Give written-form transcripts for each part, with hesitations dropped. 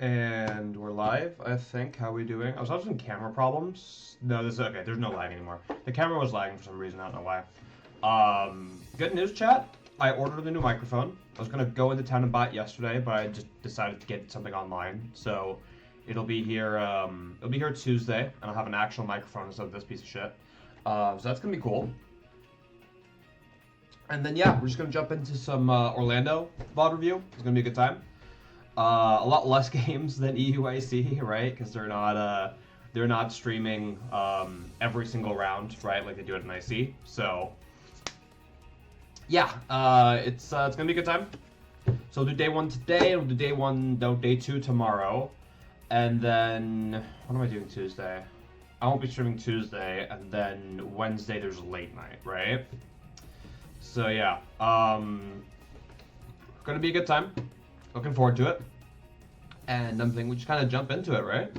And we're live, I think. How are we doing? I was having some camera problems. No, this is okay. There's no lag anymore. The camera was lagging for some reason. I don't know why. Good news, chat. I ordered a new microphone. I was gonna go into town and buy it yesterday, but I just decided to get something online. So it'll be here. It'll be here Tuesday, and I'll have an actual microphone instead of this piece of shit. So that's gonna be cool. And then yeah, we're just gonna jump into some Orlando VOD review. It's gonna be a good time. A lot less games than EUIC, right? Because they're not streaming every single round, right? Like they do at an IC. So yeah, it's gonna be a good time. So we'll do day 1 today, and we'll do day 2 tomorrow, and then what am I doing Tuesday? I won't be streaming Tuesday, and then Wednesday there's late night, right? So yeah, gonna be a good time. Looking forward to it. And I'm thinking we just kind of jump into it, right?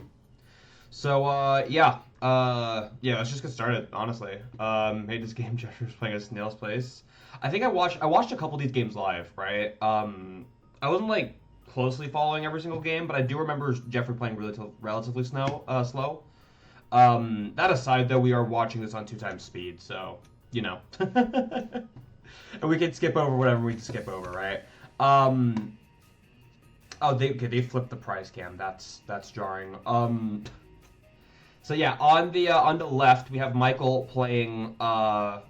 So, yeah, let's just get started, honestly. Hey, this game, Jeffrey was playing at Snail's Place. I think I watched a couple of these games live, right? I wasn't, like, closely following every single game, but I do remember Jeffrey playing relatively slow. That aside, though, we are watching this on 2x speed, so, you know. And we can skip over whatever we can skip over, right? Oh, they flipped the price cam. That's jarring. So yeah, on the left we have Michael playing Lost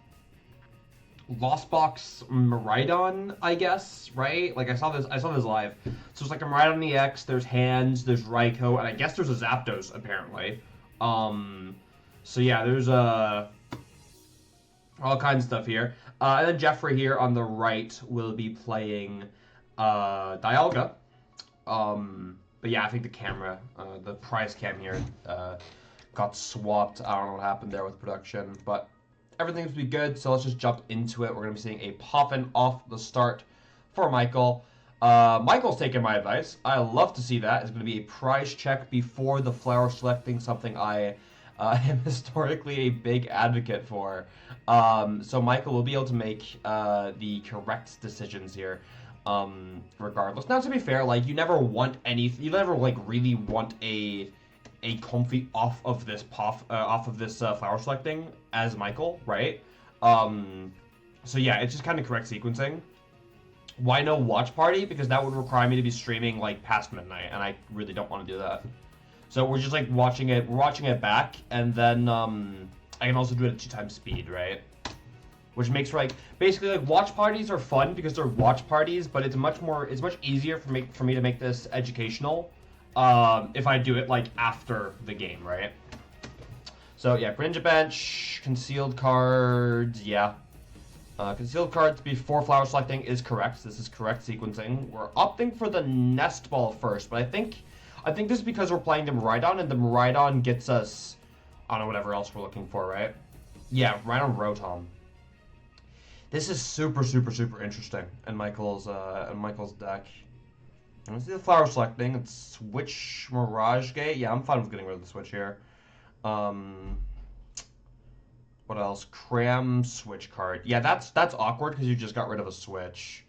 Box Miraidon, I guess, right? Like I saw this live. So it's like a Miraidon EX. There's Hands. There's Raikou, and I guess there's a Zapdos apparently. So yeah, there's all kinds of stuff here. And then Jeffrey here on the right will be playing Dialga. But yeah, I think the camera, the price cam here, got swapped. I don't know what happened there with production, but everything seems to be good, so let's just jump into it. We're going to be seeing a Poffin off the start for Michael. Michael's taking my advice. I love to see that. It's going to be a price check before the flower selecting, something I am historically a big advocate for. So Michael will be able to make the correct decisions here. Regardless. Now, to be fair, like, you never like really want a comfy off of this flower selecting as Michael, right? So yeah, it's just kind of correct sequencing. Why no watch party? Because that would require me to be streaming like past midnight, and I really don't want to do that. So we're just like watching it back, and then I can also do it at 2x speed, right? Which makes like basically like watch parties are fun because they're watch parties, but it's much easier for me to make this educational if I do it like after the game, right? So yeah, Greninja bench, concealed cards, yeah. Concealed cards before flower selecting is correct. This is correct sequencing. We're opting for the Nest Ball first, but I think this is because we're playing the Miraidon, and the Miraidon gets us, I don't know, whatever else we're looking for, right? Yeah, Miraidon Rotom. This is super interesting in Michael's deck. Let's see the flower selecting. It's Switch Mirage Gate. Yeah, I'm fine with getting rid of the Switch here. What else? Cram Switch card. Yeah, that's awkward because you just got rid of a Switch.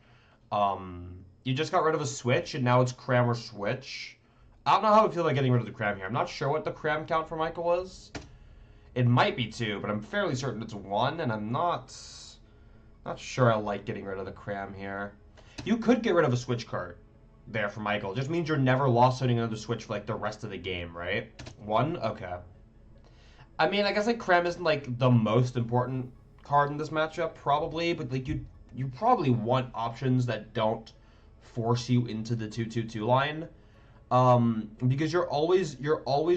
You just got rid of a Switch and now it's Cram or Switch. I don't know how I feel like getting rid of the Cram here. I'm not sure what the Cram count for Michael is. It might be 2, but I'm fairly certain it's 1, and I'm not sure I like getting rid of the Cram here. You could get rid of a Switch card there for Michael. It just means you're never lost-setting another Switch for like the rest of the game, right? 1? Okay. I mean, I guess like Cram isn't like the most important card in this matchup, probably, but like you probably want options that don't force you into the 2-2-2 line. Because you're always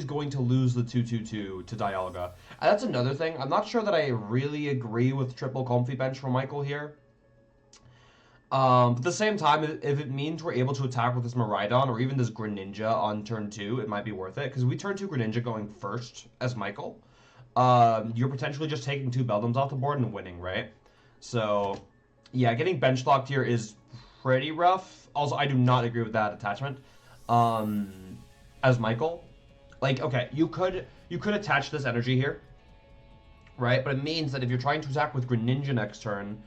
going to lose the 2-2-2 to Dialga. And that's another thing. I'm not sure that I really agree with triple comfy bench for Michael here. But at the same time, if it means we're able to attack with this Miraidon or even this Greninja on turn 2, it might be worth it. Because we turn 2 Greninja going first as Michael, you're potentially just taking 2 Beldoms off the board and winning, right? So, yeah, getting bench locked here is pretty rough. Also, I do not agree with that attachment. As Michael, like, okay, you could attach this energy here, right? But it means that if you're trying to attack with Greninja next turn,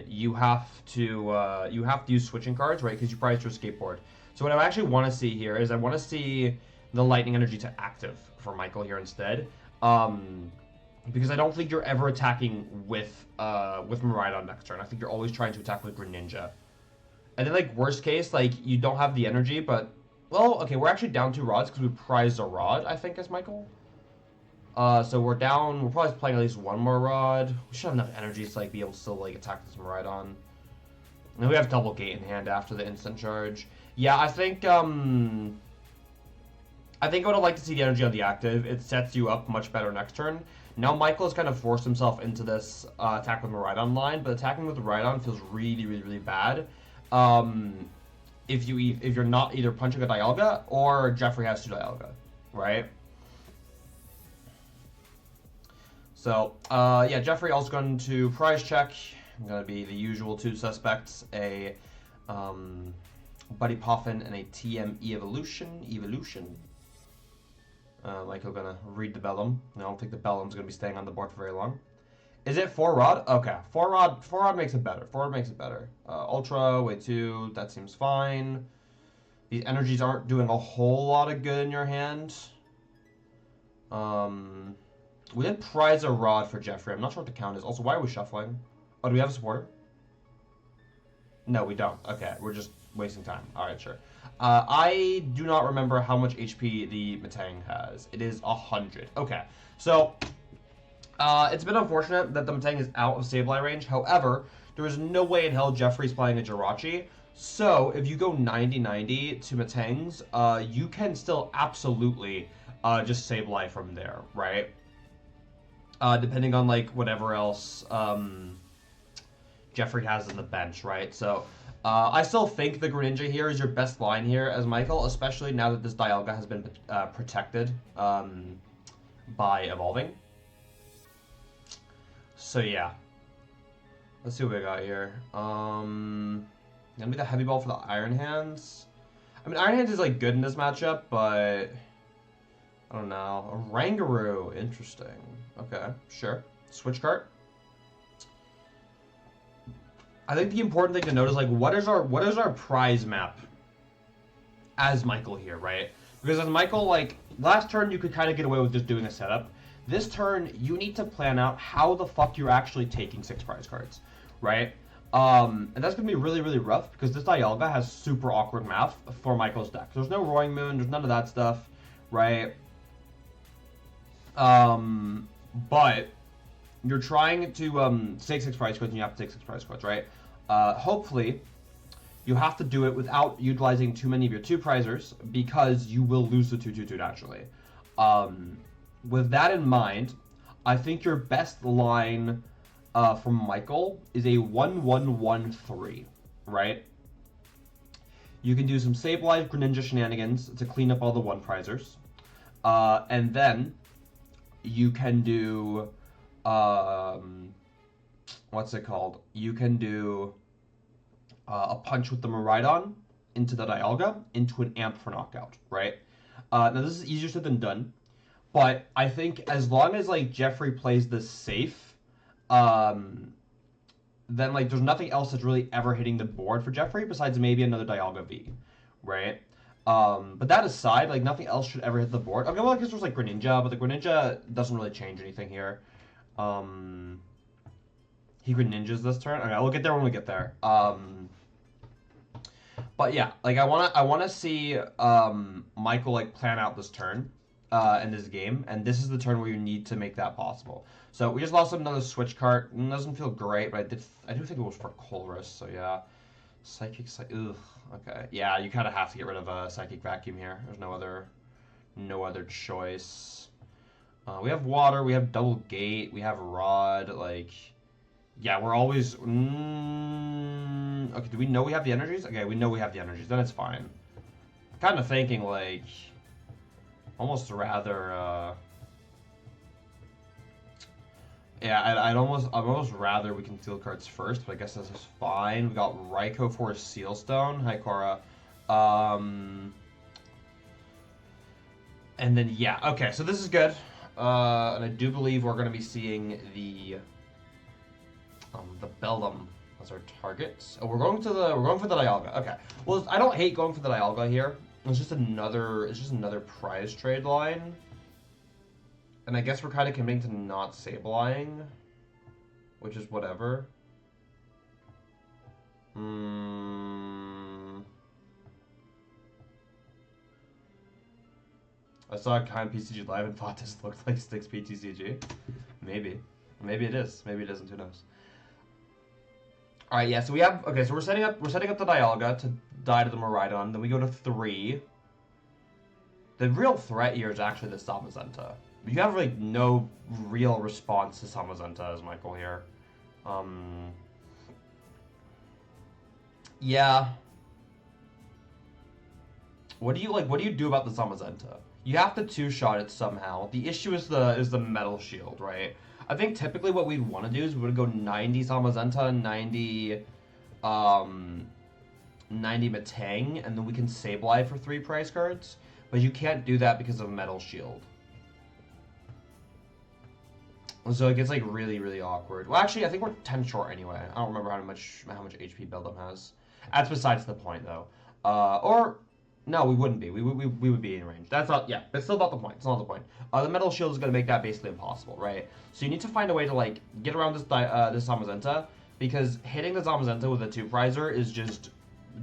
you have to use switching cards, right? Because you prize your skateboard. So what I actually want to see here is I want to see the Lightning Energy to active for Michael here instead. Because I don't think you're ever attacking with Miraidon next turn. I think you're always trying to attack with Greninja. And then, like, worst case, like, you don't have the energy, but... Well, okay, we're actually down 2 rods because we prized a rod, I think, as Michael. So we're down... We're probably playing at least 1 more rod. We should have enough energy to, like, be able to still, like, attack this Miraidon. And then we have Double Gate in hand after the instant charge. Yeah, I think I would have liked to see the energy on the active. It sets you up much better next turn. Now Michael has kind of forced himself into this attack with Miraidon line, but attacking with Miraidon feels really, really, really bad. If you're not either punching a Dialga or Jeffrey has 2 Dialga, right? So yeah, Jeffrey also going to prize check. Going to be the usual 2 suspects: a Buddy Poffin and a TM Evolution. Michael gonna read the Bellum. I don't think the Bellum's gonna be staying on the board for very long. Is it 4 rod? Okay, 4 rod makes it better. 4 rod makes it better. Ultra, way 2, that seems fine. These energies aren't doing a whole lot of good in your hand. We did prize a rod for Jeffrey. I'm not sure what the count is. Also, why are we shuffling? Oh, do we have a supporter? No, we don't. Okay, we're just wasting time. Alright, sure. I do not remember how much HP the Metang has. It is 100. Okay, so it's been unfortunate that the Metang is out of Sableye range. However, there is no way in hell Jeffrey's playing a Jirachi. So if you go 90-90 to Metangs, you can still absolutely just Sableye from there, right? Depending on like whatever else Jeffrey has in the bench, right? So I still think the Greninja here is your best line here as Michael, especially now that this Dialga has been protected by evolving. So yeah, let's see what we got here. Gonna be the Heavy Ball for the Iron Hands. I mean, Iron Hands is like good in this matchup, but I don't know. A Rangaroo, interesting. Okay, sure. Switch cart. I think the important thing to note is like what is our prize map as Michael here, right? Because as Michael, like last turn you could kind of get away with just doing a setup. This turn you need to plan out how the fuck you're actually taking 6 prize cards, right? And that's gonna be really, really rough because this Dialga has super awkward math for Michael's deck. There's no Roaring Moon, there's none of that stuff, right? But you're trying to take 6 prize cards and you have to take 6 prize cards, right? Hopefully, you have to do it without utilizing too many of your 2 prizers because you will lose the 2/2/2 naturally. With that in mind, I think your best line from Michael is a 1-1-1-3, right? You can do some Sableye Greninja shenanigans to clean up all the 1 prizers. And then you can do what's it called? You can do a punch with the Miraidon into the Dialga into an amp for knockout, right? Now this is easier said than done, but I think as long as like Jeffrey plays this safe, then like there's nothing else that's really ever hitting the board for Jeffrey besides maybe another Dialga V, right? But that aside, like nothing else should ever hit the board. Okay, well I guess there's like Greninja, but the Greninja doesn't really change anything here. He Greninjas this turn. Okay, we'll get there when we get there. But yeah, like I wanna see Michael like plan out this turn in this game, and this is the turn where you need to make that possible. So we just lost another switch cart. It doesn't feel great, but I do think it was for Colress. So yeah, Psychic. Ugh. Okay. Yeah, you kind of have to get rid of a Psychic Vacuum here. There's no other choice. We have water. We have Double Gate. We have Rod. Like, yeah, we're always. Okay. Do we know we have the energies? Okay, we know we have the energies. Then it's fine. I'm kind of thinking like, almost rather. Yeah, I'd almost rather we can field cards first, but I guess this is fine. We got Raikou for a Sealstone. Hi, Cora. And then, yeah, okay, so this is good. And I do believe we're going to be seeing the Bellum That's our target. Oh, we're going for the Dialga. Okay. Well, I don't hate going for the Dialga here. It's just another prize trade line. And I guess we're kind of committing to not Sableyeing, which is whatever. I saw a kind PCG live and thought this looked like Styx PTCG. Maybe. Maybe it is. Maybe it isn't. Who knows? Alright, yeah, so we have... Okay, so we're setting up the Dialga to die to the Miraidon. Then we go to 3. The real threat here is actually the Zamazenta. You have, like, no real response to Zamazenta as Michael here. Yeah. What do you do about the Zamazenta? You have to two-shot it somehow. The issue is the metal shield, right? I think typically what we'd want to do is we would go 90 Zamazenta, 90 Matang, and then we can Sableye for 3 prize cards. But you can't do that because of metal shield. So it gets like really, really awkward. Well, actually, I think we're 10 short anyway. I don't remember how much HP Buildup has. That's besides the point, though. Or no, we wouldn't be. We would be in range. That's not. Yeah, that's still not the point. It's not the point. The metal shield is going to make that basically impossible, right? So you need to find a way to like get around this Zamazenta, because hitting the Zamazenta with a 2-prizer is just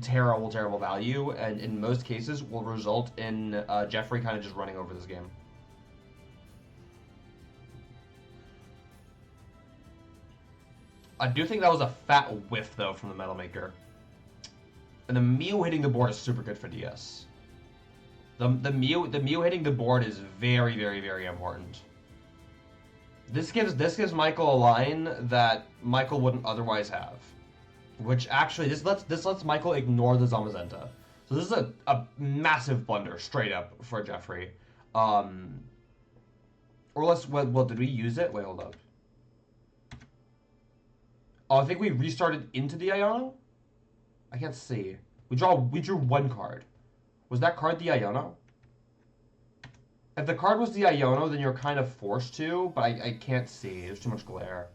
terrible, terrible value, and in most cases will result in Jeffrey kind of just running over this game. I do think that was a fat whiff, though, from the Metal Maker. And the Mew hitting the board is super good for DS. The Mew hitting the board is very, very, very important. This gives Michael a line that Michael wouldn't otherwise have. Which actually, this lets Michael ignore the Zamazenta. So this is a massive blunder, straight up, for Jeffrey. Or well, did we use it? Wait, hold up. Oh, I think we restarted into the Iono? I can't see. We drew 1 card. Was that card the Iono? If the card was the Iono, then you're kind of forced to, but I can't see. There's too much glare.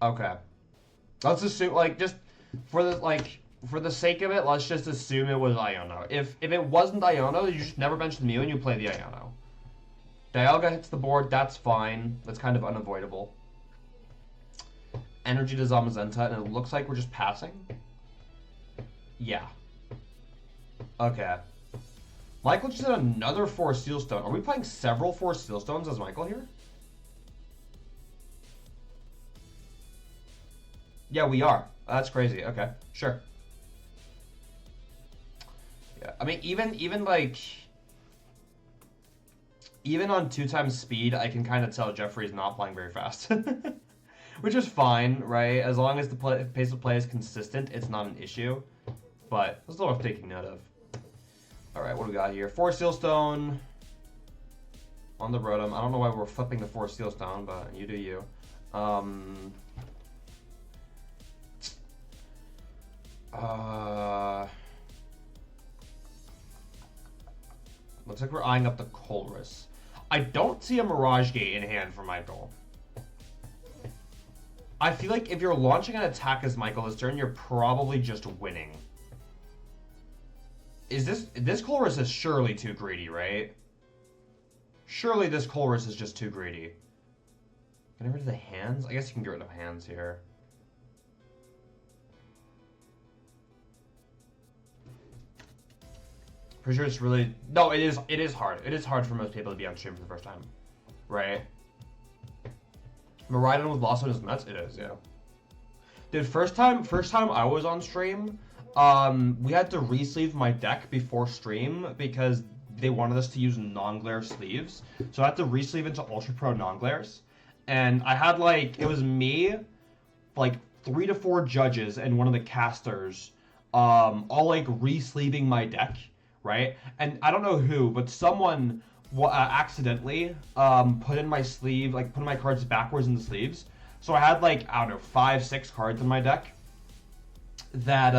Okay. Let's assume, like, just for the sake of it, let's just assume it was Iono. If it wasn't Iono, you just never bench the Mew and you play the Iono. Dialga hits the board, that's fine. That's kind of unavoidable. Energy to Zamazenta, and it looks like we're just passing. Yeah. Okay. Michael just did another 4 Steelstone. Are we playing several 4 Steelstones as Michael here? Yeah, we are. That's crazy. Okay, sure. Yeah, I mean, even like... Even on 2x speed, I can kind of tell Jeffrey's not playing very fast. Which is fine, right? As long as the pace of play is consistent, it's not an issue. But it's a little worth taking note of. Alright, what do we got here? 4 Steelstone on the Rotom. I don't know why we're flipping the 4 Steelstone, but you do you. Looks like we're eyeing up the Colress. I don't see a Mirage Gate in hand for Michael. I feel like if you're launching an attack as Michael this turn, you're probably just winning. This Colress is surely too greedy, right? Surely this Colress is just too greedy. Can I get rid of the hands? I guess you can get rid of hands here. Pretty sure it's really... No, it is hard. It is hard for most people to be on stream for the first time. Right? Miraidon with Lost on his nuts? It is, yeah. Dude, first time I was on stream, we had to re-sleeve my deck before stream because they wanted us to use non-glare sleeves. So I had to re-sleeve into Ultra Pro non-glares. And I had, like, it was me, like, 3 to 4 judges and one of the casters, all, like, re-sleeving my deck. Right? And I don't know who, but someone accidentally put in my sleeve, like put my cards backwards in the sleeves. So I had like, I don't know, 5, 6 cards in my deck that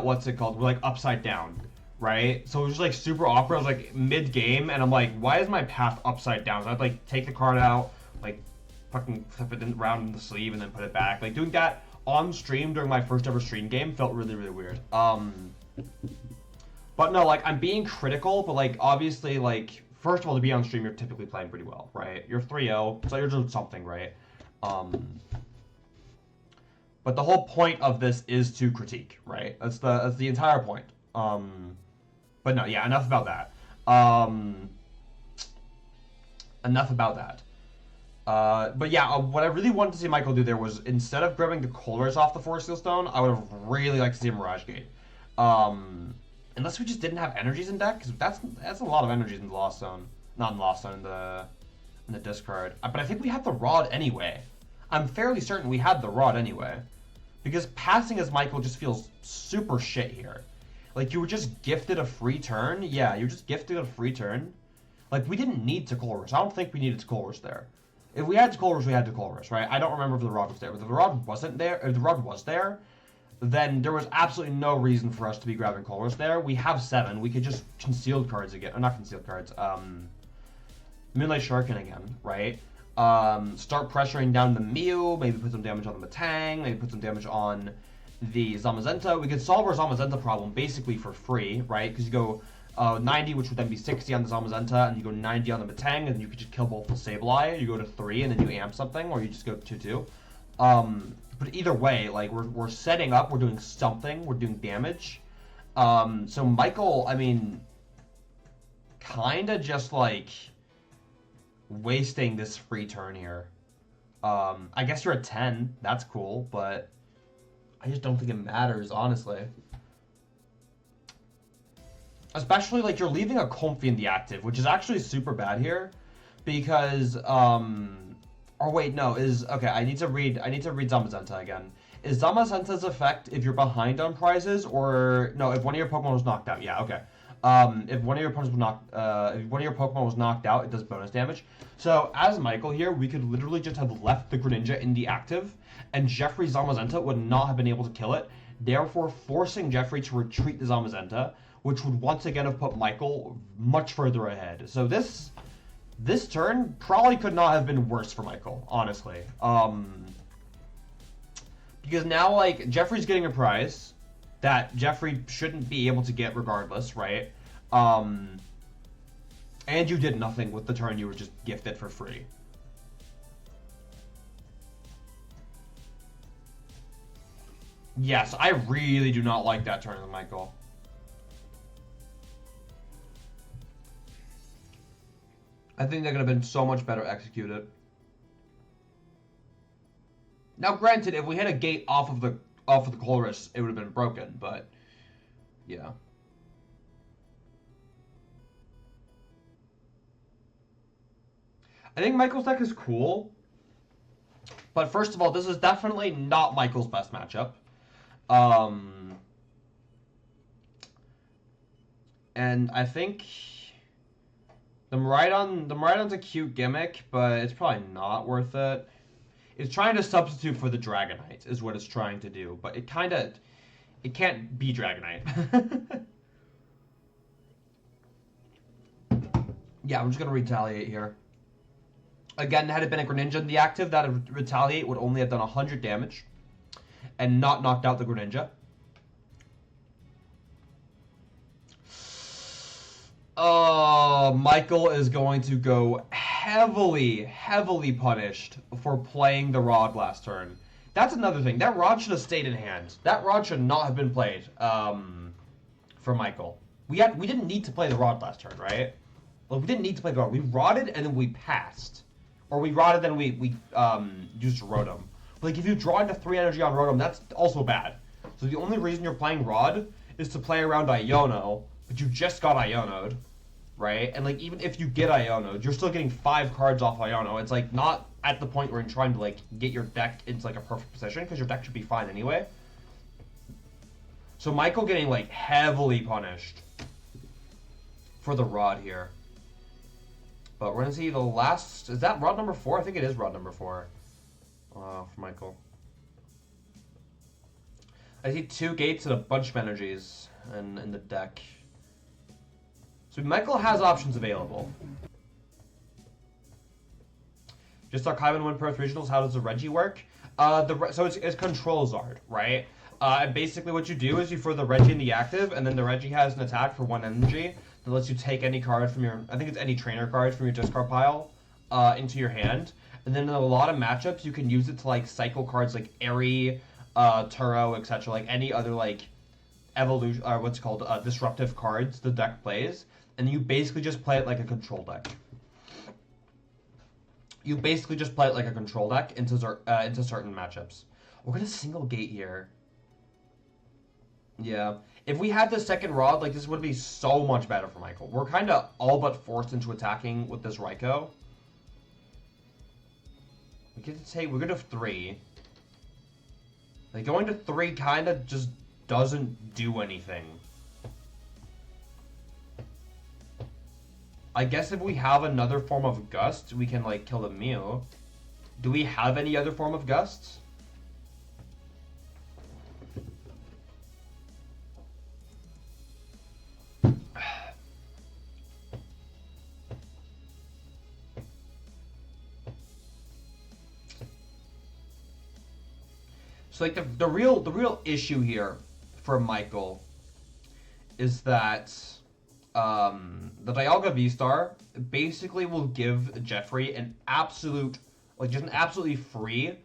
what's it called? Were like upside down. right? So it was just like super awkward. I was like mid-game, and I'm like, why is my path upside down? So I'd like take the card out, like fucking flip it around in the sleeve, and then put it back. Like doing that on stream during my first ever stream game felt really, really weird. But no, like I'm being critical, but like obviously, like first of all, to be on stream, you're typically playing pretty well, right? You're 3-0, so you're doing something, right? But the whole point of this is to critique, right? That's the entire point. But no, yeah, enough about that. Enough about that. But yeah, what I really wanted to see Michael do there was, instead of grabbing the Colress off the Force Seal Stone, I would have really liked to see a Mirage Gate. Unless we just didn't have energies in deck, because that's a lot of energies in the Lost Zone. Not in the Lost Zone, in the discard. But I think we had the Rod anyway. I'm fairly certain we had the Rod anyway. Because passing as Michael just feels super shit here. Like, you were just gifted a free turn? Yeah, you were just gifted a free turn. Like, we didn't need to Colress. I don't think we needed to Colress there. If we had to Colress, we had to Colress, right? I don't remember if the Rod was there. But if the Rod wasn't there, if the Rod was there, then there was absolutely no reason for us to be grabbing Colress there. We have 7. We could just concealed cards again. Or not concealed cards. Moonlight Shuriken again, right? Start pressuring down the Mew, maybe put some damage on the Matang, maybe put some damage on the Zamazenta. We could solve our Zamazenta problem basically for free, right? Because you go 90, which would then be 60 on the Zamazenta, and you go 90 on the Matang, and you could just kill both the Sableye. You go to 3, and then you amp something, or you just go 2-2. But either way, like, we're setting up, we're doing something, we're doing damage. So Michael, I mean, kinda just, like, wasting this free turn here. I guess you're at 10. That's cool, but I just don't think it matters, honestly. Especially, like, you're leaving a Comfy in the active, which is actually super bad here, because, or wait, no, okay, I need to read Zamazenta again. Is Zamazenta's effect if you're behind on prizes, or, no, if one of your Pokemon was knocked out, yeah, okay. If one of your opponents was if one of your Pokemon was knocked out, it does bonus damage. So as Michael here, we could literally just have left the Greninja in the active, and Jeffrey Zamazenta would not have been able to kill it, therefore forcing Jeffrey to retreat the Zamazenta, which would once again have put Michael much further ahead. So this turn probably could not have been worse for Michael, honestly. Because now, like, Jeffrey's getting a prize that Jeffrey shouldn't be able to get regardless, right? And you did nothing with the turn you were just gifted for free. Yes, I really do not like that turn of Michael. I think that could have been so much better executed. Now, granted, if we had a gate off of the Colress, it would have been broken, but yeah. I think Michael's deck is cool, but first of all, this is definitely not Michael's best matchup. And I think the Miraidon's a cute gimmick, but it's probably not worth it. It's trying to substitute for the Dragonite, is what it's trying to do, but it can't be Dragonite. Yeah, I'm just gonna retaliate here. Again, had it been a Greninja in the active, that retaliate would only have done 100 damage, and not knocked out the Greninja. Michael is going to go heavily punished for playing the Rod last turn. That's another thing. That Rod should have stayed in hand. That Rod should not have been played for Michael. We didn't need to play the Rod last turn, right? Like, we didn't need to play the Rod. We Rodded and then we passed. Or we Rodded and we used Rotom. But, like, if you draw into 3 energy on Rotom, that's also bad. So the only reason you're playing Rod is to play around Iono, but you just got Iono'd, right? And, like, even if you get Iono'd, you're still getting 5 cards off Iono. It's, like, not at the point where you're trying to, like, get your deck into, like, a perfect position, because your deck should be fine anyway. So Michael getting, like, heavily punished for the Rod here. But we're going to see the last... Is that Rod number 4? I think it is Rod number 4 for Michael. I see 2 gates and a bunch of energies in the deck. So Michael has options available. Just archive and Perth Regionals, how does the Reggie work? So it's Control Zard, right? And basically what you do is you throw the Reggie in the active, and then the Reggie has an attack for 1 energy that lets you take any card from your, I think it's any trainer card from your discard pile, into your hand. And then in a lot of matchups, you can use it to like cycle cards like Airy, Turo, etc. Like any other like evolution, or what's it called, disruptive cards the deck plays. And you basically just play it like a control deck. You basically just play it like a control deck into certain matchups. We're gonna single gate here. Yeah. If we had the second Rod, like, this would be so much better for Michael. We're kind of all but forced into attacking with this Raikou. We get to take, we're gonna have 3. Like, going to 3 kind of just doesn't do anything. I guess if we have another form of Gust, we can, like, kill the Mew. Do we have any other form of Gusts? So, like, the real issue here for Michael is that the Dialga Vstar basically will give Jeffrey an absolute, like, just an absolutely free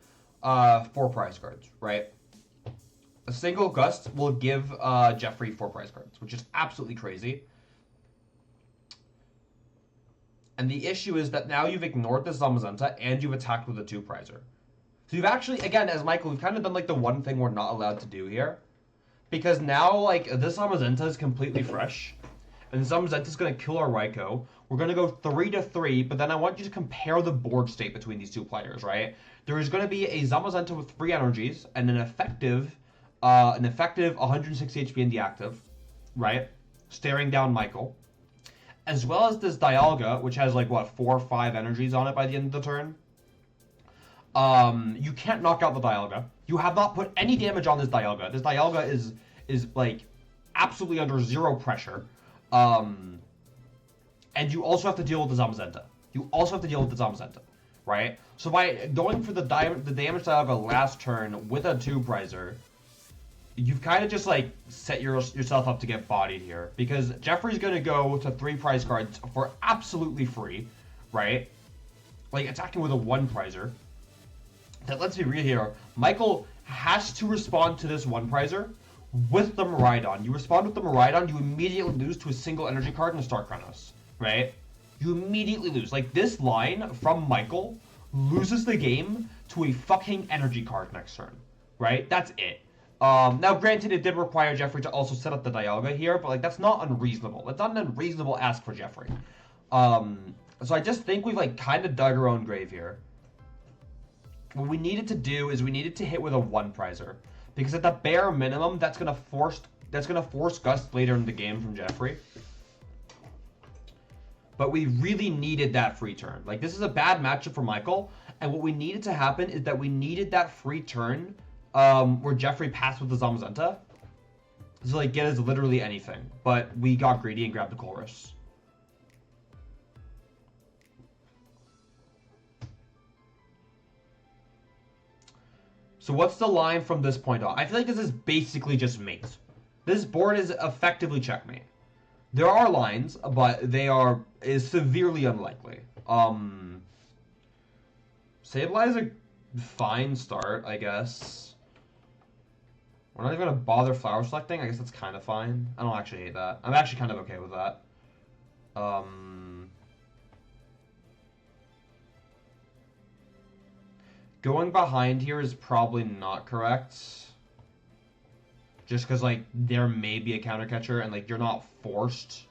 4 prize cards, right? A single Gust will give Jeffrey 4 prize cards, which is absolutely crazy. And the issue is that now you've ignored the Zamazenta and you've attacked with a 2 prizer. So you've actually, again, as Michael, we've kind of done like the one thing we're not allowed to do here. Because now, like, this Zamazenta is completely fresh. And Zamazenta's going to kill our Raikou. We're going to go 3-3, but then I want you to compare the board state between these 2 players, right? There is going to be a Zamazenta with 3 energies and an effective 160 HP in the active, right? Staring down Michael. As well as this Dialga, which has, like, what, 4 or 5 energies on it by the end of the turn. You can't knock out the Dialga. You have not put any damage on this Dialga. This Dialga is like absolutely under 0 pressure. And you also have to deal with the Zamazenta. Right? So by going for the damage Dialga last turn with a 2 prizer, you've kind of just like set yourself up to get bodied here, because Jeffrey's gonna go to 3 prize cards for absolutely free, right? Like attacking with a 1 prizer. That, let's be real here, Michael has to respond to this 1 prizer with the Miraidon. You respond with the Miraidon, you immediately lose to a single energy card in a Star Chronos, right? You immediately lose. Like, this line from Michael loses the game to a fucking energy card next turn, right? That's it. Now, granted, it did require Jeffrey to also set up the Dialga here, but, like, that's not unreasonable. That's not an unreasonable ask for Jeffrey. So I just think we've, like, kind of dug our own grave here. What we needed to do is we needed to hit with a 1 prizer, because at the bare minimum, that's gonna force Gust later in the game from Jeffrey. But we really needed that free turn. Like, this is a bad matchup for Michael, and what we needed to happen is that we needed that free turn where Jeffrey passed with the Zamazenta to, like, get us literally anything. But we got greedy and grabbed the Chorus. So what's the line from this point on? I feel like this is basically just mate. This board is effectively checkmate. There are lines, but is severely unlikely. Sableye is a fine start, I guess. We're not even gonna bother flower selecting. I guess that's kind of fine. I don't actually hate that. I'm actually kind of okay with that. Going behind here is probably not correct. Just because, like, there may be a counter catcher and, like, you're not forced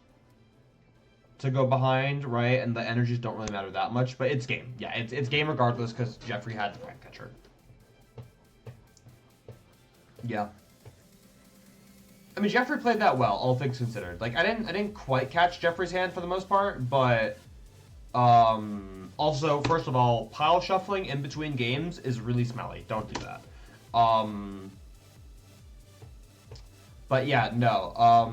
to go behind, right? And the energies don't really matter that much, but it's game. Yeah, it's game regardless because Jeffrey had the counter catcher. Yeah. I mean, Jeffrey played that well, all things considered. Like, I didn't quite catch Jeffrey's hand for the most part, but also, first of all, pile shuffling in between games is really smelly. Don't do that. But yeah, no.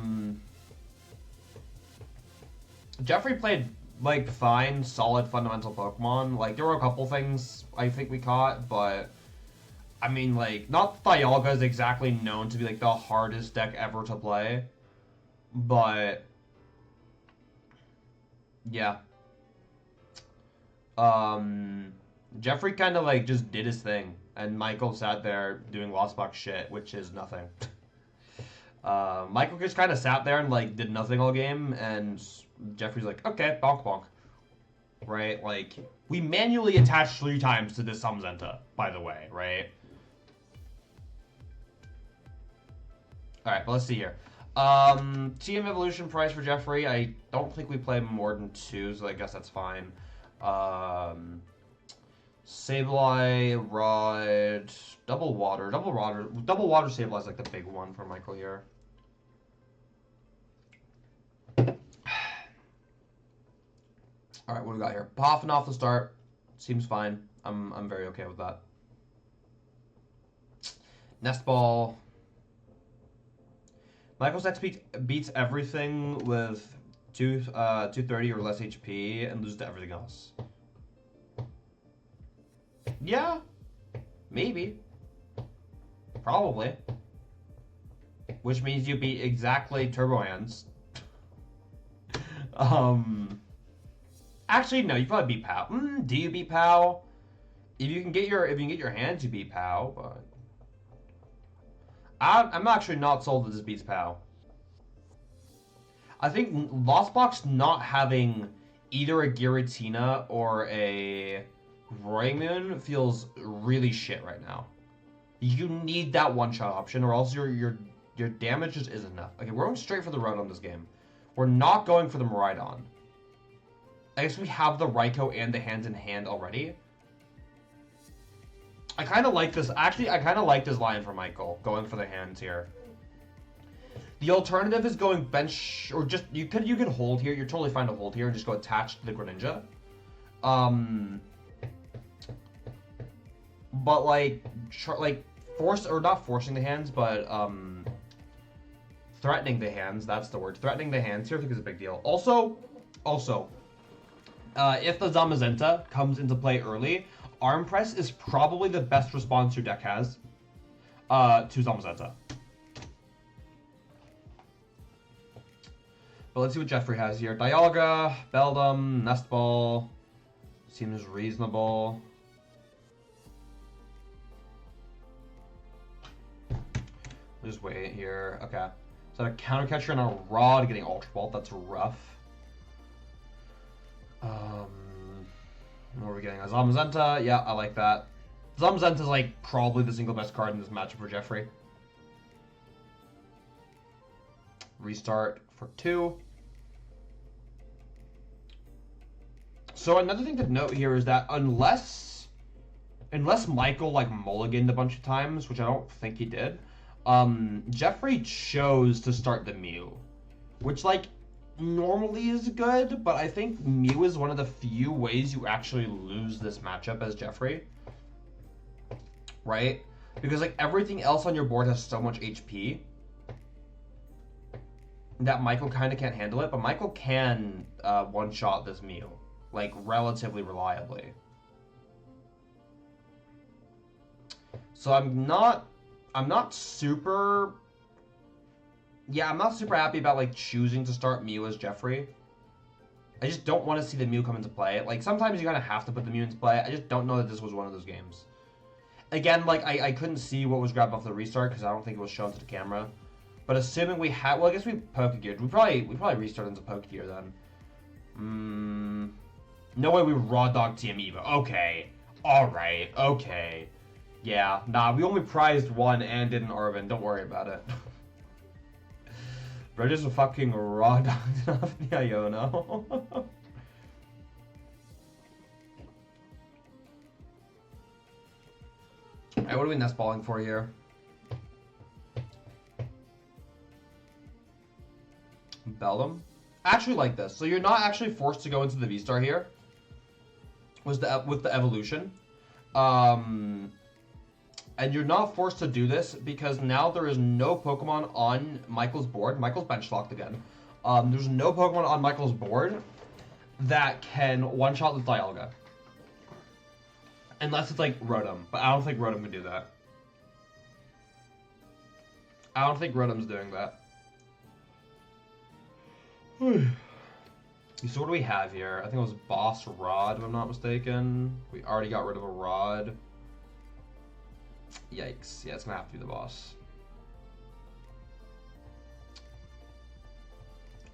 Jeffrey played like fine, solid, fundamental Pokemon. Like there were a couple things I think we caught, but I mean, like not that Dialga is exactly known to be like the hardest deck ever to play, but yeah. Jeffrey kind of like just did his thing, and Michael sat there doing Lost Box shit, which is nothing. Michael just kind of sat there and like did nothing all game, and Jeffrey's like, okay, bonk bonk. Right? Like, we manually attached 3 times to this Zamazenta, by the way, right? Alright, but let's see here. TM Evolution price for Jeffrey, I don't think we play more than 2, so I guess that's fine. Sableye, Rod, Double Water Sableye is like the big one for Michael here. Alright, what do we got here? Poffin off the start. Seems fine. I'm very okay with that. Nest Ball. Michael's deck beats everything with 230 or less HP and loses to everything else. Yeah. Maybe. Probably. Which means you beat exactly Turbo Hands. Actually, no, you probably beat Pao. Do you beat Pao? If you can get your hands, you beat Pao, but I'm actually not sold that this beats Pao. I think Lost Box not having either a Giratina or a Roaring Moon feels really shit right now. You need that one-shot option, or else your damage just isn't enough. Okay, we're going straight for the Road on this game. We're not going for the Miraidon. I guess we have the Raikou and the Hands in Hand already. I kind of like this. Actually, I kind of like this line for Michael, going for the hands here. The alternative is going bench, or just, you could hold here. You're totally fine to hold here and just go attached to the Greninja. But like not forcing the hands, but threatening the hands, that's the word. Threatening the hands here I think is a big deal. Also, if the Zamazenta comes into play early, Arm Press is probably the best response your deck has to Zamazenta. But let's see what Jeffrey has here. Dialga, Beldum, Nest Ball. Seems reasonable. We'll just wait here. Okay. So a Counter Catcher and a Rod getting Ultra Ball. That's rough. What are we getting? A Zamazenta. Yeah, I like that. Zamazenta is like probably the single best card in this matchup for Jeffrey. Restart for 2. So another thing to note here is that unless Michael like mulliganed a bunch of times, which I don't think he did, Jeffrey chose to start the Mew, which like normally is good, but I think Mew is one of the few ways you actually lose this matchup as Jeffrey, right? Because like everything else on your board has so much HP that Michael kind of can't handle it, but Michael can one-shot this Mew, like relatively reliably. So I'm not super happy about like choosing to start Mew as Jeffrey. I just don't want to see the Mew come into play. Like sometimes you kind of have to put the Mew into play. I just don't know that this was one of those games. Again, like I couldn't see what was grabbed off the restart because I don't think it was shown to the camera. But assuming we had, well, I guess we Pokegeared. We probably restarted into Pokegear then. No way we Raw Dog TM Eva. Okay. Alright. Okay. Yeah. Nah, we only prized 1 and did an Arvin. Don't worry about it. Bro, just a fucking Raw Dog off the Iono. Alright, what are we nest balling for here? Beldum. I actually like this. So you're not actually forced to go into the Vstar here. With the evolution. And you're not forced to do this because now there is no Pokemon on Michael's board. Michael's bench locked again. There's no Pokemon on Michael's board that can one-shot with Dialga. Unless it's like Rotom, but I don't think Rotom can do that. I don't think Rotom's doing that. So what do we have here? I think it was Boss Rod, if I'm not mistaken. We already got rid of a Rod. Yikes. Yeah, it's gonna have to be the boss.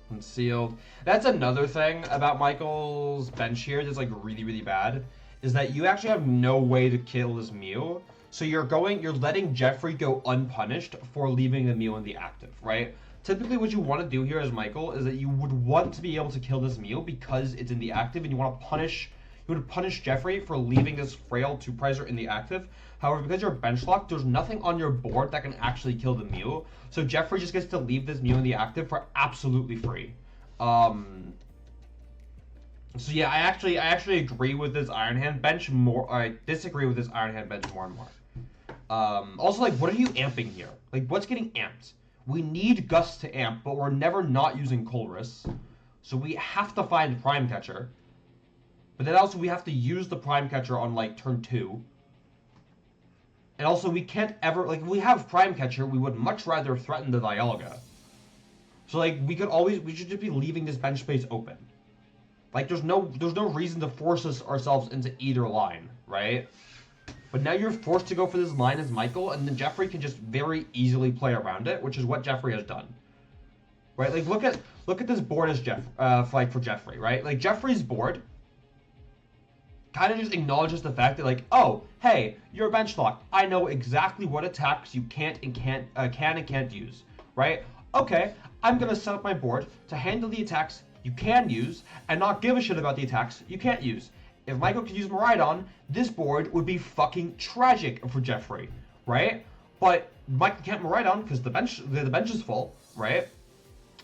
Concealed. That's another thing about Michael's bench here that's like really, really bad, is that you actually have no way to kill this Mew. So you're letting Jeffrey go unpunished for leaving the Mew in the active, right? Typically what you want to do here as Michael is that you would want to be able to kill this Mew because it's in the active, and you want to punish Jeffrey for leaving this frail 2-pricer in the active. However, because you're bench locked, there's nothing on your board that can actually kill the Mew. So Jeffrey just gets to leave this Mew in the active for absolutely free. So yeah, I actually agree with this Iron Hand bench more. I disagree with this Iron Hand bench more and more. Also, like, what are you amping here? Like, what's getting amped? We need Gust to amp, but we're never not using Colress. So we have to find Prime Catcher. But then also we have to use the Prime Catcher on, like, turn 2. And also we can't ever, like, if we have Prime Catcher, we would much rather threaten the Dialga. So, like, we should just be leaving this bench space open. Like, there's no reason to force ourselves into either line, right? But now you're forced to go for this line as Michael, and then Jeffrey can just very easily play around it, which is what Jeffrey has done. Right? Like, look at this board as for Jeffrey, right? Like, Jeffrey's board kind of just acknowledges the fact that, like, oh, hey, you're bench locked. I know exactly what attacks you can and can't use, right? Okay, I'm gonna set up my board to handle the attacks you can use and not give a shit about the attacks you can't use. If Michael could use Miraidon, this board would be fucking tragic for Jeffrey, right? But Michael can't Miraidon because the bench is full, right?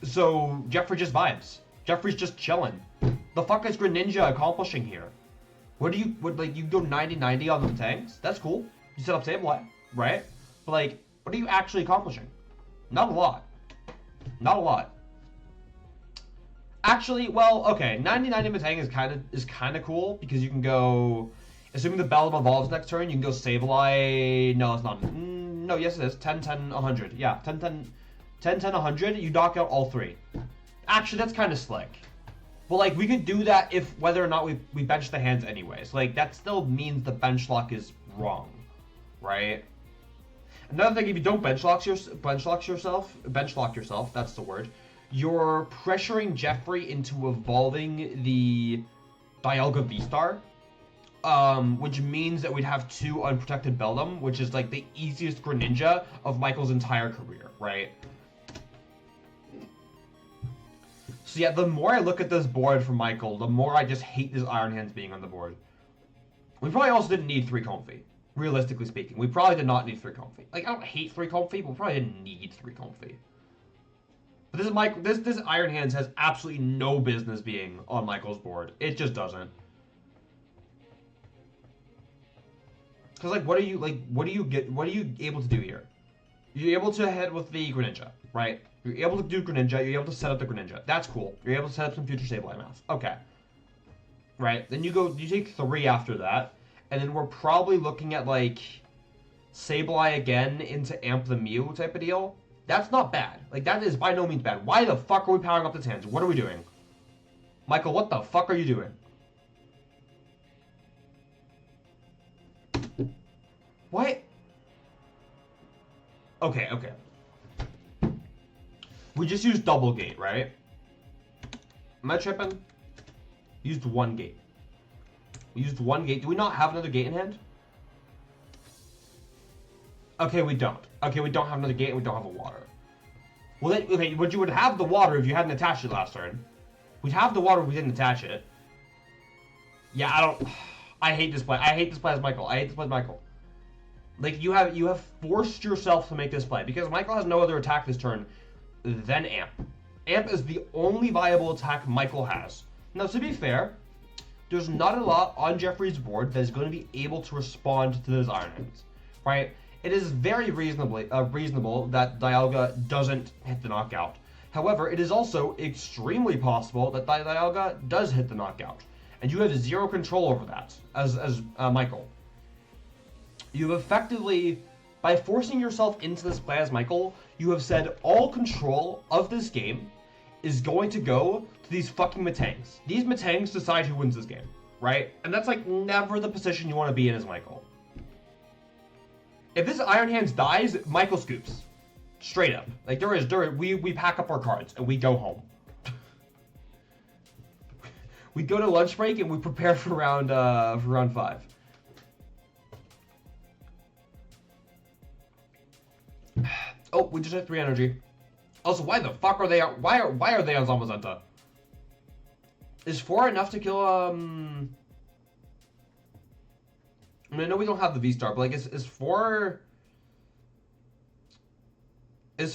So Jeffrey just vibes. Jeffrey's just chilling. The fuck is Greninja accomplishing here? You go 90-90 on the tanks? That's cool. You set up Sableye, right? But like, what are you actually accomplishing? Not a lot. Not a lot. Actually, well, okay, 90-90 Matang is kind of cool because you can go, assuming the Bellum evolves next turn, you can go Sableye. No, it's not. No, yes it is. 10-10-100. Yeah, 10-10-100. You knock out all 3. Actually, that's kind of slick. But like, we could do that if whether or not we bench the hands anyways. Like, that still means the bench lock is wrong, right? Another thing, if you don't bench lock yourself, that's the word. You're pressuring Jeffrey into evolving the Dialga Vstar, which means that we'd have 2 unprotected Beldum, which is like the easiest Greninja of Michael's entire career, right? So yeah, the more I look at this board for Michael, the more I just hate this Iron Hands being on the board. We probably also didn't need 3 Comfy, realistically speaking. We probably did not need 3 Comfy. Like, I don't hate 3 Comfy, but we probably didn't need 3 Comfy. But this Iron Hands has absolutely no business being on Michael's board. It just doesn't. Cause like, what are you able to do here? You're able to hit with the Greninja, right? You're able to do Greninja. You're able to set up the Greninja. That's cool. You're able to set up some future Sableye math. Okay. Right. Then you take 3 after that, and then we're probably looking at like Sableye again into Amp the Mew type of deal. That's not bad. Like, that is by no means bad. Why the fuck are we powering up this hands? What are we doing? Michael, what the fuck are you doing? What? Okay. We just used double gate, right? Am I tripping? Used 1 gate. We used 1 gate. Do we not have another gate in hand? Okay, we don't. Okay, we don't have another gate and we don't have a water. Well, then, okay, but you would have the water if you hadn't attached it last turn. We'd have the water if we didn't attach it. Yeah, I hate this play. I hate this play as Michael. Like, you have forced yourself to make this play because Michael has no other attack this turn than Amp. Amp is the only viable attack Michael has. Now, to be fair, there's not a lot on Jeffrey's board that is going to be able to respond to those Iron Hands, right? It is very reasonable that Dialga doesn't hit the knockout. However, it is also extremely possible that Dialga does hit the knockout, and you have zero control over that as Michael. You've effectively, by forcing yourself into this play as Michael, you have said all control of this game is going to go to these fucking Metangs. These Metangs decide who wins this game, right? And that's like never the position you want to be in as Michael. If this Iron Hands dies, Michael scoops. Straight up. Like we pack up our cards and we go home. We go to lunch break and we prepare for round 5. Oh, we just hit 3 energy. Also, why the fuck are they on? Why are they on Zamazenta? Is 4 enough to kill I mean, I know we don't have the Vstar, but like is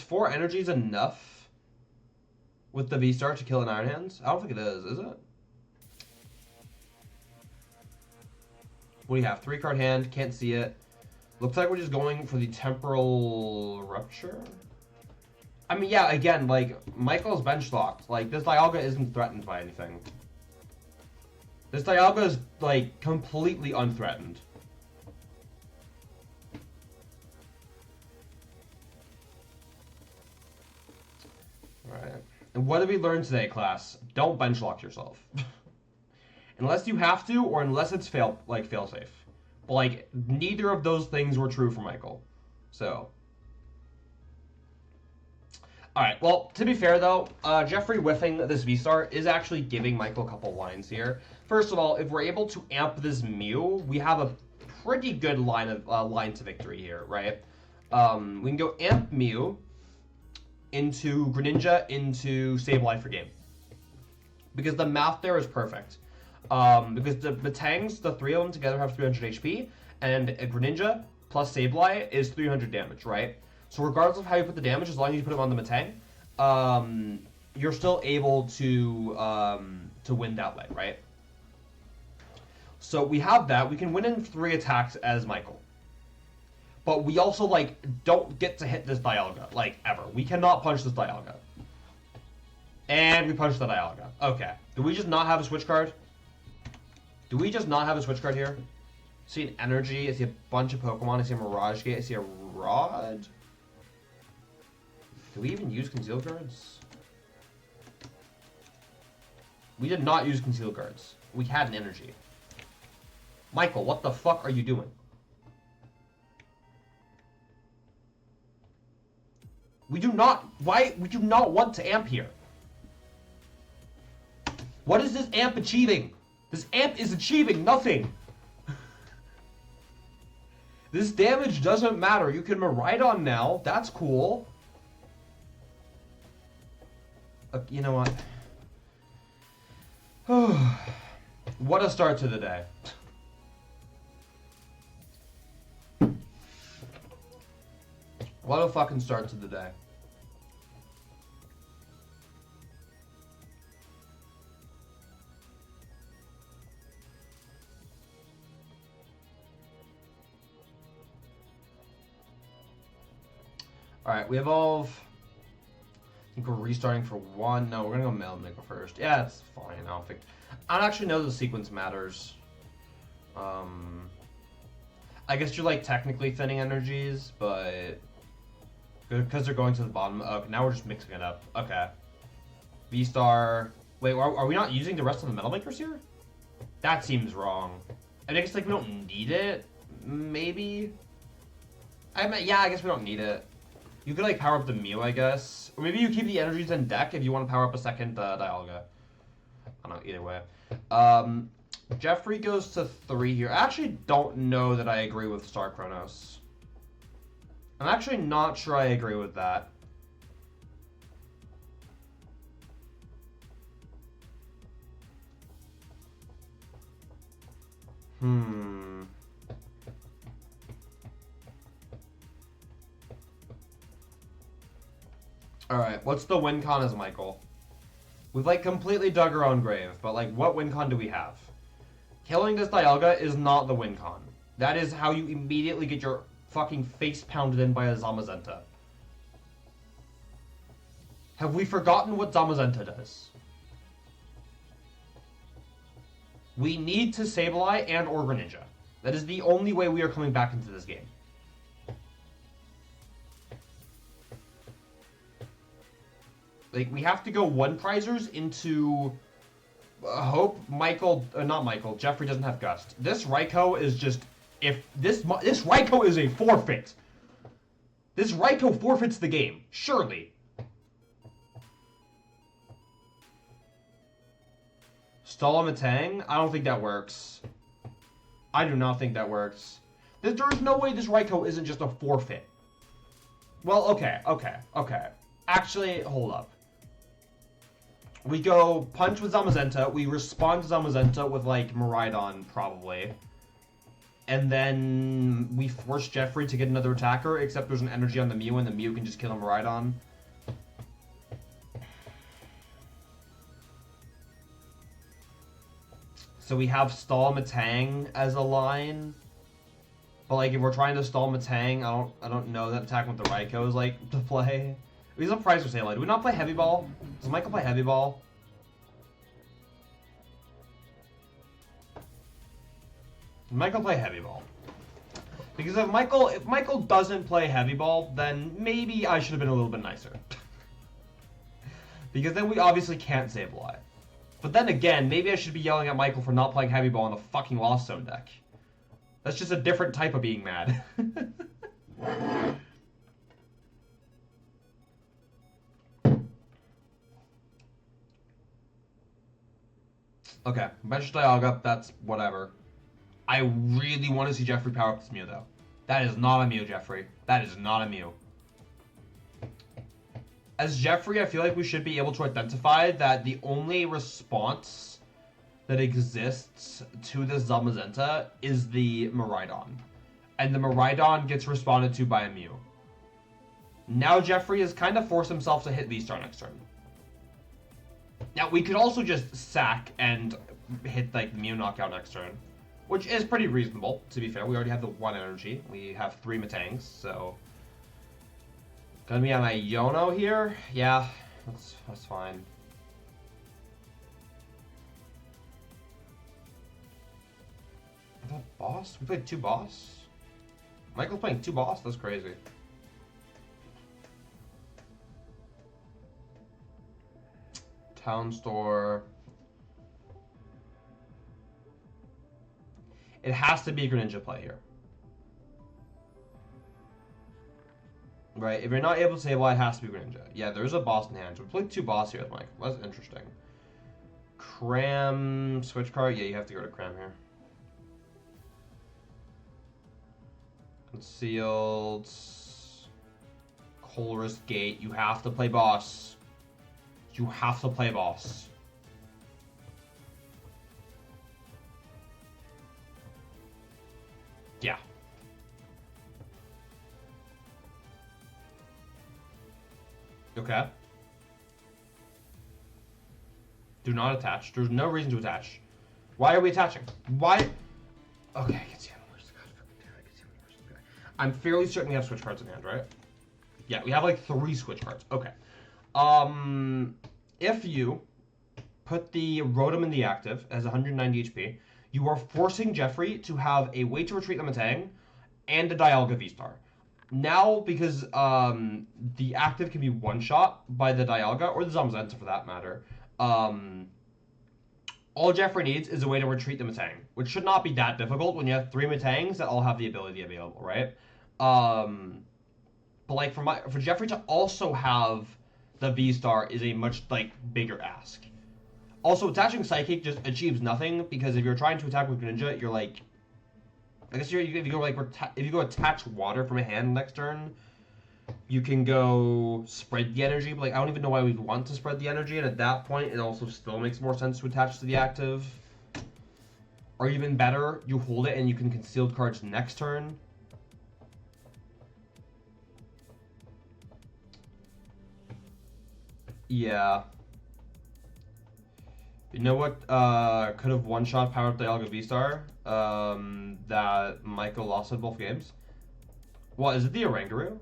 4 energies enough with the Vstar to kill an Iron Hands? I don't think it is it? What do you have? 3-card hand, can't see it. Looks like we're just going for the Temporal Rupture. I mean, yeah, again, like, Michael's bench locked. Like, this Dialga isn't threatened by anything. This Dialga is, like, completely unthreatened. Alright. And what did we learn today, class? Don't bench lock yourself. Unless you have to, or unless it's fail safe. But, like, neither of those things were true for Michael. So. Alright, well, to be fair, though, Jeffrey whiffing this Vstar is actually giving Michael a couple lines here. First of all, if we're able to amp this Mew, we have a pretty good line to victory here, right? We can go amp Mew into Greninja into Sableye for game. Because the math there is perfect. Because the Metangs, the 3 of them together have 300 HP, and a Greninja plus Sableye is 300 damage, right? So regardless of how you put the damage, as long as you put them on the Metang, you're still able to win that way, right? So we have that. We can win in 3 attacks as Michael. But we also, like, don't get to hit this Dialga, like, ever. We cannot punch this Dialga. And we punch the Dialga. Okay. Do we just not have a switch card? Do we just not have a switch card here? I see an Energy. I see a bunch of Pokemon. I see a Mirage Gate. I see a Rod. Do we even use Concealed Cards? We did not use Concealed Cards. We had an Energy. Michael, what the fuck are you doing? We do not... Why? We do not want to amp here. What is this amp achieving? This amp is achieving nothing. This damage doesn't matter. You can Miraidon now. That's cool. You know what? What a start to the day. What a fucking start to the day. Alright, we evolve. I think we're restarting for 1. No, we're gonna go Mailmaker first. Yeah, it's fine. I don't actually know the sequence matters. I guess you're like technically thinning energies, but because they're going to the bottom. Okay, now we're just mixing it up. Okay. Vstar. Wait, are we not using the rest of the Metal Makers here? That seems wrong. I guess like we don't need it. Maybe. Yeah, I guess we don't need it. You could like power up the Mew, I guess. Or maybe you keep the energies in deck if you want to power up a second Dialga. I don't know, either way. Jeffrey goes to 3 here. I actually don't know that I agree with Star Chronos. I'm actually not sure I agree with that. Alright, what's the win con as Michael? We've like completely dug our own grave, but like what win con do we have? Killing this Dialga is not the win con. That is how you immediately get your fucking face pounded in by a Zamazenta. Have we forgotten what Zamazenta does? We need to Sableye and or Greninja. That is the only way we are coming back into this game. Like, we have to go one prizers into... Hope not Michael, Jeffrey doesn't have Gust. This Raikou is just... If this Raikou is a forfeit. This Raikou forfeits the game, surely. Stalamatang? I don't think that works. I do not think that works. There's no way this Raikou isn't just a forfeit. Well, okay. Actually, hold up. We go punch with Zamazenta, we respond to Zamazenta with, like, Miraidon, probably. And then we force Jeffrey to get another attacker, except there's an energy on the Mew, and the Mew can just kill a Miraidon. So we have Stalamatang as a line. But, like, if we're trying to stall Matang, I don't know that attack with the Raikou is, like, to play. We have a prize for Sableye. Do we not play Heavy Ball? Does Michael play Heavy Ball? Michael play Heavy Ball. Because if Michael doesn't play Heavy Ball, then maybe I should have been a little bit nicer. Because then we obviously can't Sableye. But then again, maybe I should be yelling at Michael for not playing Heavy Ball in the fucking Lost Zone deck. That's just a different type of being mad. Okay, bench Dialga, that's whatever. I really want to see Jeffrey power up this Mew, though. That is not a Mew, Jeffrey. That is not a Mew. As Jeffrey, I feel like we should be able to identify that the only response that exists to this Zamazenta is the Miraidon. And the Miraidon gets responded to by a Mew. Now Jeffrey has kind of forced himself to hit Vstar next turn. Now, we could also just sack and hit, like, the Mew knockout next turn. Which is pretty reasonable, to be fair. We already have the 1 energy. We have 3 Matangs, so... Gonna be on my Yono here? Yeah, that's fine. Is that boss? We played 2 boss? Michael's playing 2 boss? That's crazy. Town store. It has to be a Greninja play here. Right, if you're not able to say, well, it has to be Greninja. Yeah, there's a boss in hand. So we played 2 boss here with Michael. That's interesting. Cram, switch card. Yeah, you have to go to Cram here. Concealed. Colress Gate. You have to play boss. You have to play boss. Yeah. Okay. Do not attach. There's no reason to attach. Why are we attaching? Why? Okay, I can see how it works. Okay. I'm fairly certain we have switch cards in hand, right? Yeah, we have like 3 switch cards. Okay. If you put the Rotom in the active as 190 HP, you are forcing Jeffrey to have a way to retreat the Matang and a Dialga Vstar. Now, because the active can be one-shot by the Dialga, or the Zamazenta for that matter, all Jeffrey needs is a way to retreat the Matang, which should not be that difficult when you have 3 Matangs that all have the ability available, right? But like for Jeffrey to also have the V-Star is a much like bigger ask. Also, attaching Psychic just achieves nothing, because if you're trying to attack with Greninja, you're like... I guess if you go attach water from a hand next turn, you can go spread the energy, but like I don't even know why we'd want to spread the energy, and at that point, it also still makes more sense to attach to the active. Or even better, you hold it and you can conceal cards next turn. Yeah. You know what could have one-shot powered Dialga V-Star that Michael lost in both games? What, is it the Oranguru?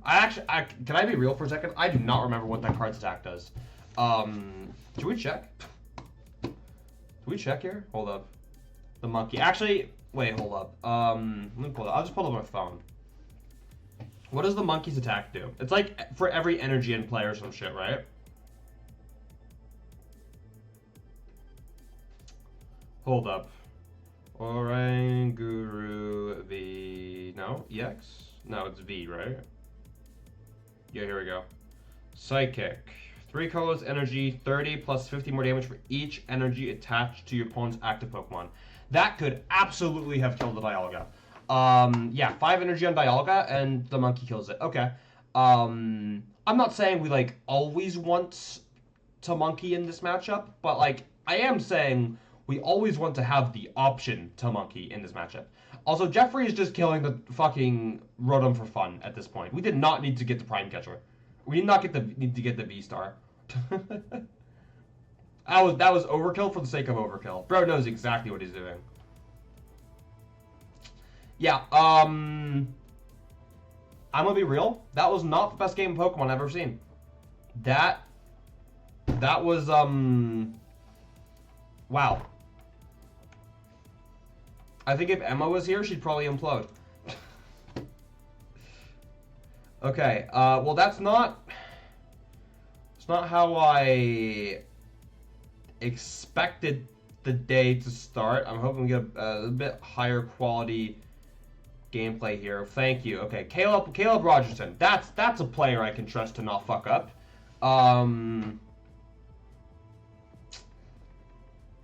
Can I be real for a second? I do not remember what that card's attack does. Should we check? Do we check here? Hold up. The monkey. Actually, wait, hold up. Let me pull it up. I'll just pull up my phone. What does the monkey's attack do? It's like for every energy in play or some shit, right? Hold up. Oranguru V. No? EX? No, it's V, right? Yeah, here we go. Psychic. 3 colors, energy, 30 plus 50 more damage for each energy attached to your opponent's active Pokemon. That could absolutely have killed the Dialga. Yeah, 5 energy on Dialga, and the monkey kills it. Okay. I'm not saying we, like, always want to monkey in this matchup, but, like, I am saying we always want to have the option to monkey in this matchup. Also, Jeffrey is just killing the fucking Rotom for fun at this point. We did not need to get the Prime Catcher. We did not need to get the Vstar. That was overkill for the sake of overkill. Bro knows exactly what he's doing. Yeah, I'm gonna be real. That was not the best game of Pokemon I've ever seen. That was, wow. I think if Emma was here, she'd probably implode. Okay, well that's not how I expected the day to start. I'm hoping we get a bit higher quality gameplay here. Thank you. Okay, Caleb Rogerson. That's a player I can trust to not fuck up.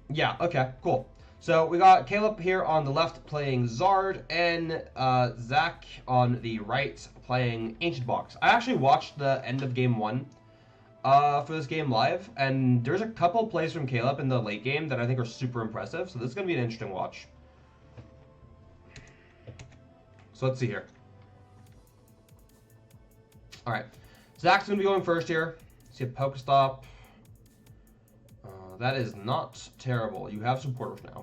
Yeah, okay, cool. So we got Caleb here on the left playing Zard, and Zach on the right playing Ancient Box. I actually watched the end of game 1 for this game live, and there's a couple plays from Caleb in the late game that I think are super impressive, so this is going to be an interesting watch. So let's see here. Alright, Zach's going to be going first here. See a Pokestop. That is not terrible. You have supporters now.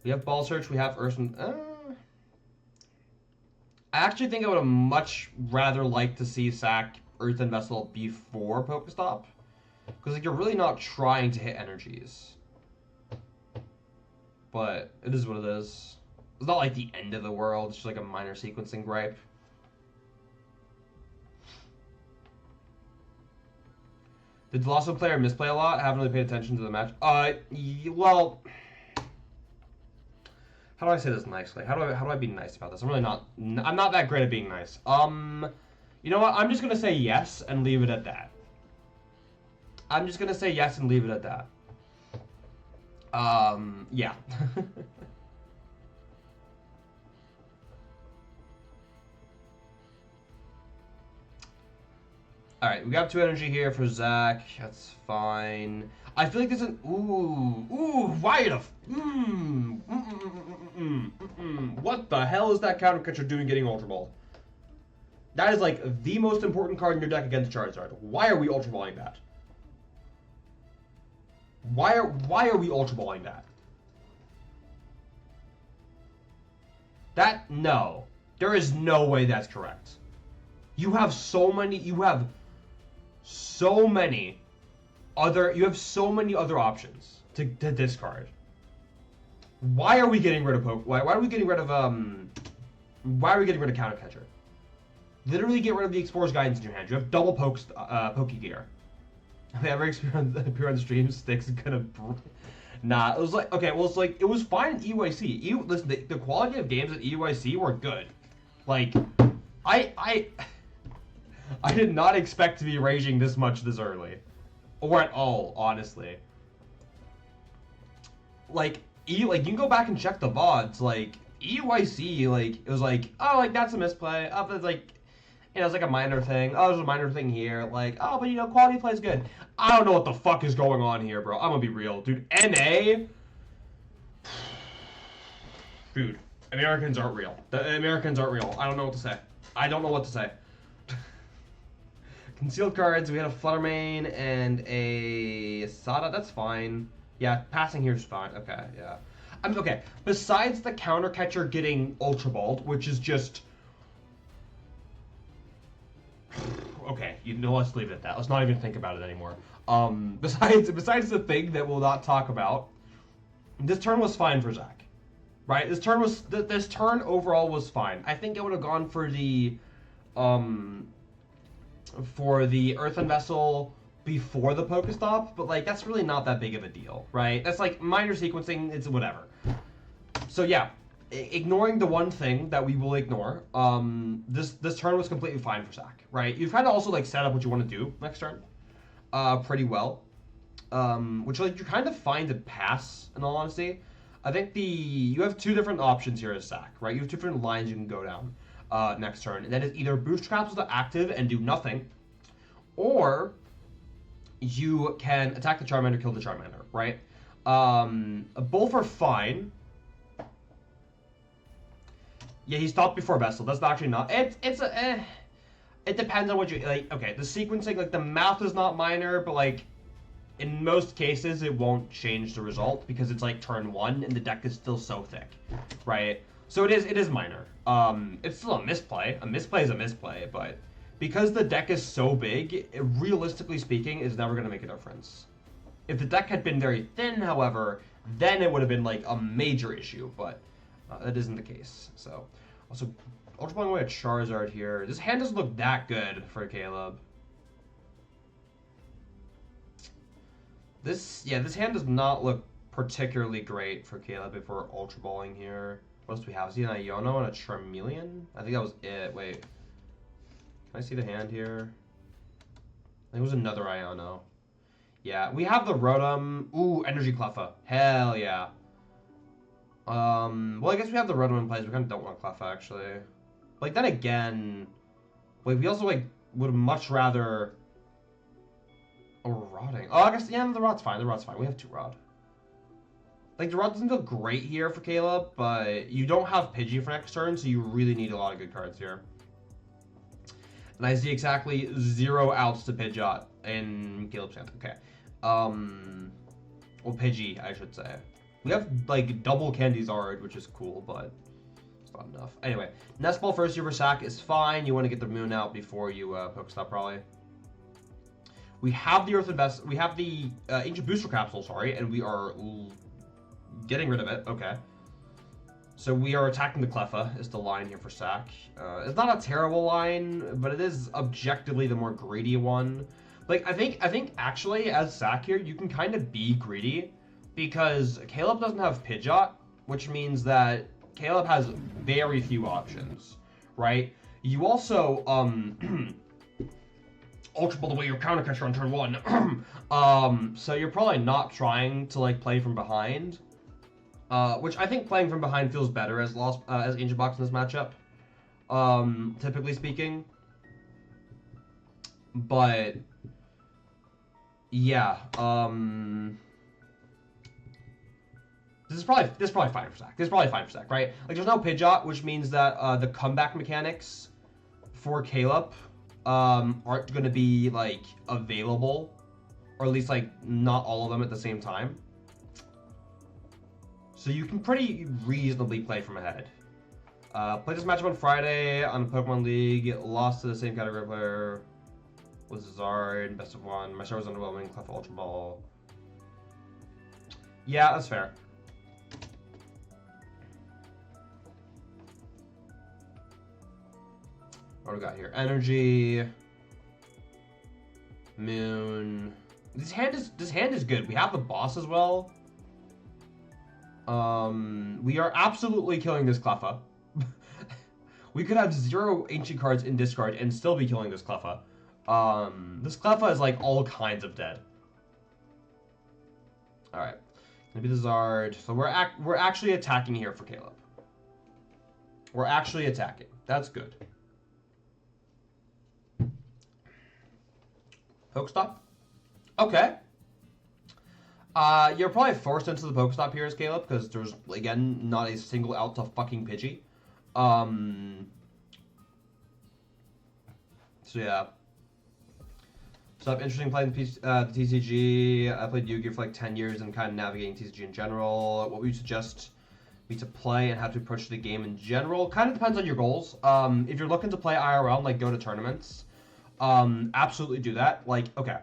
We have Ball Search, we have Urson. I actually think I would have much rather liked to see Sack Earthen Vessel before Pokestop. Because like, you're really not trying to hit energies. But it is what it is. It's not like the end of the world. It's just like a minor sequencing gripe. Did the Veloso player misplay a lot? I haven't really paid attention to the match. Well, how do I say this nicely? How do I be nice about this? I'm not that great at being nice. You know what? I'm just gonna say yes and leave it at that. I'm just gonna say yes and leave it at that. Yeah. Alright, we got 2 energy here for Zach. That's fine. I feel like there's an... why the... What the hell is that counter catcher doing getting Ultra Ball? That is like the most important card in your deck against Charizard. Why are we Ultra Balling that? Why are we Ultra Balling that? No. There is no way that's correct. You have so many other options to discard. Why are we getting rid of why are we getting rid of Counter Catcher? Literally get rid of the Explorer's Guidance in your hand. You have double Poke Gear. Have you ever appear on stream? Sticks gonna Nah, it was like, okay, well, it's like, it was fine in EUIC. Listen, the quality of games at EUIC were good. Like, I did not expect to be raging this much this early. Or at all, honestly. Like, you can go back and check the VODs, like, EUIC, like, it was like, oh, like, that's a misplay. Oh, but it's like, you know, it's like a minor thing. Oh, there's a minor thing here. Like, oh, but, you know, quality play is good. I don't know what the fuck is going on here, bro. I'm gonna be real. Dude, NA? Dude, Americans aren't real. The Americans aren't real. I don't know what to say. I don't know what to say. Concealed cards, we had a Fluttermane and a Sada. That's fine. Yeah, passing here is fine. Okay, yeah. Okay, besides the Counter Catcher getting Ultra Balled, which is just Okay, you know, let's leave it at that. Let's not even think about it anymore. Besides the thing that we'll not talk about, this turn was fine for Zach, right? This turn overall was fine. I think I would have gone for the Earthen Vessel before the Pokestop, but like that's really not that big of a deal, right? That's like minor sequencing. It's whatever. So yeah. Ignoring the one thing that we will ignore, this turn was completely fine for Zach, right? You've kind of also like set up what you want to do next turn, pretty well, which like you're kind of fine to pass. In all honesty, I think you have two different options here as Zach, right? You have two different lines you can go down next turn, and that is either boost traps with active and do nothing, or you can attack the Charmander, kill the Charmander, right? Both are fine. Yeah, he stopped before Vessel. That's actually not. It depends on what you like. Okay, the sequencing, like the math is not minor, but like in most cases it won't change the result because it's like turn 1 and the deck is still so thick, right? So it is minor. It's still a misplay. A misplay is a misplay, but because the deck is so big, it, realistically speaking, is never going to make a difference. If the deck had been very thin, however, then it would have been like a major issue, but. That isn't the case. So, also, Ultra Ball away a Charizard here. This hand doesn't look that good for Caleb. This hand does not look particularly great for Caleb if we're Ultra Balling here. What else do we have? Is he an Iono and a Charmeleon? I think that was it. Wait. Can I see the hand here? I think it was another Iono. Yeah, we have the Rotom. Ooh, Energy Cleffa. Hell yeah. Well, I guess we have the Rotom in place. We kind of don't want Cleffa, actually. Like, then again... Wait, we also, like, would much rather... Oh, we're rotting. Oh, I guess, yeah, the Rot's fine. The Rot's fine. We have 2 Rot. Like, the Rot doesn't feel great here for Caleb, but you don't have Pidgey for next turn, so you really need a lot of good cards here. And I see exactly 0 outs to Pidgeot in Caleb's hand. Okay. Well, Pidgey, I should say. We have, like, double Charizard, which is cool, but it's not enough. Anyway, Nest Ball first year for Sack is fine. You want to get the Moon out before you Pokestop, probably. We have the Earthen Vessel. We have the Ancient Booster Capsule, sorry, and we are getting rid of it. Okay. So we are attacking the Cleffa, is the line here for Sack. It's not a terrible line, but it is objectively the more greedy one. Like, I think actually, as Sack here, you can kind of be greedy, because Caleb doesn't have Pidgeot, which means that Caleb has very few options, right? You also, Ultra Ball away your counter catcher on turn 1. So you're probably not trying to, like, play from behind, which I think playing from behind feels better as Ancient Box in this matchup, typically speaking. But, yeah, This is probably fine for Zach. This is probably fine for Zach, right? Like, there's no Pidgeot, which means that the comeback mechanics for Caleb aren't going to be, like, available. Or at least, like, not all of them at the same time. So you can pretty reasonably play from ahead. Played this matchup on Friday on Pokemon League. Lost to the same category player. Was Zard, best of 1. My start was underwhelming. Clef Ultra Ball. Yeah, that's fair. What do we got here? Energy, Moon. This hand is good. We have the boss as well. We are absolutely killing this Cleffa. We could have 0 ancient cards in discard and still be killing this Cleffa. This Cleffa is like all kinds of dead. All right, gonna be the Zard. So we're actually attacking here for Caleb. We're actually attacking. That's good. Pokestop? Okay. You're probably forced into the Pokestop here as Caleb, because there's, again, not a single out to fucking Pidgey. So yeah. So interesting playing the TCG. I played Yu-Gi-Oh! For like 10 years and kind of navigating TCG in general. What would you suggest me to play and how to approach the game in general? Kind of depends on your goals. If you're looking to play IRL and like go to tournaments, Absolutely do that. Like, okay.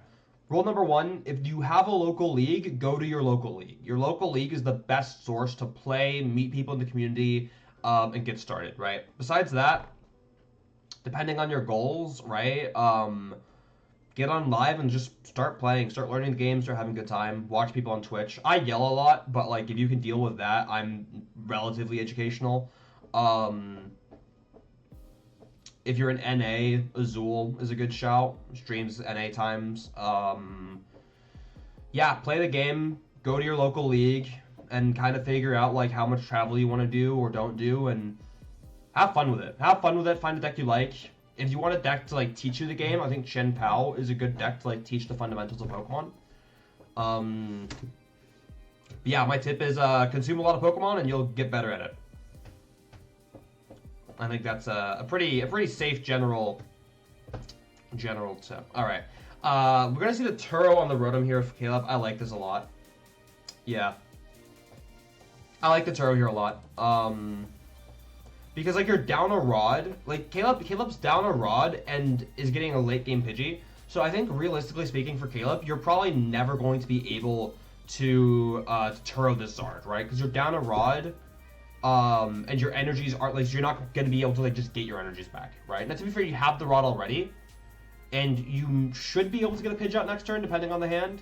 Rule number one, if you have a local league, go to your local league. Your local league is the best source to play, meet people in the community, and get started, right? Besides that, depending on your goals, right? Get on live and just start playing, start learning the game, start having a good time. Watch people on Twitch. I yell a lot, but like if you can deal with that, I'm relatively educational. If you're in NA, Azul is a good shout. Streams NA times. Yeah, play the game. Go to your local league and kind of figure out like how much travel you want to do or don't do, and have fun with it. Have fun with it. Find a deck you like. If you want a deck to like teach you the game, I think Chien-Pao is a good deck to like teach the fundamentals of Pokemon. Yeah, my tip is consume a lot of Pokemon and you'll get better at it. I think that's a pretty safe general tip. All right, we're gonna see the Turo on the Rotom here for Caleb. I like this a lot. Yeah, I like the Turo here a lot. Because like you're down a Rod, like Caleb's down a Rod and is getting a late game Pidgey. So I think realistically speaking for Caleb, you're probably never going to be able to Turo this Zard, right? Because you're down a Rod, and your energies aren't like you're not going to be able to like just get your energies back, right? Now to be fair, you have the Rod already, and you should be able to get a Pidgeot next turn depending on the hand.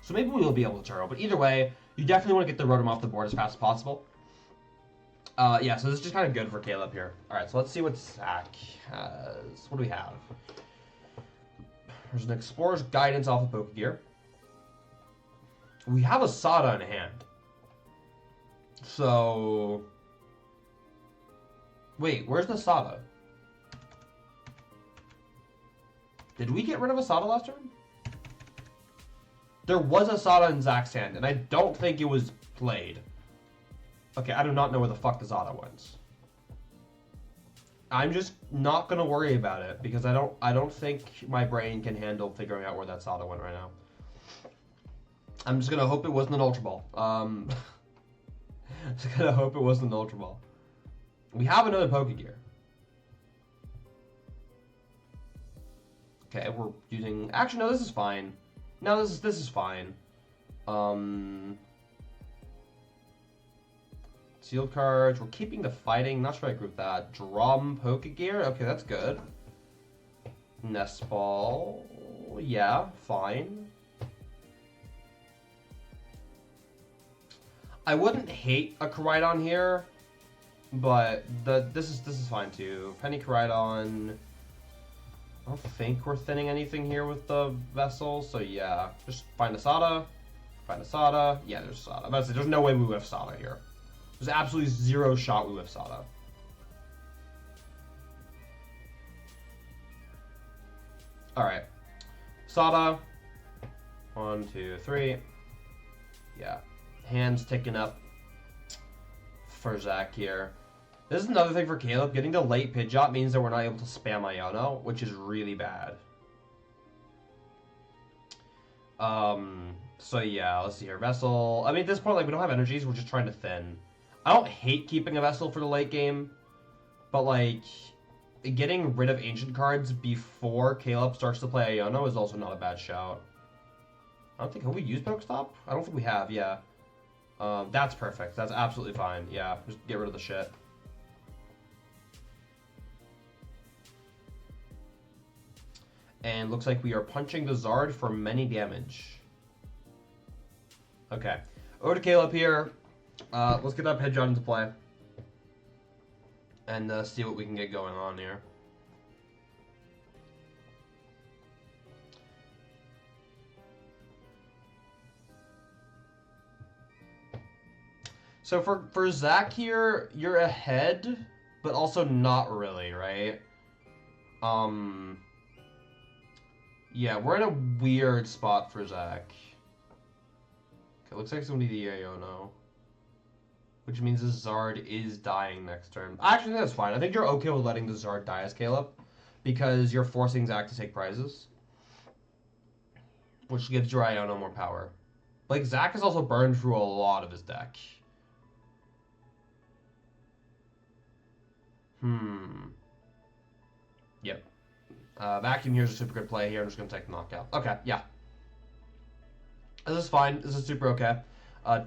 So maybe we will be able to Turo, but either way, you definitely want to get the Rotom off the board as fast as possible. Yeah, so this is just kind of good for Caleb here. Alright, so let's see what Zach has. What do we have? There's an Explorer's Guidance off of Pokegear. We have a Sada in hand. So... Wait, where's the Sada? Did we get rid of a Sada last turn? There was a Sada in Zach's hand, and I don't think it was played. Okay, I do not know where the fuck the Zada went. I'm just not gonna worry about it because I don't think my brain can handle figuring out where that Zada went right now. I'm just gonna hope it wasn't an Ultra Ball. Just gonna hope it wasn't an Ultra Ball. We have another Pokegear. Okay, we're using. Actually, no, this is fine. No, this is fine. Sealed cards. We're keeping the fighting. Not sure I agree with that. Drum Pokegear. Okay, that's good. Nest Ball. Yeah, fine. I wouldn't hate a Miraidon here, but this is fine too. Penny Miraidon. I don't think we're thinning anything here with the vessel, so yeah. Just find a Sada. Find a Sada. Yeah, there's a Sada. I'm about to say, there's no way we whiff Sada here. There's absolutely zero shot we whiff Sada. Alright. Sada. 1, 2, 3. Yeah. Hands ticking up for Zach here. This is another thing for Caleb. Getting the late Pidgeot means that we're not able to spam Iono, which is really bad. So yeah, let's see here. Vessel. I mean, at this point, like, we don't have energies. We're just trying to thin. I don't hate keeping a Vessel for the late game, but, like, getting rid of Ancient cards before Caleb starts to play Iono is also not a bad shout. I don't think... Have we used Pokestop? I don't think we have, yeah. That's perfect. That's absolutely fine. Yeah, just get rid of the shit. And looks like we are punching the Zard for many damage. Okay. Over to Caleb here. Let's get that Pidgeot into play. And see what we can get going on here. So for Zach here, you're ahead, but also not really, right? Yeah, we're in a weird spot for Zach. Okay, looks like somebody the Iono. Which means the Zard is dying next turn. Actually, that's fine. I think you're okay with letting the Zard die as Caleb, because you're forcing Zach to take prizes. Which gives your Iono more power. Like, Zach has also burned through a lot of his deck. Yep. Vacuum here is a super good play here. I'm just going to take the knockout. Okay, yeah. This is fine. This is super okay.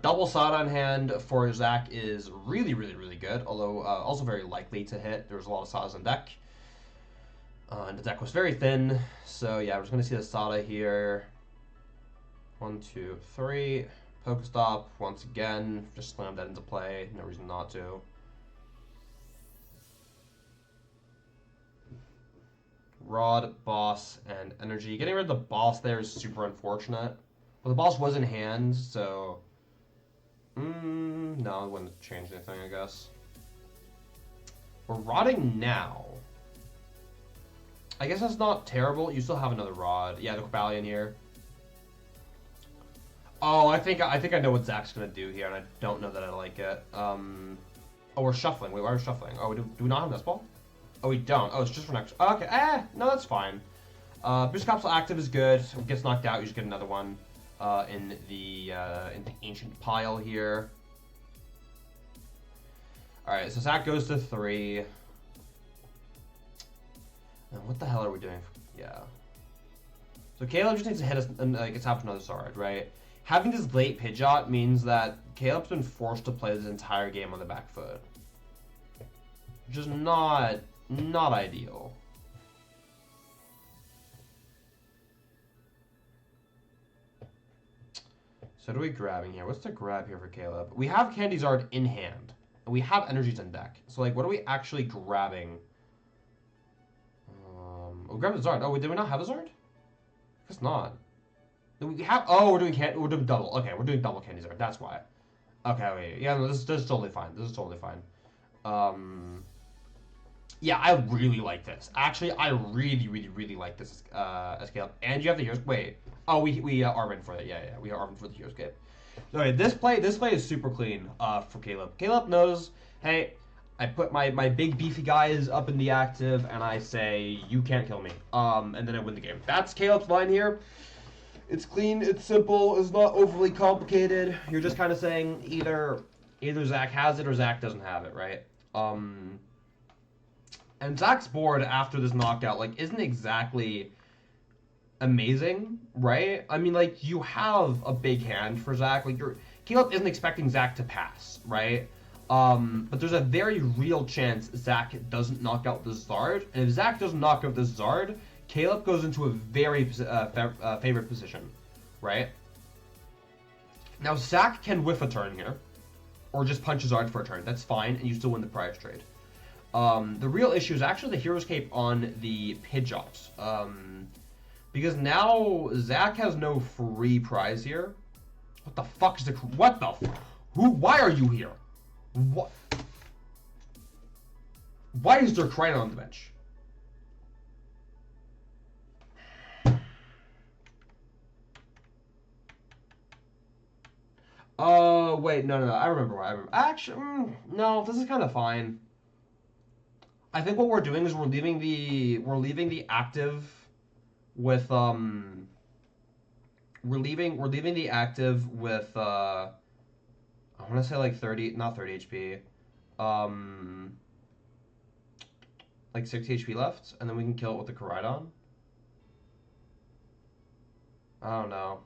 Double Sada on hand for Zach is really, really, really good, although also very likely to hit. There's a lot of Sadas on deck. And the deck was very thin, so yeah, we're just going to see the Sada here. 1, 2, 3. Pokestop, once again. Just slam that into play. No reason not to. Rod, Boss, and Energy. Getting rid of the Boss there is super unfortunate. But the Boss was in hand, so... no, it wouldn't change anything, I guess. We're rotting now. I guess that's not terrible. You still have another Rod. Yeah, the Cobalion here. Oh, I think I know what Zach's gonna do here, and I don't know that I like it. Oh, we're shuffling. Wait, why are we shuffling? Oh, do we not have this ball? Oh, we don't. Oh, it's just for next. Oh, okay. No, that's fine. Boost Capsule active is good. If it gets knocked out, you just get another one in the ancient pile here. All right, so Zach goes to 3. And what the hell are we doing? Yeah. So Caleb just needs to hit us and like establish another Zard, right? Having this late Pidgeot means that Caleb's been forced to play this entire game on the back foot, which is not ideal. So what are we grabbing here? What's the grab here for Caleb? We have Candy Zard in hand, and we have energies in deck. So like, what are we actually grabbing? We'll grab the Zard. Oh, did we not have a Zard? I guess not. We have. Oh, we're doing double. Okay, we're doing double Candy Zard. That's why. Okay, wait. Yeah, no, this is totally fine. This is totally fine. Yeah, I really like this. Actually, I really, really, really like this as Caleb. And you have the Heroes. Wait. Oh, we are ready for it. Yeah, we are ready for the Heroes Cape. Okay, this play is super clean for Caleb. Caleb knows, hey, I put my big beefy guys up in the active, and I say, you can't kill me. And then I win the game. That's Caleb's line here. It's clean, it's simple, it's not overly complicated. You're just kind of saying either Zach has it or Zach doesn't have it, right? And Zach's board after this knockout, like, isn't exactly amazing, right? I mean, like, you have a big hand for Zach. Like, Caleb isn't expecting Zach to pass, right? But there's a very real chance Zach doesn't knock out the Zard, and if Zach doesn't knock out the Zard, Caleb goes into a very favorite position, right? Now, Zach can whiff a turn here, or just punch Zard for a turn. That's fine, and you still win the prize trade. The real issue is actually the Hero's Cape on the Pidgeot. Because now Zach has no free prize here. What the fuck is what the why are you here? What? Why is there Crying on the bench? Oh, wait, no, I remember why. Actually, no, this is kind of fine. I think what we're doing is we're leaving the active with we're leaving the active with I want to say like 30, not 30 HP, like 60 HP left, and then we can kill it with the Miraidon. I don't know.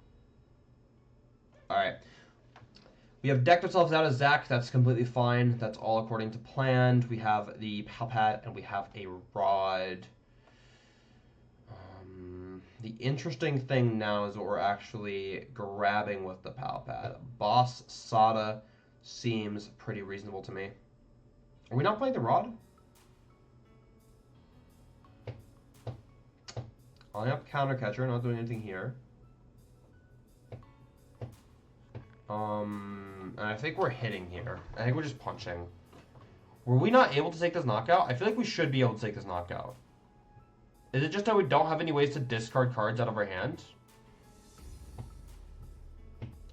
All right. We have decked ourselves out as Zach. That's completely fine. That's all according to plan. We have the Palpat and we have a Rod. The interesting thing now is what we're actually grabbing with the Palpat. Boss Sada seems pretty reasonable to me. Are we not playing the Rod? Calling up Counter Catcher, not doing anything here. And I think we're hitting here. I think we're just punching. Were we not able to take this knockout? I feel like we should be able to take this knockout. Is it just that we don't have any ways to discard cards out of our hand?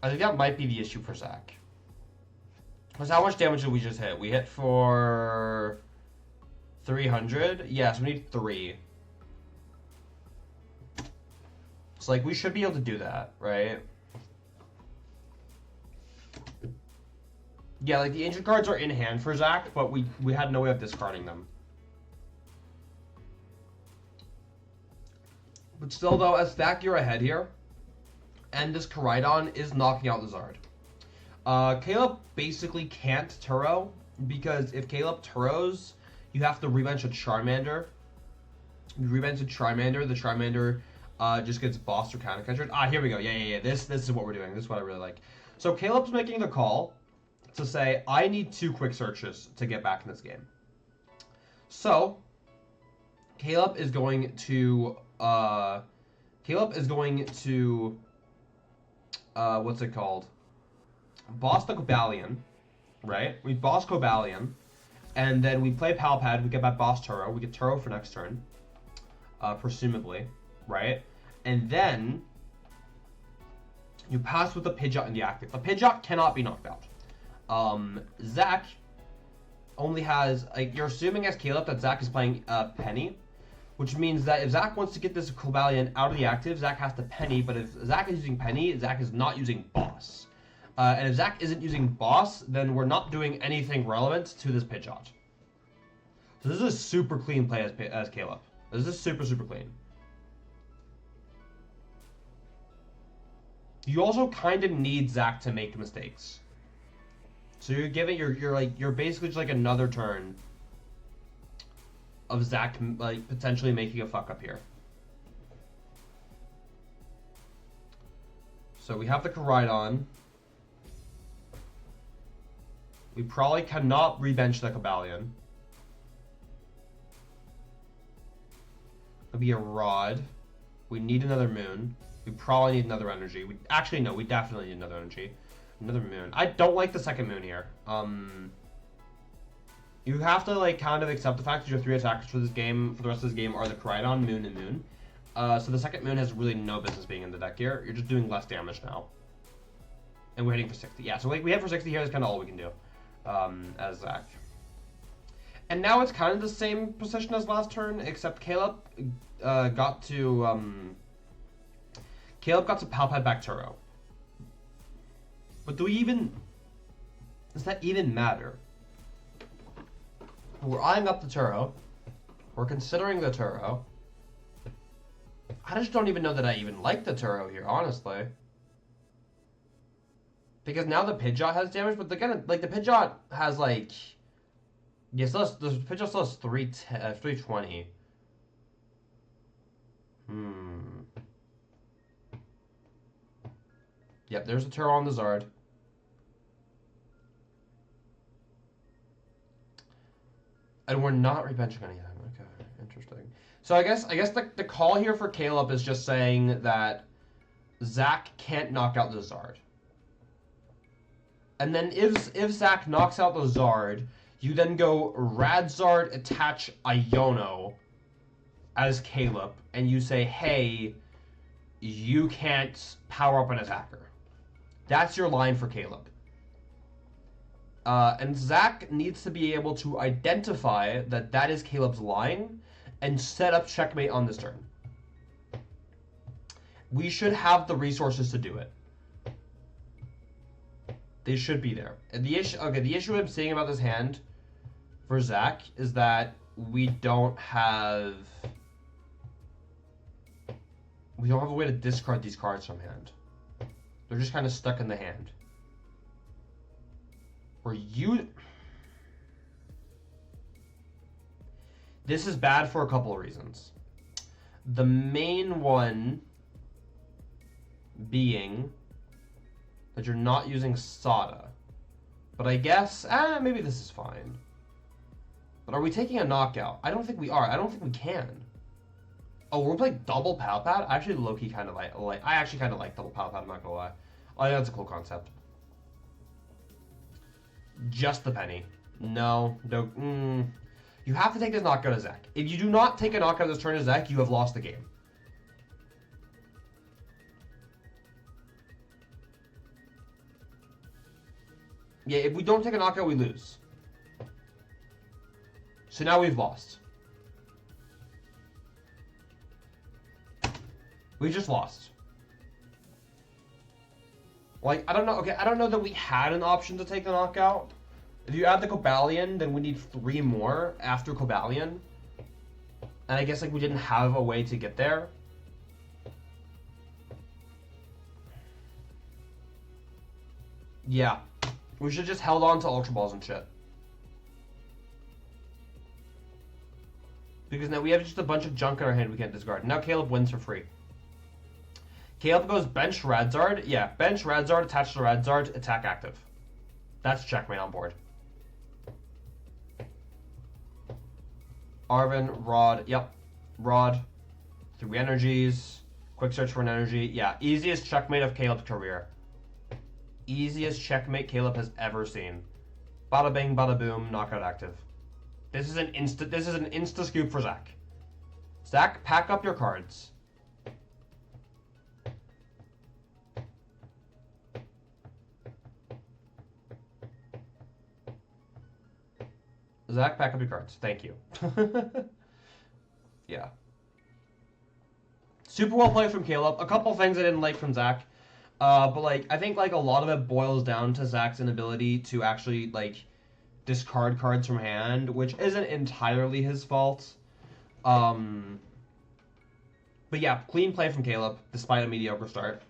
I think that might be the issue for Zach. Because how much damage did we just hit? We hit for 300? Yes, we need 3. So, like, we should be able to do that, right? Yeah, like, the ancient cards are in hand for Zach, but we had no way of discarding them. But still, though, as Zach, you're ahead here. And this Miraidon is knocking out the Zard. Caleb basically can't Turo, because if Caleb Turos, you have to rebench a Charmander. You rebench a Charmander, the Charmander just gets bossed or counter catchered. Ah, here we go. Yeah. This is what we're doing. This is what I really like. So Caleb's making the call to say, I need 2 quick searches to get back in this game. So Caleb is going to what's it called? Boss the Cobalion, right? We boss Cobalion, and then we play Palpad, we get back boss Turo, we get Turo for next turn, presumably, right? And then you pass with the Pidgeot in the active. The Pidgeot cannot be knocked out. Zach only has, like, you're assuming as Caleb that Zach is playing Penny, which means that if Zach wants to get this Cobalion out of the active, Zach has to Penny, but if Zach is using Penny, Zach is not using Boss. And if Zach isn't using Boss, then we're not doing anything relevant to this Pidgeot. So this is a super clean play as Caleb. This is super clean. You also kind of need Zach to make mistakes. So you're giving you're basically just like another turn of Zach like potentially making a fuck up here. So we have the Miraidon. We probably cannot rebench the Cobalion. It'll be a Rod. We need another Moon. We probably need another energy. We definitely need another energy. Another Moon. I don't like the second Moon here. You have to like kind of accept the fact that your 3 attackers for this game, for the rest of this game, are the Miraidon, Moon, and Moon. So the second Moon has really no business being in the deck here. You're just doing less damage now. And we're hitting for 60. Yeah, so like we hit for 60 here is kind of all we can do as Zach. And now it's kind of the same position as last turn, except Caleb got to Palpad back Turo. But does that even matter? We're eyeing up the Turo. We're considering the Turo. I just don't even know that I even like the Turo here, honestly. Because now the Pidgeot has damage, but again, like the Pidgeot has like, yes, the Pidgeot still has 320. Yep, there's a Turo on the Zard. And we're not rebenching anything. Okay, interesting. So I guess the call here for Caleb is just saying that Zach can't knock out the Zard. And then if Zach knocks out the Zard, you then go Radzard attach Iono as Caleb, and you say, hey, you can't power up an attacker. That's your line for Caleb. And Zach needs to be able to identify that that is Caleb's line and set up checkmate on this turn. We should have the resources to do it. They should be there. And the issue I'm seeing about this hand for Zach is that we don't have a way to discard these cards from hand. They're just kind of stuck in the hand. This is bad for a couple of reasons. The main one being that you're not using Sada. But I guess, maybe this is fine. But are we taking a knockout? I don't think we are. I don't think we can. Oh, we're playing double Palpad? I actually low-key kind of like I actually kind of like double Palpad, I'm not gonna lie. I think that's a cool concept. Just the penny. No. You have to take this knockout as Zach. If you do not take a knockout this turn as Zach, you have lost the game. Yeah, if we don't take a knockout, we lose. So now we've lost. We just lost. Like, I don't know. Okay, I don't know that we had an option to take the knockout. If you add the Cobalion, then we need 3 more after Cobalion. And I guess, like, we didn't have a way to get there. Yeah. We should just held on to Ultra Balls and shit. Because now we have just a bunch of junk in our hand we can't discard. Now Caleb wins for free. Caleb goes bench Radzard. Yeah, bench Radzard, attach to Radzard, attack active. That's checkmate on board. Arven, Rod, yep. Rod. 3 energies. Quick search for an energy. Yeah, easiest checkmate of Caleb's career. Easiest checkmate Caleb has ever seen. Bada bing, bada boom, knockout active. This is an insta scoop for Zach. Zach, pack up your cards. Zach, pack up your cards. Thank you. Yeah. Super well played from Caleb. A couple things I didn't like from Zach. But like I think like a lot of it boils down to Zach's inability to actually like discard cards from hand, which isn't entirely his fault. But yeah, clean play from Caleb, despite a mediocre start.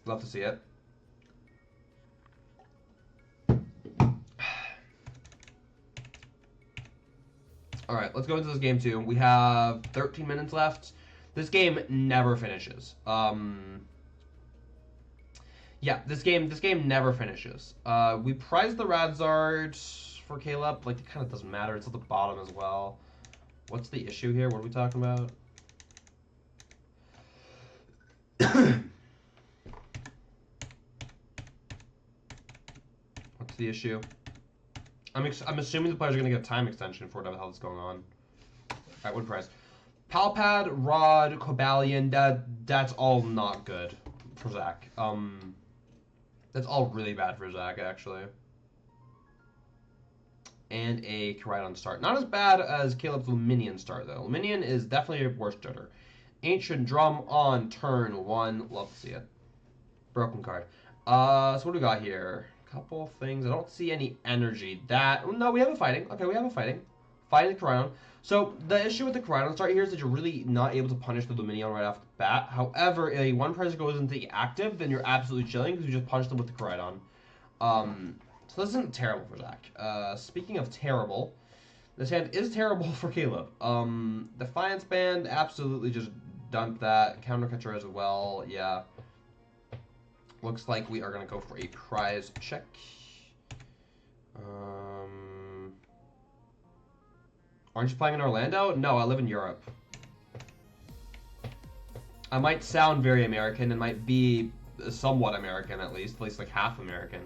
Love to see it. Alright, let's go into this game too. We have 13 minutes left. This game never finishes. Yeah, this game never finishes. We prize the Radzard for Caleb. Like, it kind of doesn't matter. It's at the bottom as well. What's the issue here? What are we talking about? What's the issue? I'm assuming the players are going to get time extension for whatever the hell is going on. Alright, what prize? Palpad, Rod, Cobalion, that's all not good for Zach. That's all really bad for Zach, actually. And a Miraidon start. Not as bad as Caleb's Luminion start, though. Luminion is definitely a worse starter. Ancient Drum on turn 1. Love to see it. Broken card. So what do we got here? Couple things. I don't see any energy. No, we have a fighting. Okay, we have a fighting. Fighting the Miraidon. So the issue with the Miraidon start here is that you're really not able to punish the Luminion right off the bat. However, if one prize goes into the active, then you're absolutely chilling because you just punch them with the Miraidon. So this isn't terrible for Zach. Speaking of terrible, this hand is terrible for Caleb. Defiance Band, absolutely just dump that. Counter Catcher as well, yeah. Looks like we are going to go for a prize check. Aren't you playing in Orlando? No, I live in Europe. I might sound very American and might be somewhat American at least like half American.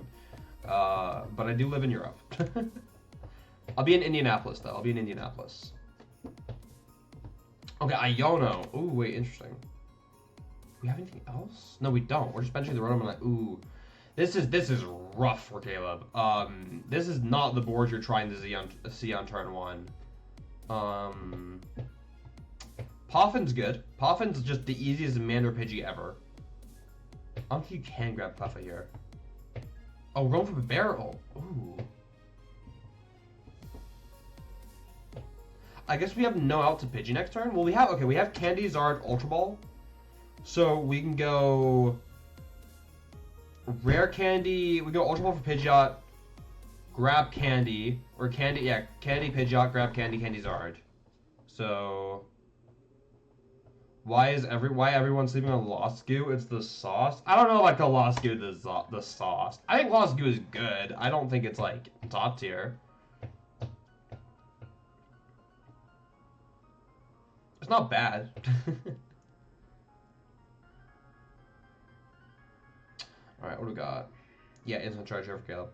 But I do live in Europe. I'll be in Indianapolis though. I'll be in Indianapolis. Okay, Iono. Ooh, wait, interesting. We have anything else? No, we don't. We're just benching the Rotom and like, ooh. This is rough for Caleb. This is not the board you're trying to see on turn 1. Poffin's good. Poffin's just the easiest Mander Pidgey ever. I don't think you can grab Puffa here. Oh, we're going for a barrel. Ooh. I guess we have no out to Pidgey next turn. Well, we have Candy Zard Ultra Ball. So we can go Rare Candy. We go Ultra Ball for Pidgeot. Grab Candy. Or Candy, yeah. Candy, Pidgeot, grab Candy, Candy Zard. So why everyone sleeping on Lost Goo? It's the sauce. I don't know if I call Lost Goo the sauce. I think Lost Goo is good. I don't think it's like top tier. It's not bad. Alright, what do we got? Yeah, instant charge here for Caleb.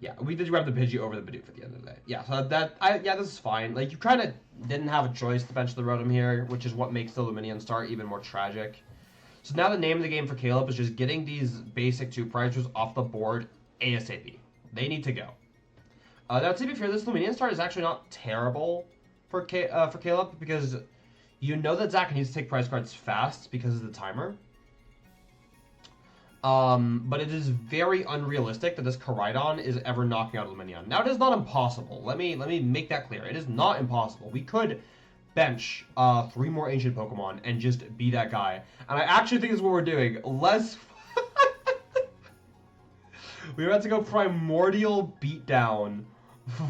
Yeah, we did grab the Pidgey over the Bidoof at the end of the day. Yeah, so yeah, this is fine. Like, you kind of didn't have a choice to bench the Rotom here, which is what makes the Luminion start even more tragic. So now the name of the game for Caleb is just getting these basic 2 prizes off the board ASAP. They need to go. Now, to be fair, this Luminion start is actually not terrible for Caleb, because you know that Zach needs to take prize cards fast because of the timer. But it is very unrealistic that this Miraidon is ever knocking out Luminion. Now, it is not impossible. Let me make that clear. It is not impossible. We could bench 3 more ancient Pokemon and just be that guy. And I actually think this is what we're doing. We were about to go Primordial Beatdown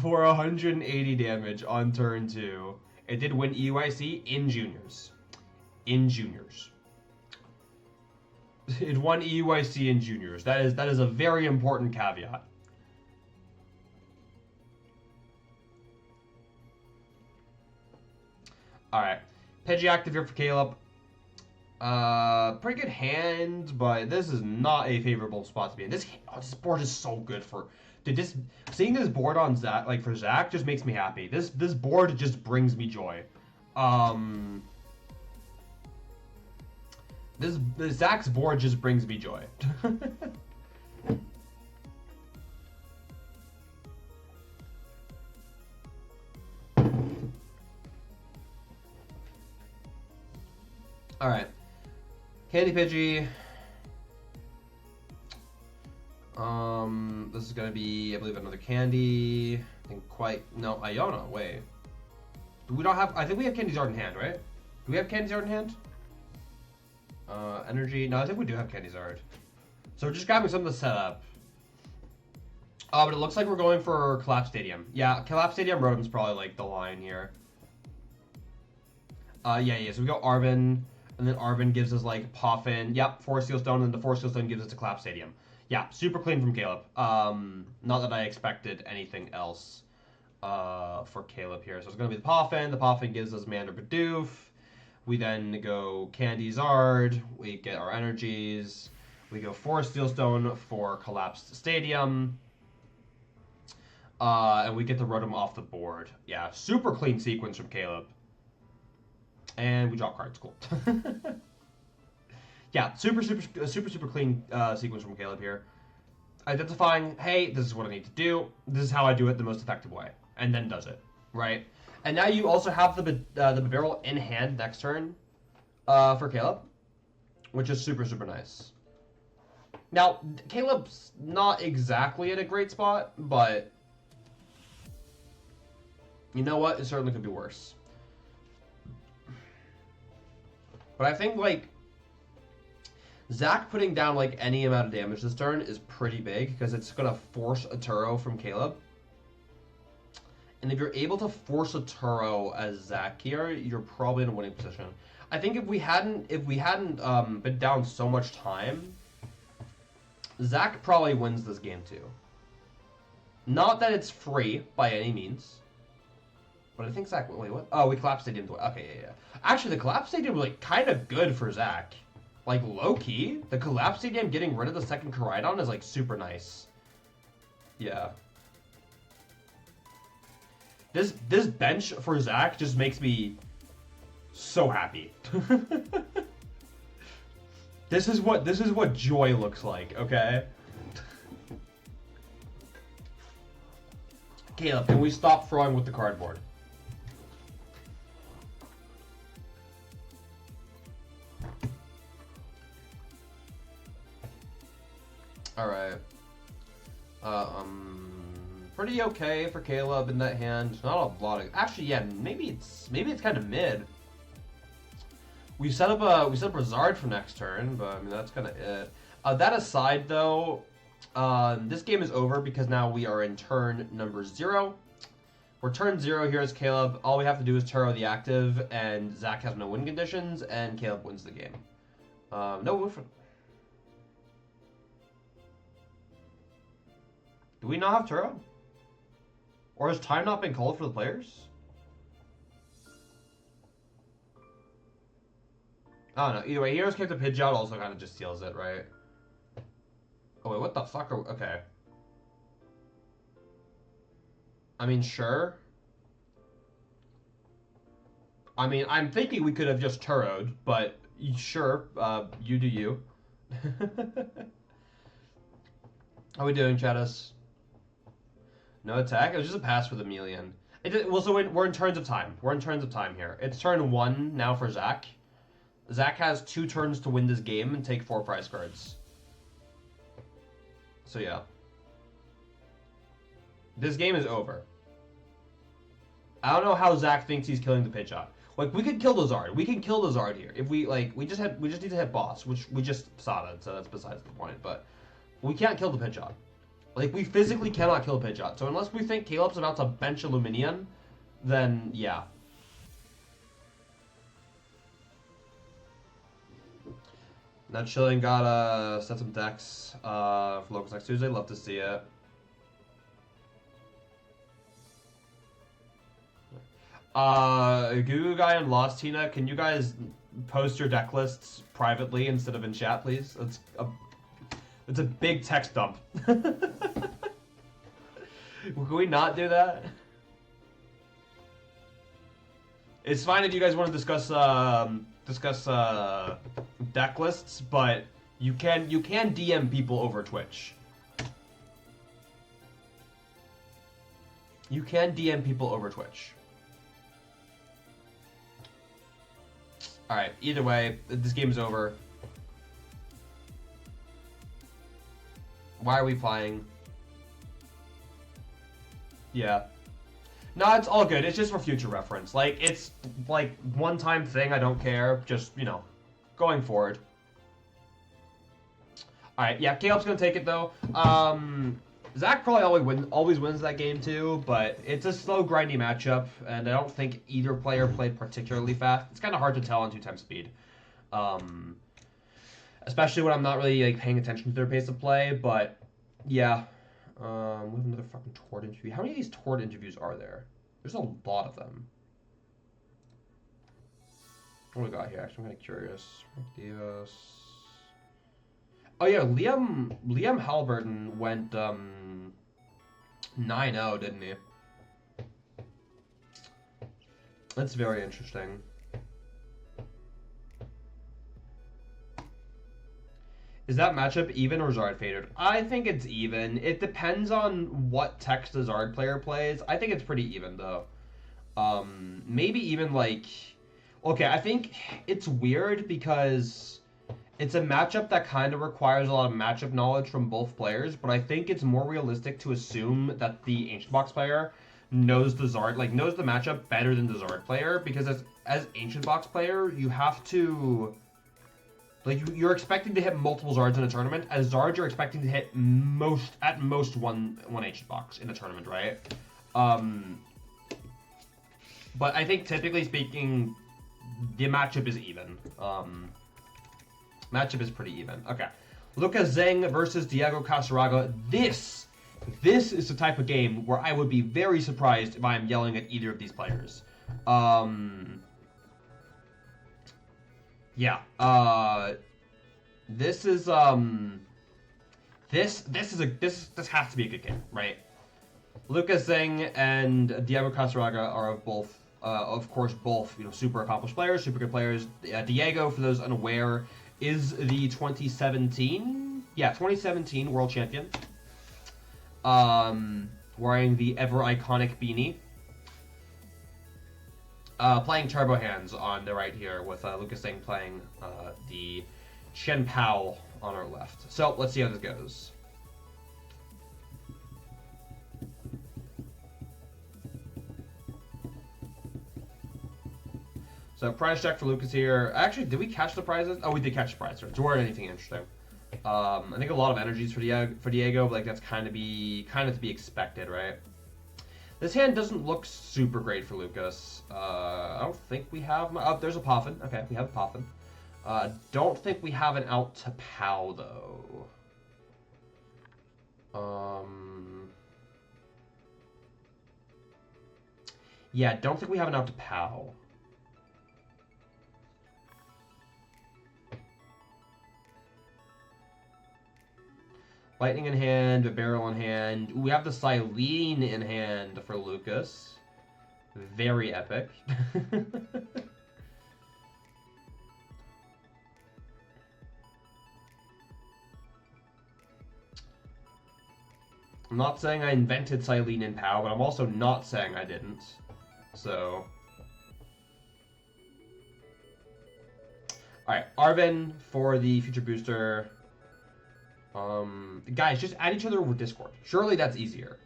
for 180 damage on turn 2. It did win EUIC in juniors. In juniors. It won EUIC in juniors. That is a very important caveat. Alright. Pidgey active here for Caleb. Pretty good hand, but this is not a favorable spot to be in. This board is so good for... Dude, seeing this board on Zach, like for Zach, just makes me happy. This board just brings me joy. This Zach's board just brings me joy. All right, Candy Pidgey. This is gonna be, I believe, another candy. I think no, Iona. Wait, we don't have. I think we have Candy Zard in hand, right? Do we have Candy Zard in hand? Energy. No, I think we do have Candy Zard. So we're just grabbing something to set up. But it looks like we're going for Collapse Stadium. Yeah, Collapse Stadium Rotom's probably like the line here. Yeah. So we go Arven, and then Arven gives us like Poffin. Yep, Force Seal Stone, and then the Force Seal Stone gives us a Collapse Stadium. Yeah, super clean from Caleb. Not that I expected anything else for Caleb here. So it's gonna be the Poffin. The Poffin gives us Mander Bidoof. We then go Candy Zard. We get our energies. We go Force Steel Stone for Collapsed Stadium. And we get the Rotom off the board. Yeah, super clean sequence from Caleb. And we draw cards. Cool. Yeah, super clean sequence from Caleb here. Identifying, hey, this is what I need to do. This is how I do it the most effective way. And then does it, right? And now you also have the barrel in hand next turn for Caleb, which is super nice. Now, Caleb's not exactly in a great spot, but you know what? It certainly could be worse. But I think, like, Zach putting down, like, any amount of damage this turn is pretty big, because it's going to force a Turo from Caleb. And if you're able to force a Turo as Zach here, you're probably in a winning position. I think if we hadn't been down so much time, Zach probably wins this game too. Not that it's free by any means, but I think Zach. Wait, what? Oh, we collapsed stadium. Okay, yeah. Actually, the collapse stadium was like kind of good for Zach. Like low key, the collapse stadium getting rid of the second Miraidon is like super nice. Yeah. This bench for Zach just makes me so happy. This is what joy looks like, okay? Caleb, can we stop throwing with the cardboard? All right. Pretty okay for Caleb in that hand. Not a lot of. Actually, yeah. Maybe it's kind of mid. We set up a Zard for next turn, but I mean that's kind of it. That aside, though, this game is over because now we are in turn number 0. We're turn 0 here as Caleb. All we have to do is Turo the active, and Zach has no win conditions, and Caleb wins the game. No woof. Do we not have Turo? Or has time not been called for the players? I don't know. Either way, Heroes Came to Pidgeot also kind of just steals it, right? Oh, wait, what the fuck are we... Okay. I mean, sure. I mean, I'm thinking we could have just Turo'd, but sure, you do you. How we doing, Chatus? No attack? It was just a pass for the Melian. Well, so we're in turns of time. We're in turns of time here. It's turn 1 now for Zach. Zach has 2 turns to win this game and take 4 prize cards. So yeah. This game is over. I don't know how Zach thinks he's killing the Pidgeot. Like, we could kill the Zard. We can kill the Zard here. If we, like, we just need to hit boss, which we just saw that, so that's besides the point. But we can't kill the Pidgeot. Like, we physically cannot kill Pidgeot. So unless we think Caleb's about to bench Illuminion, then yeah. Now Chilling gotta set some decks for Locals next Tuesday. Love to see it. Goo Guy and Lost Tina, can you guys post your deck lists privately instead of in chat, please? It's a big text dump. Can we not do that? It's fine if you guys want to discuss deck lists, but you can DM people over Twitch. You can DM people over Twitch. Alright, either way, this game is over. Why are we playing? Yeah. No, it's all good. It's just for future reference. Like, it's, like, one-time thing. I don't care. Just, you know, going forward. Alright, yeah, Caleb's gonna take it, though. Zach probably always wins that game, too, but it's a slow, grindy matchup, and I don't think either player played particularly fast. It's kind of hard to tell on 2x speed. Especially when I'm not really, like, paying attention to their pace of play, but, yeah. We have another fucking Tord interview. How many of these Tord interviews are there? There's a lot of them. What do we got here? Actually, I'm kind of curious. Divas. Oh yeah, Liam Halliburton went 9-0, didn't he? That's very interesting. Is that matchup even or Zard favored? I think it's even. It depends on what text the Zard player plays. I think it's pretty even, though. Maybe even, like... Okay, I think it's weird because it's a matchup that kind of requires a lot of matchup knowledge from both players, but I think it's more realistic to assume that the Ancient Box player knows the Zard, like, knows the matchup better than the Zard player, because as Ancient Box player, you have to... Like, you're expecting to hit multiple Zards in a tournament. As Zards, you're expecting to hit at most one Ancient Box in a tournament, right? But I think, typically speaking, the matchup is even. Matchup is pretty even. Okay. Lucas Zheng versus Diego Casaraga. This is the type of game where I would be very surprised if I am yelling at either of these players. Yeah. This is this has to be a good game, right? Lucas Zheng and Diego Casaraga are of course both, you know, super accomplished players, super good players. Diego, for those unaware, is the 2017 world champion. Wearing the ever iconic beanie. Playing Turbo Hands on the right here, with Lucas Zheng playing the Chien-Pao on our left. So, let's see how this goes. So, prize check for Lucas here. Actually, did we catch the prizes? Oh, we did catch the prizes. There weren't anything interesting. I think a lot of energies for Diego, but like that's kind of to be expected, right? This hand doesn't look super great for Lucas. I don't think we have... Oh, there's a Poffin. Okay, we have a Poffin. Don't think we have an out to Pao, though. Yeah, don't think we have an out to Pao. Lightning in hand, a barrel in hand. We have the Silene in hand for Lucas. Very epic. I'm not saying I invented Silene in Pao, but I'm also not saying I didn't. So... Alright, Arven for the future booster. Guys, just add each other over Discord. Surely that's easier.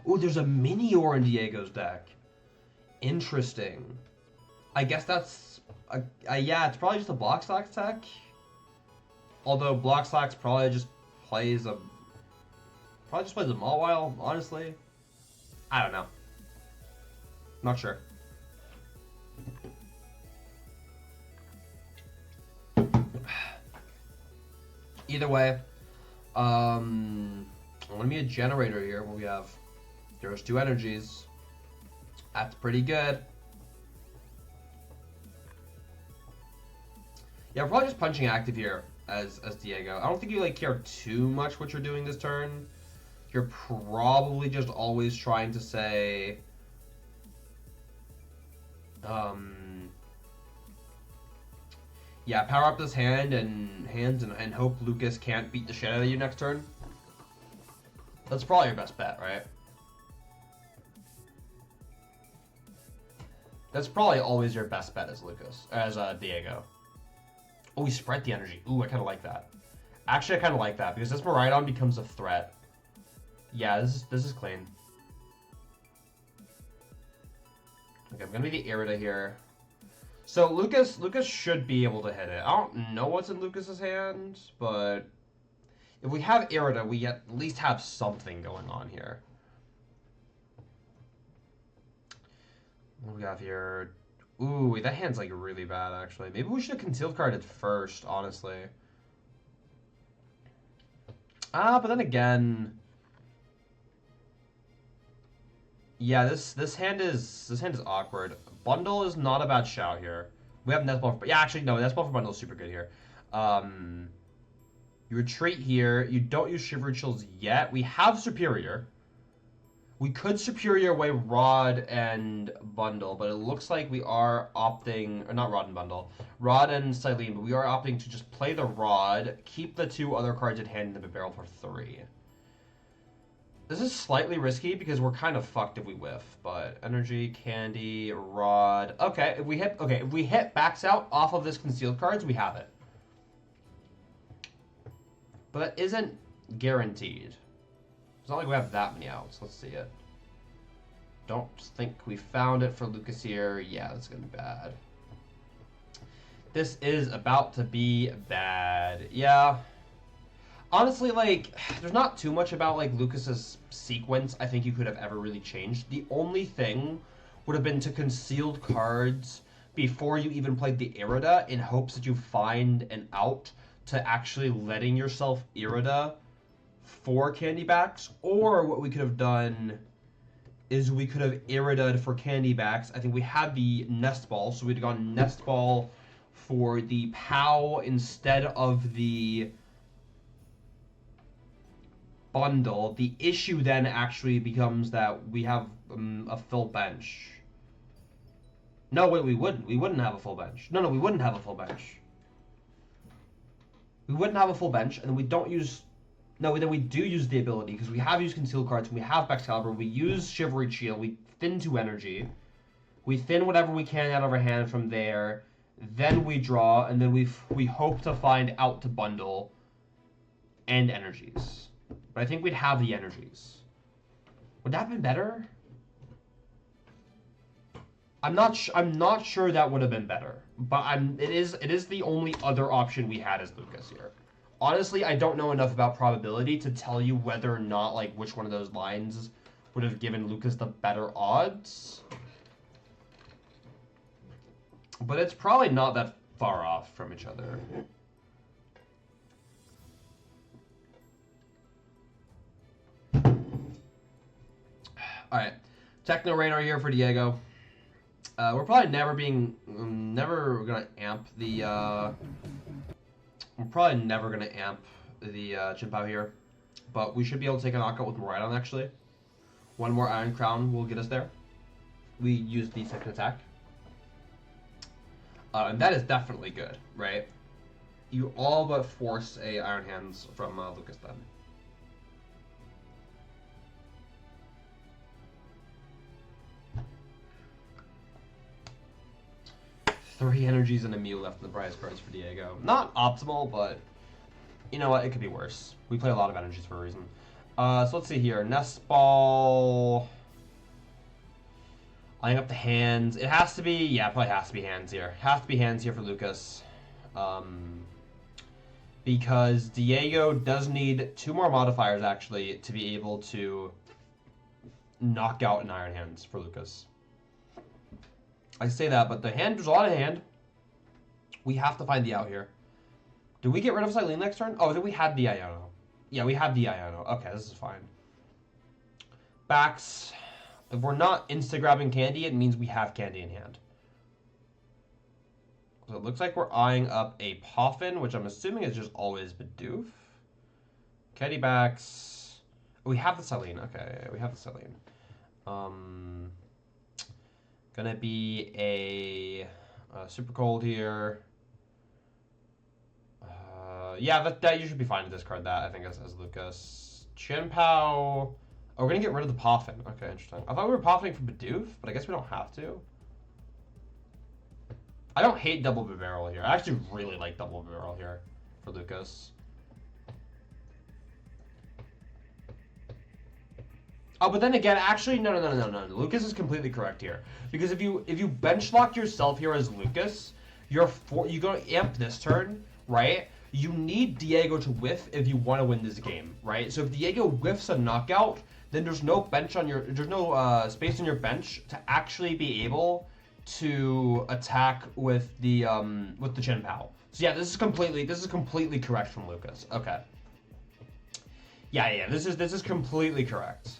Oh, there's a Minior in Diego's deck. Interesting. I guess that's... yeah, it's probably just a Block Slacks deck. Although Block Slacks probably just plays a Probably just plays a Mawile, honestly. I don't know. Not sure. Either way, I'm gonna be a generator here. What we have? There's 2 energies. That's pretty good. Yeah, we're probably just punching active here as Diego. I don't think you like care too much what you're doing this turn. You're probably just always trying to say, yeah, power up this hand and hope Lucas can't beat the shit out of you next turn. That's probably your best bet, right? That's probably always your best bet as Lucas, as Diego. Oh, we spread the energy. Ooh, I kind of like that. Actually, I kind of like that because this Miraidon becomes a threat. Yeah, this is clean. Okay, I'm gonna be the Irida here. So Lucas should be able to hit it. I don't know what's in Lucas's hand, but if we have Irida, we at least have something going on here. What do we have here? Ooh, that hand's like really bad actually. Maybe we should have concealed carded first, honestly. But then again, yeah, this hand is awkward. Bundle is not a bad shout here. We have Nest Ball for, yeah, actually no, Nest Ball for Bundle is super good here. You retreat here. You don't use Shivery Chills yet. We have Superior. We could Superior away Rod and Bundle, but it looks like we are opting, or not Rod and Bundle, Rod and Silene, but we are opting to just play the Rod, keep the 2 other cards in hand in the barrel for 3. This is slightly risky because we're kind of fucked if we whiff, but Energy, Candy, Rod. Okay, if we hit backs out off of this concealed cards, we have it. But that isn't guaranteed. It's not like we have that many outs. Let's see it. Don't think we found it for Lucas here. Yeah, that's gonna be bad. This is about to be bad. Yeah. Honestly, like, there's not too much about, like, Lucas's sequence I think you could have ever really changed. The only thing would have been to concealed cards before you even played the Irida in hopes that you find an out to actually letting yourself Irida for candy backs. Or what we could have done is we could have Irida'd for candy backs. I think we had the Nest Ball, so we'd have gone Nest Ball for the POW instead of the Bundle. The issue then actually becomes that we have a full bench. No, wait, we wouldn't. We wouldn't have a full bench. No, we wouldn't have a full bench. We wouldn't have a full bench, and then we don't use... No, then we do use the ability, because we have used Concealed cards, we have Excalibur, we use Chivalry Shield, we thin 2 energy, we thin whatever we can out of our hand from there, then we draw, and then we hope to find out to bundle and energies. But I think we'd have the energies. Would that have been better? I'm not sure that would have been better, but it is the only other option we had as Lucas here. Honestly, I don't know enough about probability to tell you whether or not, like, which one of those lines would have given Lucas the better odds. But it's probably not that far off from each other. Alright, Techno Radar here for Diego. We're probably never gonna amp the, we're probably never going to amp the Chien-Pao here, but we should be able to take a knockout with Miraidon, actually. One more Iron Crown will get us there. We use the second attack. And that is definitely good, right? You all but force a Iron Hands from Lucas then. Three energies and a Mew left in the prize cards for Diego. Not optimal, but you know what? It could be worse. We play a lot of energies for a reason. So let's see here. Nest Ball. Lining up the hands. It has to be, yeah, it probably has to be hands here. Has to be hands here for Lucas. because Diego does need 2 more modifiers, actually, to be able to knock out an Iron Hands for Lucas. I say that, but the hand, there's a lot of hand. We have to find the out here. Did we get rid of Silene next turn? Oh, did we have the Iono? Yeah, we have the Iono. Okay, this is fine. Backs. If we're not insta-grabbing candy, it means we have candy in hand. So it looks like we're eyeing up a Poffin, which I'm assuming is just always Bidoof. Candy backs. We have the Silene. Okay, we have the Silene. Gonna be a super cold here. Yeah, that you should be fine to discard that, I think, as Lucas. Chien-Pao. Oh, we're gonna get rid of the Poffin. Okay, interesting. I thought we were Poffining for Bidoof, but I guess we don't have to. I don't hate double barrel here. I actually really like double barrel here for Lucas. Oh, but then again, actually, no. Lucas is completely correct here, because if you bench lock yourself here as Lucas, you're gonna amp this turn, right? You need Diego to whiff if you want to win this game, right? So if Diego whiffs a knockout, then there's no space on your bench to actually be able to attack with the Chien-Pao. So yeah, this is completely correct from Lucas. Okay. Yeah, this is completely correct.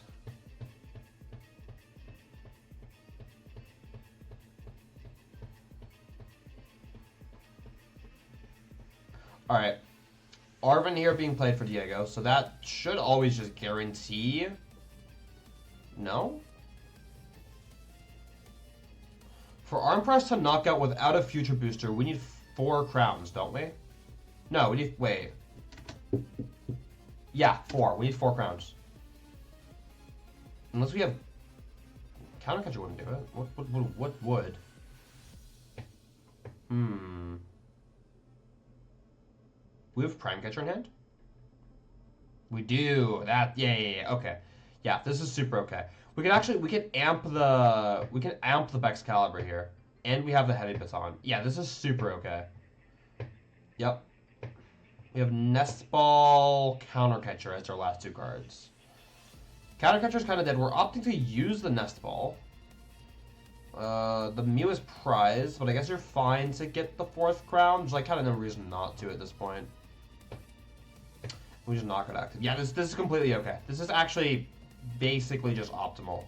All right, Arven here being played for Diego, so that should always just guarantee. No? For Arm Press to knock out without a future booster, we need 4 crowns, don't we? No, we need, wait. Yeah, 4. We need 4 crowns. Unless we have... Counter Catcher wouldn't do it. What would? We have Prime Catcher in hand? We do. That, yeah, okay. Yeah, this is super okay. We can amp the Bexcalibur here. And we have the Heavy Baton. Yeah, this is super okay. Yep. We have Nest Ball, Counter Catcher as our last 2 cards. Counter Catcher's kind of dead. We're opting to use the Nest Ball. The Mew is prized, but I guess you're fine to get the 4th crown. There's like kind of no reason not to at this point. We just knock it active. Yeah, this is completely okay. This is actually basically just optimal.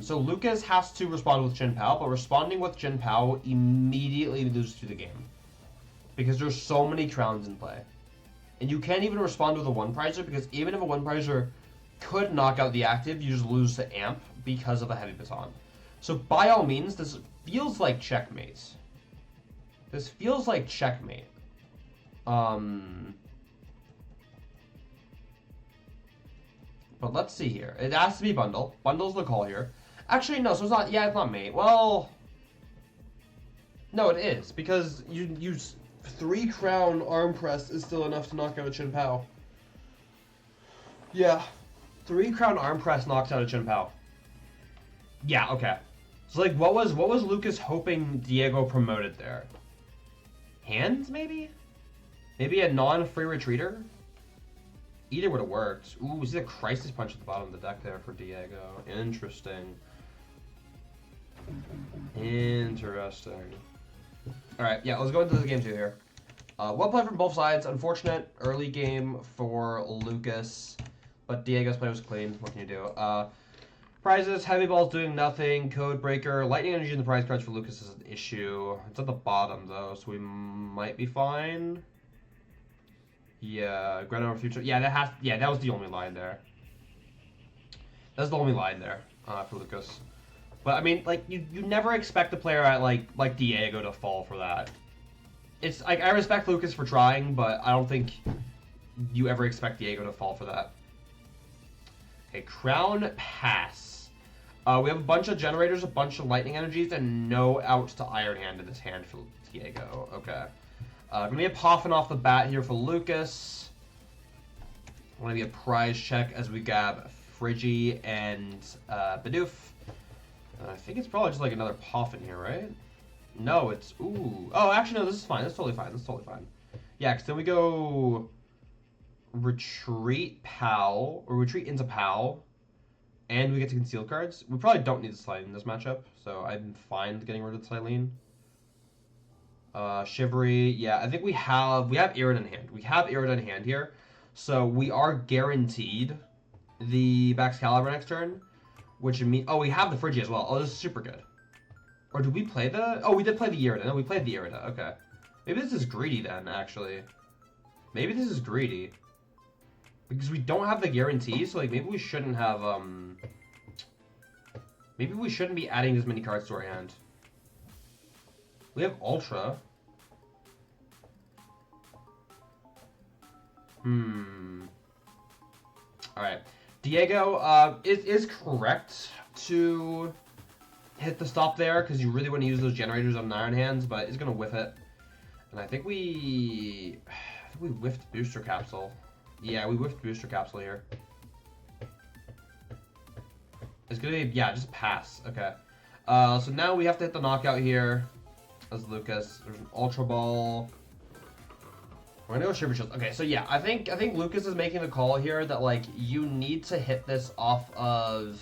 So Lucas has to respond with Chien-Pao, but responding with Chien-Pao immediately loses to the game. Because there's so many crowns in play. And you can't even respond with a 1-prizer, because even if a 1-prizer could knock out the active, you just lose to Amp because of a Heavy Baton. So by all means, this feels like checkmate. This feels like checkmate. But let's see here. It has to be bundle. Bundle's the call here. Actually, no, so it's not, yeah, it's not mate. Well, no, it is, because you use 3 crown arm press is still enough to knock out a Chien-Pao. Yeah. 3 crown arm press knocks out a Chien-Pao. Yeah, okay. So like what was Lucas hoping Diego promoted there? Hands, maybe? Maybe a non-free retreater? Either would have worked. Ooh, we see the Crisis Punch at the bottom of the deck there for Diego. Interesting. Interesting. Alright, yeah, let's go into the game 2 here. Well played from both sides. Unfortunate early game for Lucas, but Diego's play was clean. What can you do? Prizes, Heavy Ball's doing nothing. Code Breaker, Lightning Energy in the prize cards for Lucas is an issue. It's at the bottom though, so we might be fine. Yeah, Grand Over Future. Yeah, that was the only line there. That's the only line there for Lucas. But I mean, like you never expect a player at like Diego to fall for that. It's like I respect Lucas for trying, but I don't think you ever expect Diego to fall for that. Okay, Crown Pass. We have a bunch of generators, a bunch of lightning energies, and no outs to Iron Hand in this hand for Diego. Okay. Gonna be a Poffin off the bat here for Lucas. Gonna be a prize check as we grab Friggy and Bidoof. I think it's probably just like another Poffin here, right? No, it's ooh. Oh, actually no, this is fine. That's totally fine. That's totally fine. Yeah, because then we go retreat Pao, or retreat into Pao, and we get to conceal cards. We probably don't need the Slide in this matchup, so I'm fine getting rid of the Silene. Shivery, yeah, I think we have Irid in hand. We have Irid in hand here, so we are guaranteed the Baxcalibur next turn, which means we have the Friggy as well. Oh, this is super good. Or did we play the? Oh, we did play the Irida. No, we played the Irida. Okay, maybe this is greedy then. Actually, maybe this is greedy because we don't have the guarantee. So like maybe we shouldn't have maybe we shouldn't be adding as many cards to our hand. We have Ultra. Alright. Diego is correct to hit the stop there, because you really want to use those generators on Iron Hands, but it's going to whiff it. And I think we whiffed Booster Capsule. Yeah, we whiffed Booster Capsule here. It's going to be, yeah, just pass. Okay. So now we have to hit the knockout here. As Lucas, there's an Ultra Ball. We're gonna go Shiver Shield. Okay, so yeah, I think Lucas is making the call here that like you need to hit this off of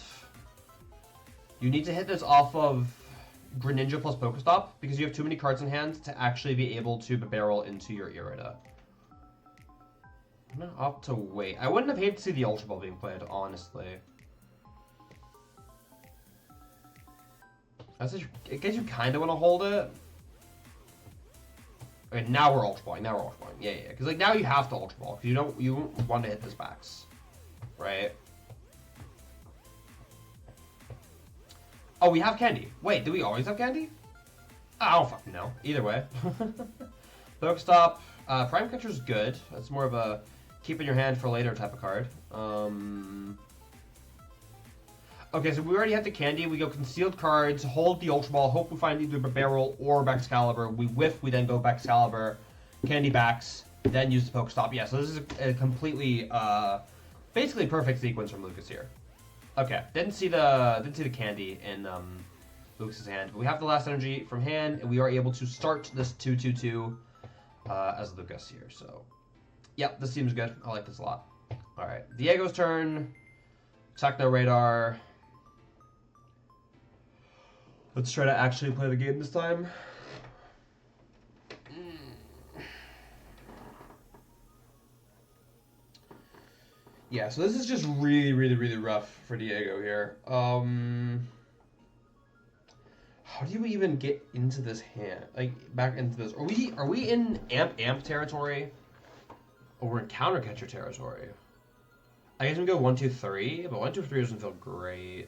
Greninja plus Pokestop because you have too many cards in hand to actually be able to barrel into your Irida. I'm gonna opt to wait. I wouldn't have hated to see the Ultra Ball being played, honestly. I guess you kind of want to hold it. Okay, now we're Ultra Balling. Yeah. Because like now you have to Ultra Ball because you don't want to hit this Bax, right? Oh, we have candy. Wait, do we always have candy? I don't fucking know. Either way. Pokestop. Prime Catcher's good. That's more of a keep in your hand for later type of card. Okay, so we already have the candy. We go concealed cards, hold the Ultra Ball, hope we find either Barrel or Baxcalibur. We whiff, we then go Baxcalibur, candy Bax, then use the Pokestop. Yeah, so this is a completely, basically perfect sequence from Lucas here. Okay, didn't see the candy in Lucas's hand, but we have the last energy from hand, and we are able to start this 2-2-2 as Lucas here. So, yep, this seems good. I like this a lot. All right, Diego's turn. Techno Radar. Let's try to actually play the game this time. Yeah, so this is just really rough for Diego here. How do you even get into this hand? Like, back into this? Are we in amp territory? Or we're in counter catcher territory? I guess we go 1-2-3, but 1-2-3 doesn't feel great.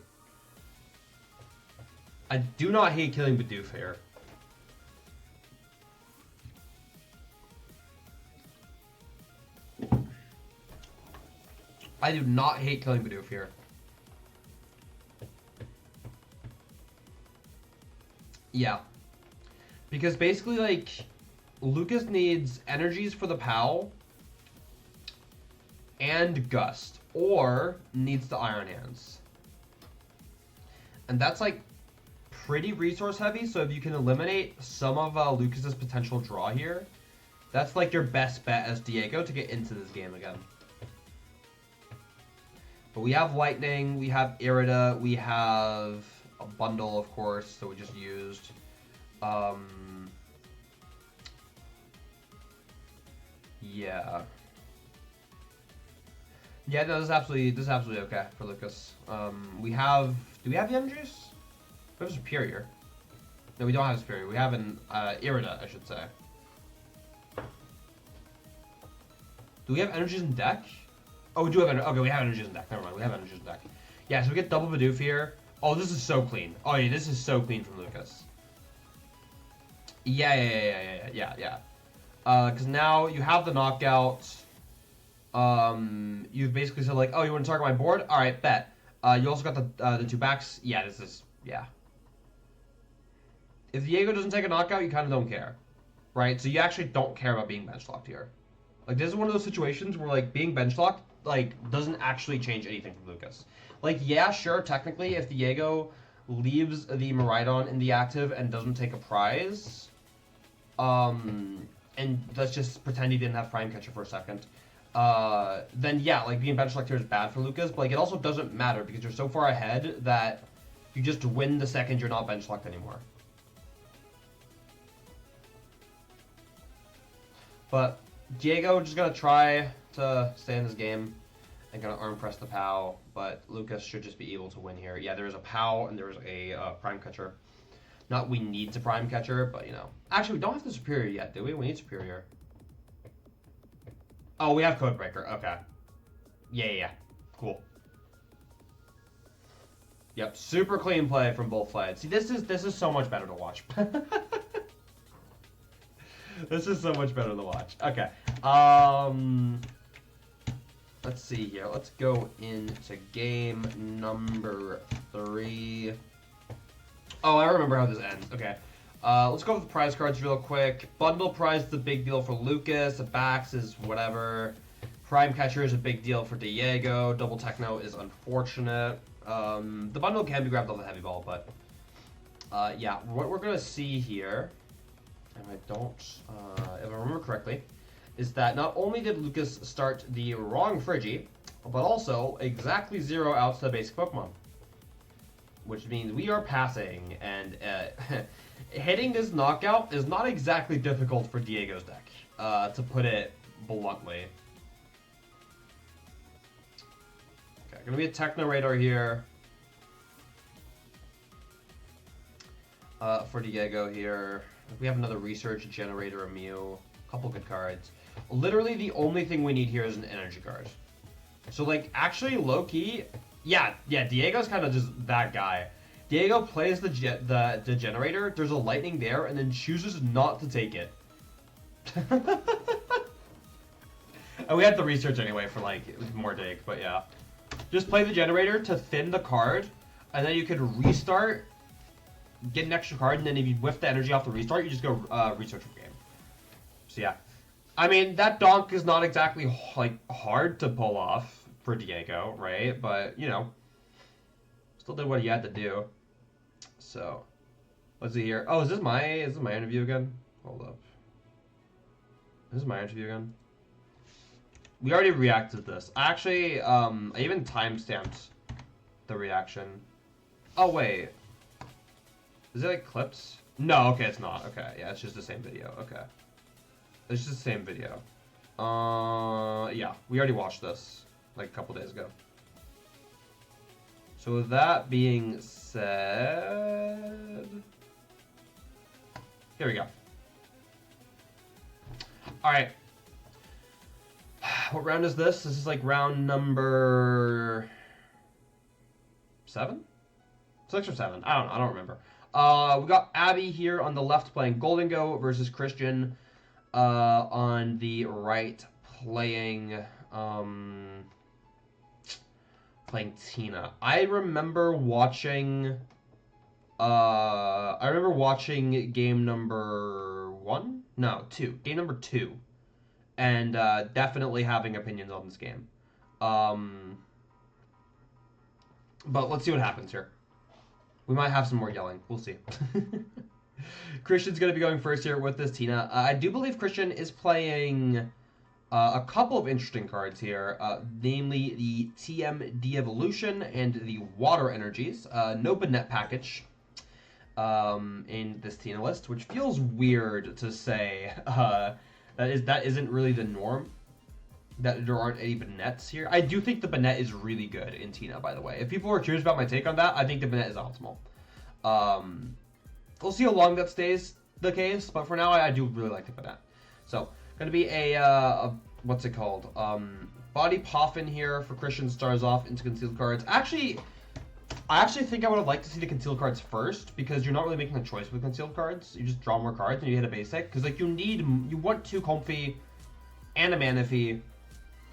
I do not hate killing Bidoof here. I do not hate killing Bidoof here. Yeah. Because basically, like, Lucas needs energies for the POW and Gust, or needs the Iron Hands. And that's, like, pretty resource heavy, so if you can eliminate some of Lucas's potential draw here, that's, like, your best bet as Diego to get into this game again. But we have Lightning, we have Irida, we have a bundle, of course, that we just used. Yeah. Yeah, no, this is absolutely okay for Lucas. Do we have the energies? We have a Superior. No, we don't have a Superior. We have an Irida, I should say. Do we have energies in deck? Oh, we do have energies. Okay, we have energies in deck. Never mind, we have energies in deck. Yeah, so we get double Bidoof here. Oh, this is so clean. Oh, yeah, this is so clean from Lucas. Yeah. Because now you have the knockout. You've basically said, like, oh, you want to target my board? All right, bet. You also got the two backs. Yeah, this is, yeah. If Diego doesn't take a knockout, you kind of don't care, right? So you actually don't care about being bench locked here. Like, this is one of those situations where, like, being bench locked, like, doesn't actually change anything for Lucas. Like, yeah, sure, technically, if Diego leaves the Miraidon in the active and doesn't take a prize, and let's just pretend he didn't have Prime Catcher for a second, then yeah, like being bench select here is bad for Lucas, but like it also doesn't matter because you're so far ahead that you just win the second you're not bench select anymore. But Diego just gonna try to stay in this game and gonna arm press the Pao, but Lucas should just be able to win here. Yeah, there is a Pao and there is a Prime Catcher. Not we need to Prime Catcher, but you know. Actually, we don't have the Superior yet, do we? We need Superior. Oh, we have Codebreaker. Okay. Yeah. Cool. Yep, super clean play from both sides. See, this is so much better to watch. This is so much better to watch. Okay. Let's see here. Let's go into game number 3. Oh, I remember how this ends. Okay. Let's go with the prize cards real quick. Bundle prize is a big deal for Lucas. The backs is whatever. Prime Catcher is a big deal for Diego. Double Techno is unfortunate. The bundle can be grabbed off the heavy ball, but yeah, what we're gonna see here, if I remember correctly, is that not only did Lucas start the wrong Friggy, but also exactly 0 outs to the basic Pokemon. Which means we are passing, and hitting this knockout is not exactly difficult for Diego's deck, to put it bluntly. Okay, gonna be a Techno Radar here. For Diego here. We have another Research Generator, a Mew, a couple good cards. Literally the only thing we need here is an energy card. So like, actually low-key, yeah, Diego's kind of just that guy. Diego plays the generator, there's a lightning there, and then chooses not to take it. And we had the research anyway for like more dig, but yeah. Just play the generator to thin the card, and then you could restart, get an extra card, and then if you whiff the energy off the restart, you just go research your game. So yeah. I mean, that donk is not exactly like hard to pull off for Diego, right? But, you know, still did what he had to do. So, let's see here. Oh, is this my interview again? Hold up. This is my interview again. We already reacted to this. Actually, I even timestamped the reaction. Oh, wait. Is it like clips? No, okay, it's not. Okay, yeah, it's just the same video. Okay. It's just the same video. Yeah, we already watched this like a couple days ago. So with that being said, here we go. All right. What round is this? This is like round number 7? 6 or 7? I don't know. I don't remember. We got Abby here on the left playing Gholdengo versus Christian on the right playing Tina. I remember watching game number 1? No, 2. Game number 2. And definitely having opinions on this game. But let's see what happens here. We might have some more yelling. We'll see. Christian's going to be going first here with this Tina. I do believe Christian is playing a couple of interesting cards here, namely the TM De-Evolution and the Water Energies. No Banette package in this Tina list, which feels weird to say. That isn't really the norm, that there aren't any Banettes here. I do think the Banette is really good in Tina, by the way. If people are curious about my take on that, I think the Banette is optimal. We'll see how long that stays the case, but for now, I do really like the Banette. So, going to be a what's it called? Body Poffin here for Christian stars off into concealed cards. I actually think I would have liked to see the concealed cards first, because you're not really making a choice with concealed cards. You just draw more cards and you hit a basic. Because like you want 2 Comfey and a Manaphy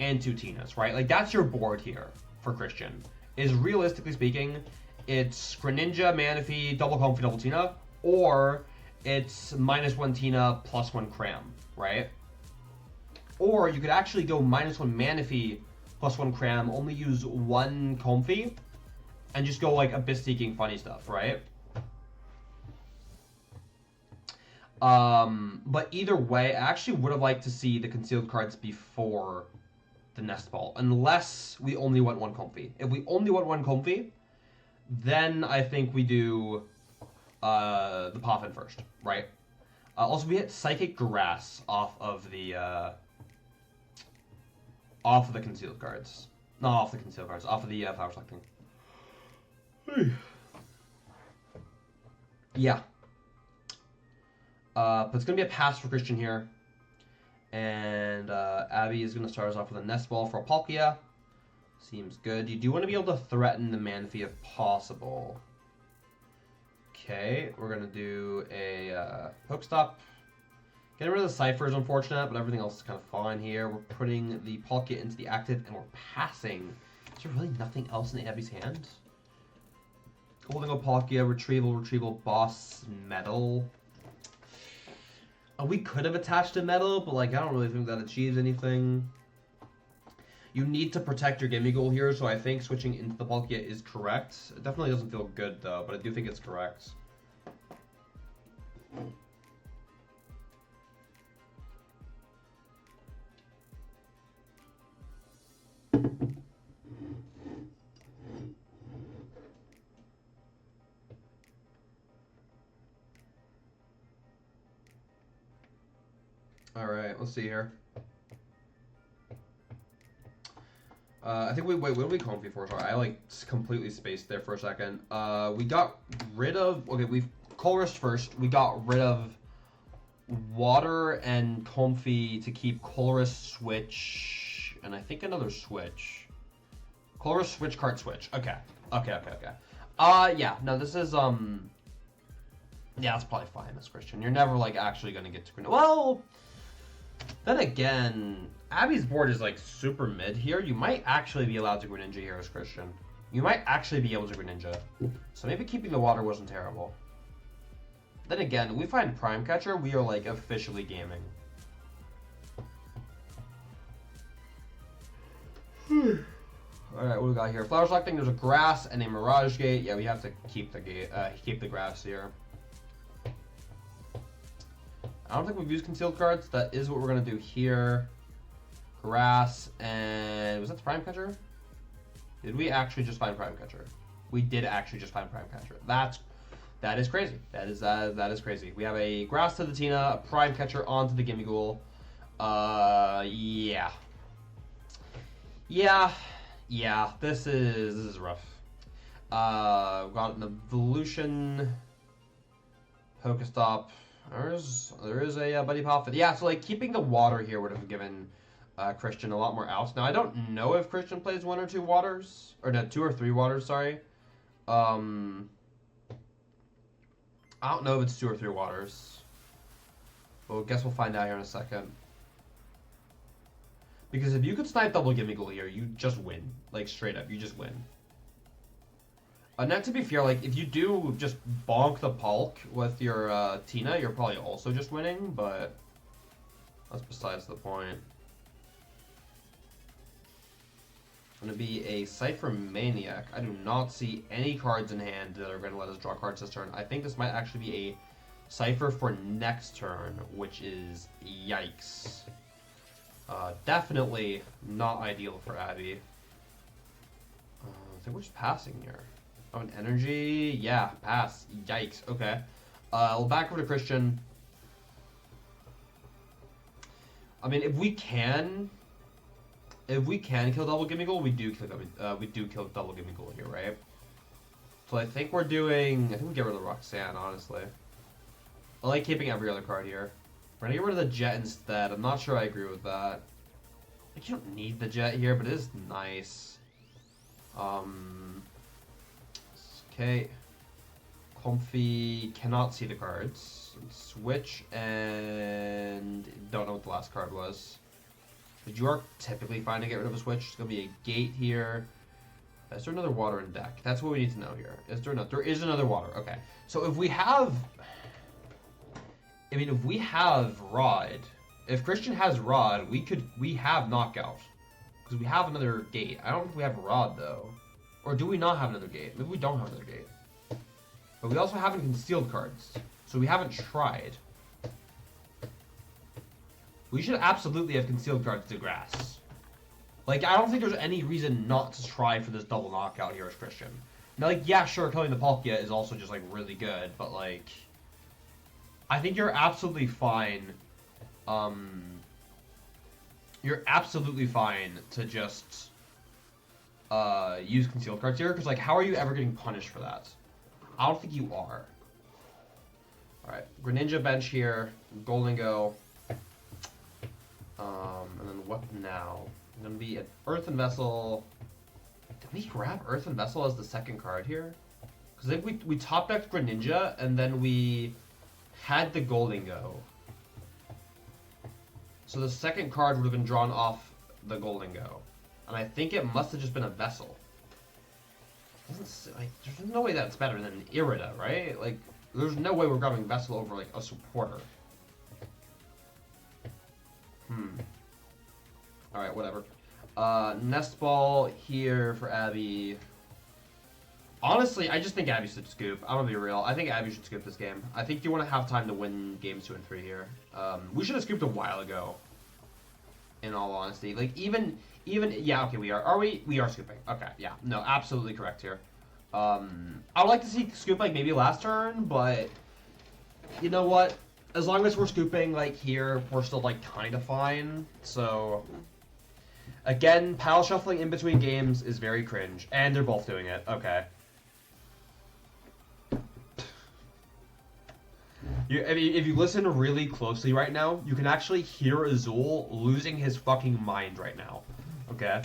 and 2 Tinas, right? Like that's your board here for Christian. Is realistically speaking, it's Greninja, Manaphy, double Comfey, double Tina, or it's -1 Tina, +1 Cram, right? Or you could actually go -1 Manaphy, +1 Cram, only use 1 Comfey, and just go like Abyss Seeking funny stuff, right? But either way, I actually would have liked to see the concealed cards before the Nest Ball, unless we only want one Comfy. If we only want one Comfy, then I think we do the Poffin first, right? Also, we hit Psychic Grass off of the concealed cards. Not off the concealed cards, off of the Flower Selecting. Yeah. But it's going to be a pass for Christian here. And Abby is going to start us off with a Nest Ball for a Palkia. Seems good. You do want to be able to threaten the Manphy if possible. Okay, we're going to do a Pokestop. Getting rid of the Cypher is unfortunate, but everything else is kind of fine here. We're putting the Palkia into the active, and we're passing. Is there really nothing else in Abby's hand? Gholdengo, Palkia, Retrieval, Boss, Metal. We could have attached a Metal, but like I don't really think that achieves anything. You need to protect your gimme goal here, so I think switching into the Palkia is correct. It definitely doesn't feel good though, but I do think it's correct. Alright, let's see here. I think wait, what did we Comfy for? Sorry, I like completely spaced there for a second. We got rid of, okay, we've Colressed first. We got rid of Water and Comfy to keep Colress, Switch, and I think another Switch. Colress, Switch, Cart, Switch. Okay. Yeah, no, this is, yeah, that's probably fine, Miss Christian. You're never, like, actually gonna get to Greninja. Well, then again, Abby's board is like super mid here. You might actually be allowed to Greninja here as Christian. You might actually be able to Greninja. So maybe keeping the water wasn't terrible. Then again, we find Prime Catcher, we are like officially gaming. Alright, what do we got here? Flower Selecting, there's a Grass and a Mirage Gate. Yeah, we have to keep the gate, keep the Grass here. I don't think we've used concealed cards. That is what we're going to do here. Grass, and was that the Prime Catcher? Did we actually just find Prime Catcher? We did actually just find Prime Catcher. That is crazy. That is crazy. We have a Grass to the Tina, a Prime Catcher onto the Gimme Ghoul. Yeah. This is rough. Got an Evolution, Pokestop. There is a Buddy Poffin. Yeah, so like keeping the water here would have given Christian a lot more outs. Now I don't know if Christian plays 1 or 2 waters, or no, 2 or 3 waters. Sorry. I don't know if it's 2 or 3 waters. Well, I guess we'll find out here in a second. Because if you could snipe double Gimme Ghoul here, you just win. Like straight up, you just win. Now, to be fair, like, if you do just bonk the Palk with your Tina, you're probably also just winning, but that's besides the point. It's going to be a Cypher Maniac. I do not see any cards in hand that are going to let us draw cards this turn. I think this might actually be a Cypher for next turn, which is yikes. Definitely not ideal for Abby. I think we're just passing here. Oh, an energy? Yeah, pass. Yikes. Okay. We'll back over to Christian. I mean, if we can kill double Gimme Ghoul, we do kill double Gimme Ghoul here, right? So I think we get rid of the Roxanne, honestly. I like keeping every other card here. We're gonna get rid of the Jet instead. I'm not sure I agree with that. Like, you don't need the Jet here, but it is nice. Okay. Comfy, cannot see the cards. Switch, and don't know what the last card was. But you are typically fine to get rid of a Switch. It's going to be a Gate here. Is there another water in deck? That's what we need to know here. Is there another? There is another water. Okay. So if we have... if we have Rod... If Christian has Rod, we have Knockout. Because we have another Gate. I don't know if we have Rod, though. Or do we not have another Gate? Maybe we don't have another Gate. But we also haven't concealed cards. So we haven't tried. We should absolutely have concealed cards to grass. Like, I don't think there's any reason not to try for this double knockout here as Christian. Now, like, yeah, sure, killing the Palkia is also just, like, really good, but, like, I think you're absolutely fine. You're absolutely fine to just use concealed cards here, because, like, how are you ever getting punished for that? I don't think you are. Alright, Greninja bench here, Gholdengo. And then what now? Gonna be an Earthen Vessel. Did we grab Earthen Vessel as the second card here? Because I think we top decked Greninja, and then we had the Gholdengo. So the second card would have been drawn off the Gholdengo. And I think it must have just been a Vessel. Like, there's no way that's better than Irida, right? Like, there's no way we're grabbing Vessel over, like, a supporter. Alright, whatever. Nest Ball here for Abby. Honestly, I just think Abby should scoop. I'm gonna be real. I think Abby should scoop this game. I think you want to have time to win games 2 and 3 here. We should have scooped a while ago. In all honesty. Like, even, yeah, okay, we are. Are we? We are scooping. Okay, yeah. No, absolutely correct here. I would like to see scoop, like, maybe last turn, but you know what? As long as we're scooping, like, here, we're still, like, kind of fine. So, again, pile shuffling in between games is very cringe. And they're both doing it. Okay. If you listen really closely right now, you can actually hear Azul losing his fucking mind right now. Okay?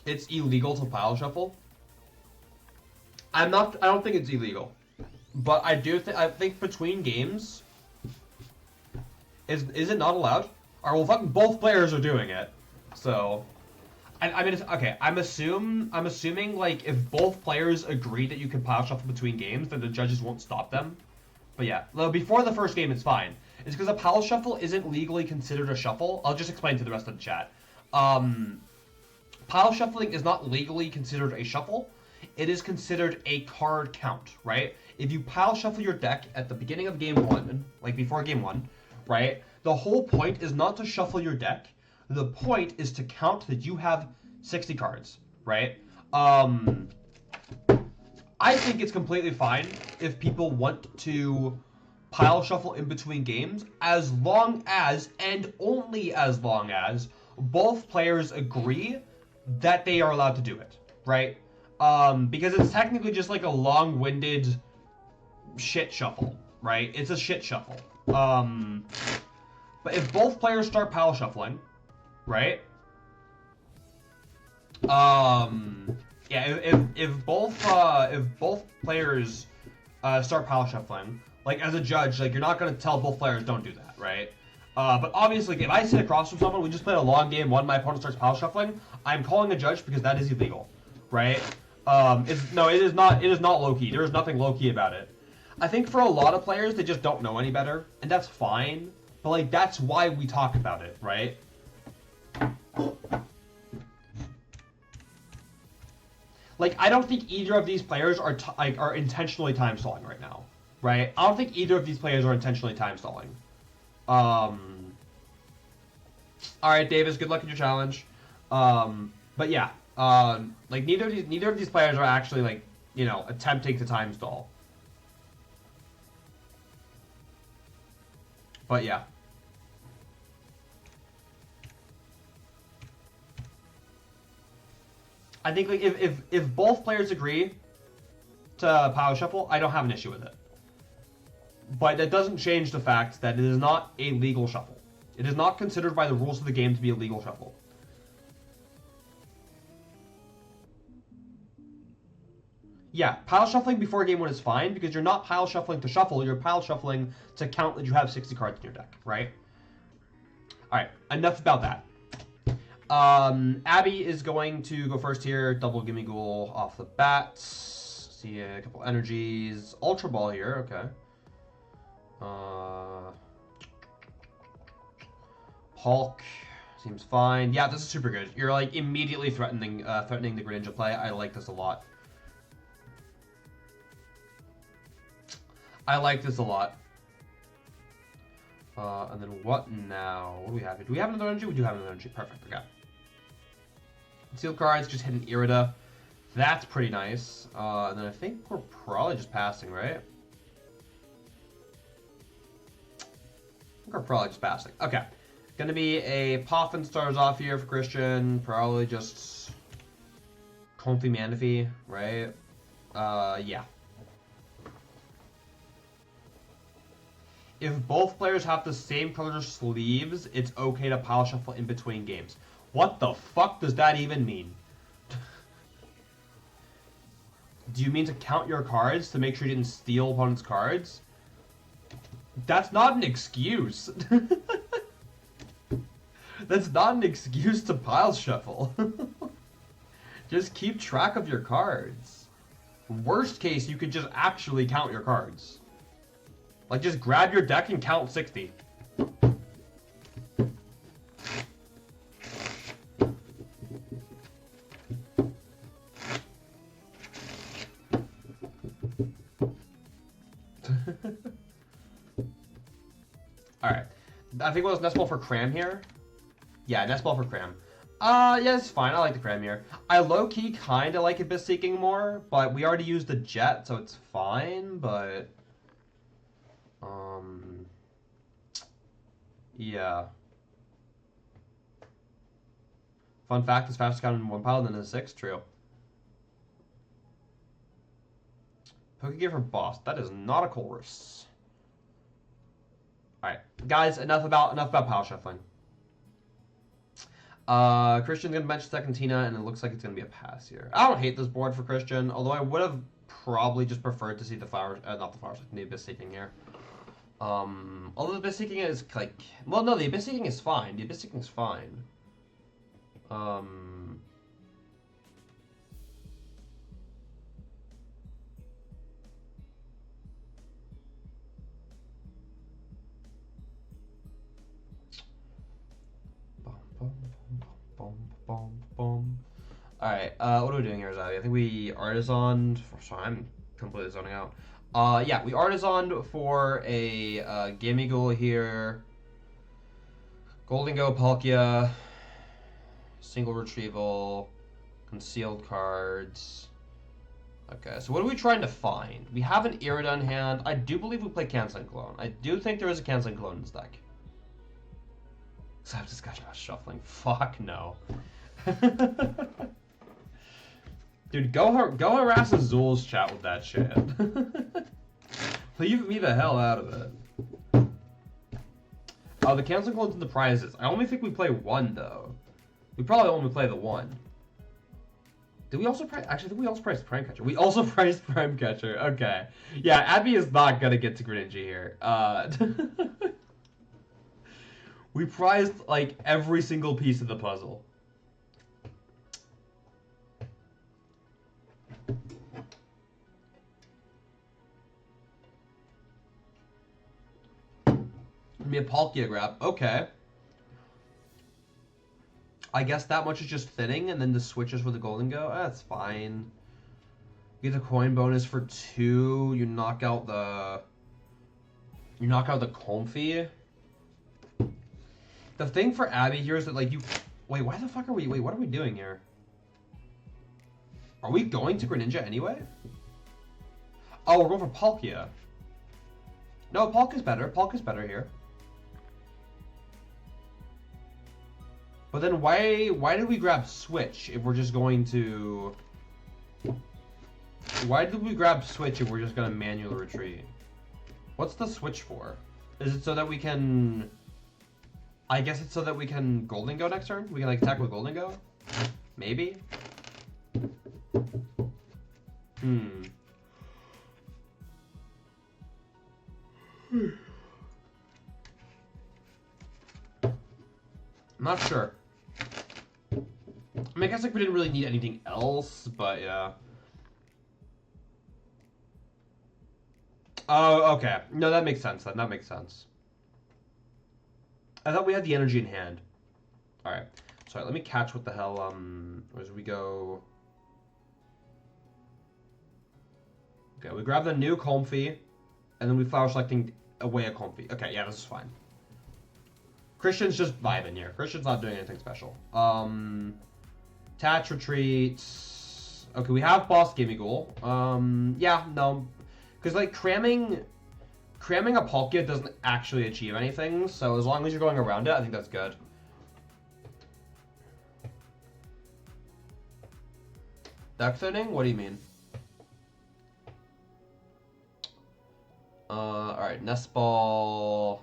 It's illegal to pile shuffle. I don't think it's illegal. But I think between games, is it not allowed? Alright, well, fucking both players are doing it. So, I mean, okay, I'm assuming, like, if both players agree that you can pile shuffle between games, then the judges won't stop them. But yeah, before the first game, it's fine. It's because a pile shuffle isn't legally considered a shuffle. I'll just explain to the rest of the chat. Pile shuffling is not legally considered a shuffle. It is considered a card count, right? If you pile shuffle your deck at the beginning of game 1, like before game 1, right? The whole point is not to shuffle your deck. The point is to count that you have 60 cards, right? I think it's completely fine if people want to pile shuffle in between games, as long as, and only as long as, both players agree that they are allowed to do it, right? Because it's technically just like a long-winded shit shuffle, right? It's a shit shuffle. But if both players start pile shuffling, right? Yeah, if both players start pile shuffling, like, as a judge, like, you're not gonna tell both players don't do that, right? But obviously, if I sit across from someone, we just played a long game, my opponent starts pile shuffling, I'm calling a judge because that is illegal, right? It is not low-key. There is nothing low-key about it. I think for a lot of players, they just don't know any better, and that's fine. But, like, that's why we talk about it, right? Like, I don't think either of these players are intentionally time stalling right now, right? I don't think either of these players are intentionally time stalling. All right, Davis, good luck in your challenge. But yeah, like neither of these players are actually, like, you know, attempting to time stall. But yeah. I think, like, if both players agree to power shuffle, I don't have an issue with it. But that doesn't change the fact that it is not a legal shuffle. It is not considered by the rules of the game to be a legal shuffle. Yeah, pile shuffling before game 1 is fine, because you're not pile shuffling to shuffle, you're pile shuffling to count that you have 60 cards in your deck, right? Alright, enough about that. Abby is going to go first here, double Gimme Ghoul off the bat. See a couple energies. Ultra Ball here, okay. Hulk seems fine. Yeah, this is super good. You're, like, immediately threatening the Greninja play. I like this a lot. I like this a lot. And then what now? What do we have here? Do we have another energy? We do have another energy. Perfect. Okay. Sealed cards, just hit an Irida. That's pretty nice. And then I think we're probably just passing, right? I think we're probably just passing. Okay. Gonna be a Poffin stars off here for Christian. Probably just Comfy Manaphy, right? Yeah. If both players have the same color sleeves, it's okay to pile shuffle in between games. What the fuck does that even mean? Do you mean to count your cards to make sure you didn't steal opponent's cards? That's not an excuse. That's not an excuse to pile shuffle. Just keep track of your cards. Worst case, you could just actually count your cards. Like, just grab your deck and count 60. Alright. I think it was Nest Ball for Cram here. Yeah, Nest Ball for Cram. Yeah, it's fine. I like the Cram here. I low-key kind of like Abyss Seeking more, but we already used the Jet, so it's fine, but... yeah. Fun fact, it's faster count in one pile than in 6. True. Pokegear for Boss. That is not a Colress. Alright. Guys, enough about pile shuffling. Christian's gonna bench second Tina, and it looks like it's gonna be a pass here. I don't hate this board for Christian, although I would have probably just preferred to see the flowers, not the flowers, the Abyss Seeking here. Although the Abyss Seeking is like, well, no, the Abyss Seeking is fine. The Abyss Seeking is fine. Alright, what are we doing here, Zavi? I think we Artisan. Sorry, I'm completely zoning out. Yeah, we Artisan for a Gimmighoul here. Gholdengo, Palkia. Single retrieval. Concealed cards. Okay, so what are we trying to find? We have an Irida in hand. I do believe we play Canceling Clone. I do think there is a Canceling Clone in this deck. So I have discussion about shuffling. Fuck no. Dude, go harass Azul's chat with that shit. Leave me the hell out of it. Oh, the Canceling Clone's in the prizes. I only think we play one, though. We probably only play the one. Did we also price? Actually, I think we also priced Prime Catcher. We also priced Prime Catcher. Okay. Yeah, Abby is not gonna get to Greninja here. We prized, like, every single piece of the puzzle. Me a Palkia grab. Okay. I guess that much is just thinning, and then the switches for the Gholdengo. That's fine. You get the coin bonus for 2. You knock out the Comfy. The thing for Abby here is that, like, you... Wait, why the fuck are we... Wait, what are we doing here? Are we going to Greninja anyway? Oh, we're going for Palkia. No, Palkia's better. Palkia's better here. But then why did we grab Switch if we're just going to... Why did we grab Switch if we're just going to manually retreat? What's the Switch for? Is it so that we can... I guess it's so that we can Gholdengo next turn? We can, like, attack with Gholdengo? Maybe? I'm not sure. I mean, I guess, like, we didn't really need anything else, but yeah. Oh, okay. No, that makes sense then. That makes sense. I thought we had the energy in hand. Alright. Sorry, let me catch what the hell, as we go... Okay, we grab the new Comfy, And then we flower selecting away a Comfy. Okay, yeah, this is fine. Christian's just vibing here. Christian's not doing anything special. Attach, retreats. Okay, we have boss Gimmighoul. Yeah, no. Because, like, cramming a Palkia doesn't actually achieve anything, so as long as you're going around it, I think that's good. Deck thinning? What do you mean? Alright, Nest Ball.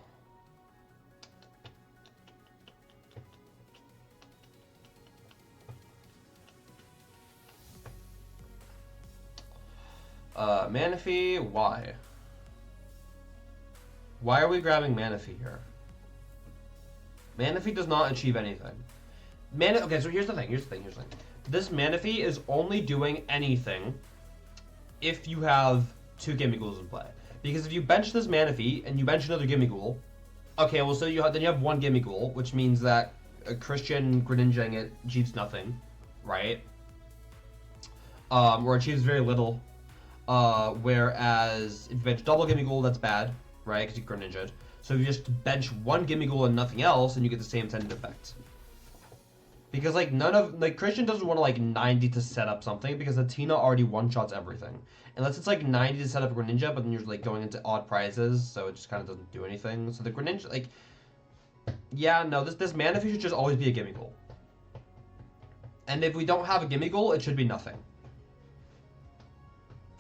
Manaphy, why? Why are we grabbing Manaphy here? Manaphy does not achieve anything. Okay, so here's the thing. This Manaphy is only doing anything if you have 2 Gimmighouls in play. Because if you bench this Manaphy and you bench another Gimmighoul, okay, well, so then you have 1 Gimmighoul, which means that a Christian Greninjaing it achieves nothing, right? Or achieves very little. Whereas if you bench double Gimmighoul, that's bad, right? Because you Greninja'd. So if you just bench 1 Gimmighoul and nothing else, and you get the same intended effect. Because, like, Christian doesn't want to, like, 90 to set up something, because the Tina already one-shots everything. Unless it's, like, 90 to set up a Greninja, but then you're, like, going into odd prizes, so it just kind of doesn't do anything. So the Greninja, like, yeah, no, this Manaphy should just always be a Gimmighoul. And if we don't have a Gimmighoul, it should be nothing.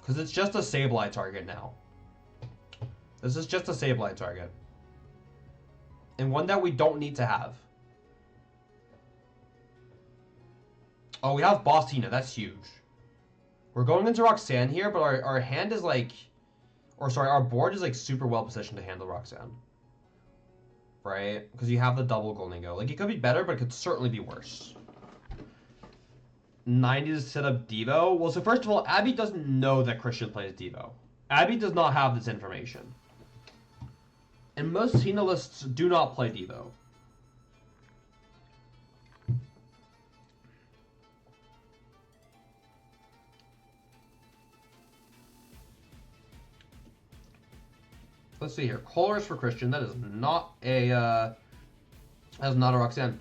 Because it's just a Sableye target now. This is just a Sableye target. And one that we don't need to have. Oh, we have Boss Tina. That's huge. We're going into Roxanne here, but our hand is like... Or sorry, our board is like super well positioned to handle Roxanne. Right? Because you have the double Gholdengo. Like, it could be better, but it could certainly be worse. 90 to set up Devo? Well, so first of all, Abby doesn't know that Christian plays Devo. Abby does not have this information. And most Tina lists do not play Devo. Let's see here. Colors for Christian. That is not a Roxanne.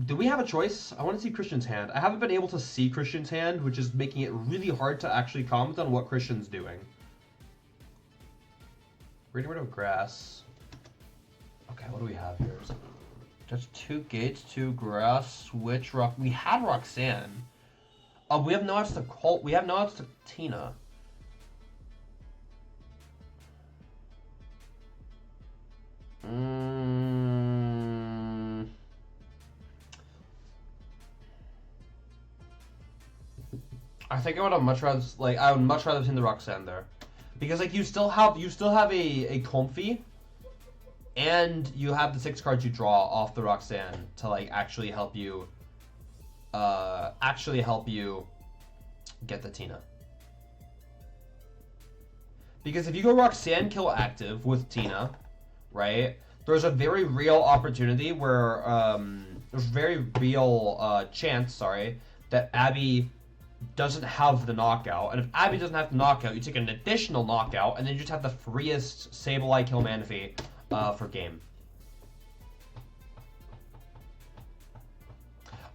Do we have a choice? I want to see Christian's hand. I haven't been able to see Christian's hand, which is making it really hard to actually comment on what Christian's doing. Getting rid of grass. Okay, what do we have here? Just 2 gates, 2 grass, switch, rock. We had Roxanne. We have no outs to Colt. We have no outs to Tina. I think I would have much rather I would much rather seen the Roxanne there, because like you still have a Comfy, and you have the 6 cards you draw off the Roxanne to like actually help you get the Tina. Because if you go Roxanne kill active with Tina, right? There's a very real opportunity where there's a very real chance, that Abby doesn't have the knockout, and if Abby doesn't have the knockout, you take an additional knockout, and then you just have the freest Sableye kill Manaphy for game.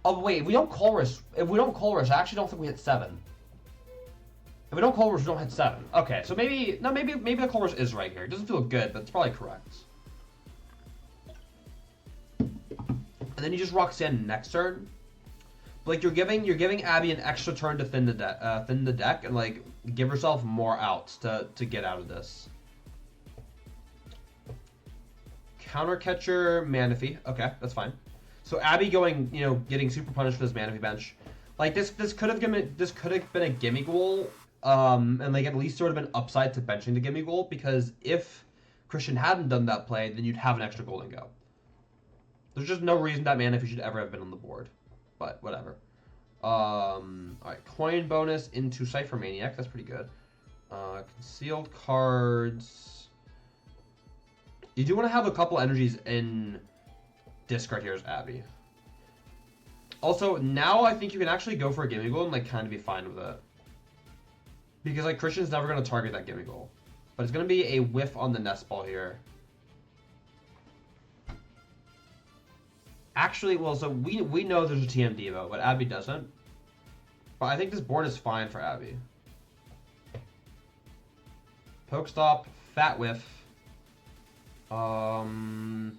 Oh wait, if we don't Colress, I actually don't think we hit 7. If we don't Colress, we don't hit 7. Okay, so maybe the Colress is right here. It doesn't feel good, but it's probably correct. And then you just Roxanne next turn. Like you're giving Abby an extra turn to thin the deck, and like give herself more outs to get out of this. Counter catcher Manaphy. Okay, that's fine. So Abby going, getting super punished for this Manaphy bench. Like this could have been a Gimmighoul, and like at least sort of an upside to benching the Gimmighoul, because if Christian hadn't done that play, then you'd have an extra Gholdengo. There's just no reason that Manaphy should ever have been on the board. But whatever. Alright, coin bonus into Cypher Maniac. That's pretty good. Concealed cards. You do want to have a couple energies in discard here as Abby. Also, now I think you can actually go for a Gimmighoul and like kind of be fine with it. Because like Christian's never going to target that Gimmighoul. But it's going to be a whiff on the Nest Ball here. Actually, well, so we know there's a TM Devo, but Abby doesn't. But I think this board is fine for Abby. Pokestop, Fat Whiff. Coin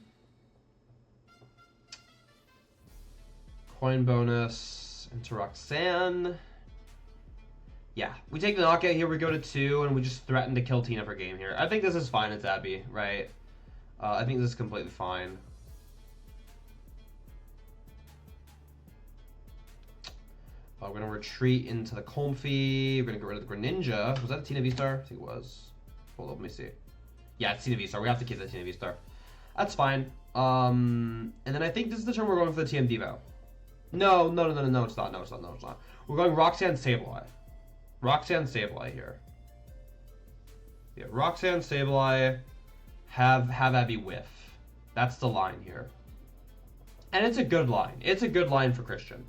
bonus into Roxanne. Yeah, we take the knockout here, we go to 2, and we just threaten to kill Tina for game here. I think this is fine, it's Abby, right? I think this is completely fine. We're going to retreat into the Comfy. We're going to get rid of the Greninja. Was that a Tina Vstar? I think it was. Hold on, let me see. Yeah, it's Tina Vstar. We have to keep that Tina Vstar. That's fine. And then I think this is the turn we're going for the TM Devo. No, it's not. No, it's not. We're going Roxanne Sableye. Roxanne Sableye here. Yeah, Roxanne Sableye. Have Abby whiff. That's the line here. And it's a good line. It's a good line for Christian,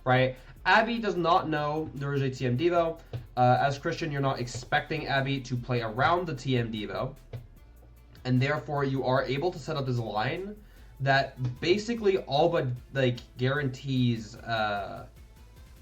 right? Abby does not know there is a TM Devo. As Christian, you're not expecting Abby to play around the TM Devo. And therefore, you are able to set up this line that basically all but like guarantees a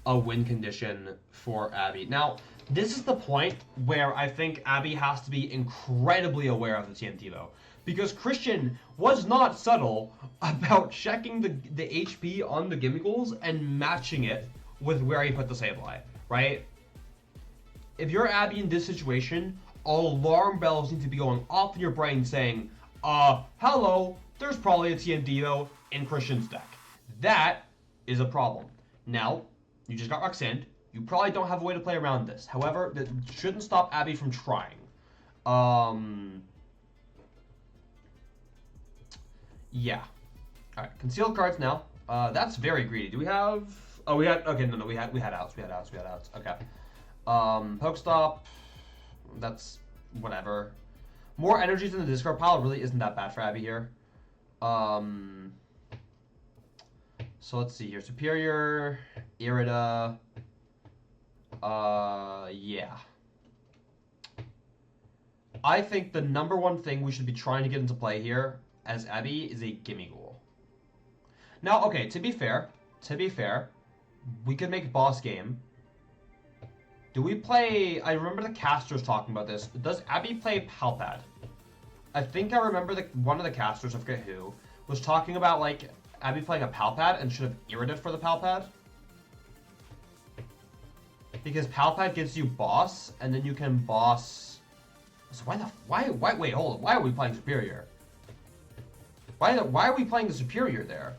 win condition for Abby. Now, this is the point where I think Abby has to be incredibly aware of the TM Devo. Because Christian was not subtle about checking the HP on the Gimmigholes and matching it with where he put the Sableye, right? If you're Abby in this situation, alarm bells need to be going off in your brain saying, hello, there's probably a TM Devo in Christian's deck. That is a problem. Now, you just got Roxanne. You probably don't have a way to play around this. However, that shouldn't stop Abby from trying. Yeah. All right, concealed cards now. That's very greedy. Do we have... Oh, we had... Okay, no, we had outs. We had outs. Okay. Pokestop. That's whatever. More energies in the discard pile really isn't that bad for Abby here. So let's see here. Superior, Irida. Yeah. I think the number one thing we should be trying to get into play here as Abby is a Gimmighoul. Now, okay, to be fair, we could make boss game. Do we play... I remember the casters talking about this. Does Abby play Palpad? I think I remember one of the casters, I forget who, was talking about, like, Abby playing a Palpad and should have Irided for the Palpad. Because Palpad gives you boss, and then you can boss... So why, wait, hold on. Why are we playing Superior? Why are we playing the Superior there?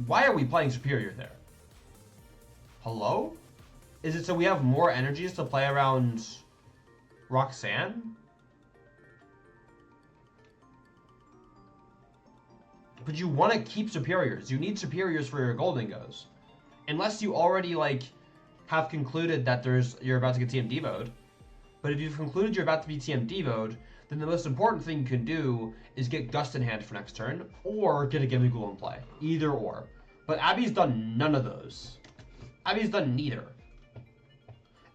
Why are we playing Superior there? Hello? Is it so we have more energies to play around Roxanne? But you want to keep Superiors. You need Superiors for your Gholdengos. Unless you already, like, have concluded that you're about to get TM Devo'd. But if you've concluded you're about to be TM Devo'd, then the most important thing you can do is get Gust in hand for next turn, or get a Gimmighoul in play. Either or. But Abby's done none of those. Abby's done neither.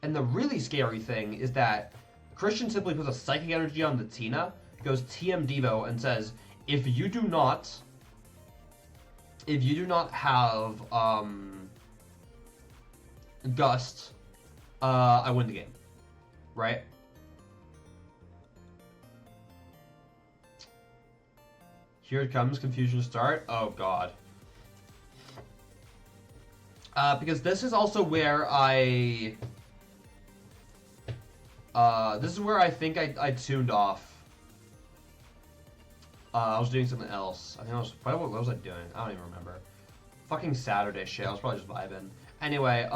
And the really scary thing is that Christian simply puts a Psychic Energy on the Tina, goes TM Devo, and says, if you do not have Gust, I win the game. Right? Here it comes, confusion to start. Oh god. Because this is also where I think I tuned off. I was doing something else. I think what was I doing? I don't even remember. Fucking Saturday shit. I was probably just vibing. Anyway,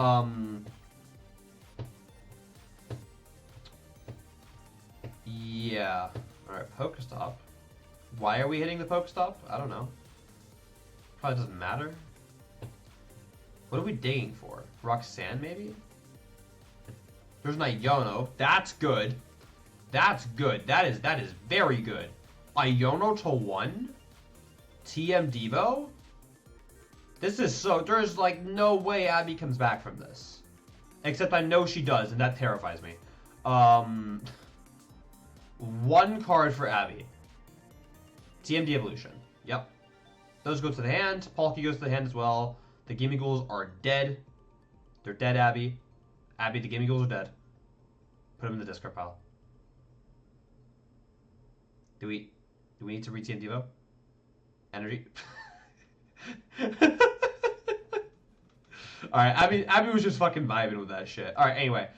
yeah. Alright, Pokestop. Why are we hitting the Pokestop? I don't know. Probably doesn't matter. What are we digging for? Roxanne, maybe? There's an Iono. That's good. That's good. That is very good. Iono to 1? TM Devo? This is so... There's, like, no way Abby comes back from this. Except I know she does, and that terrifies me. One card for Abby. TMD Evolution. Yep. Those go to the hand. Palkia goes to the hand as well. The Gimme Ghouls are dead. They're dead, Abby. Abby, the Gimme Ghouls are dead. Put them in the discard pile. Do we need to re-TM Devo? Energy? Alright, Abby was just fucking vibing with that shit. Alright, anyway.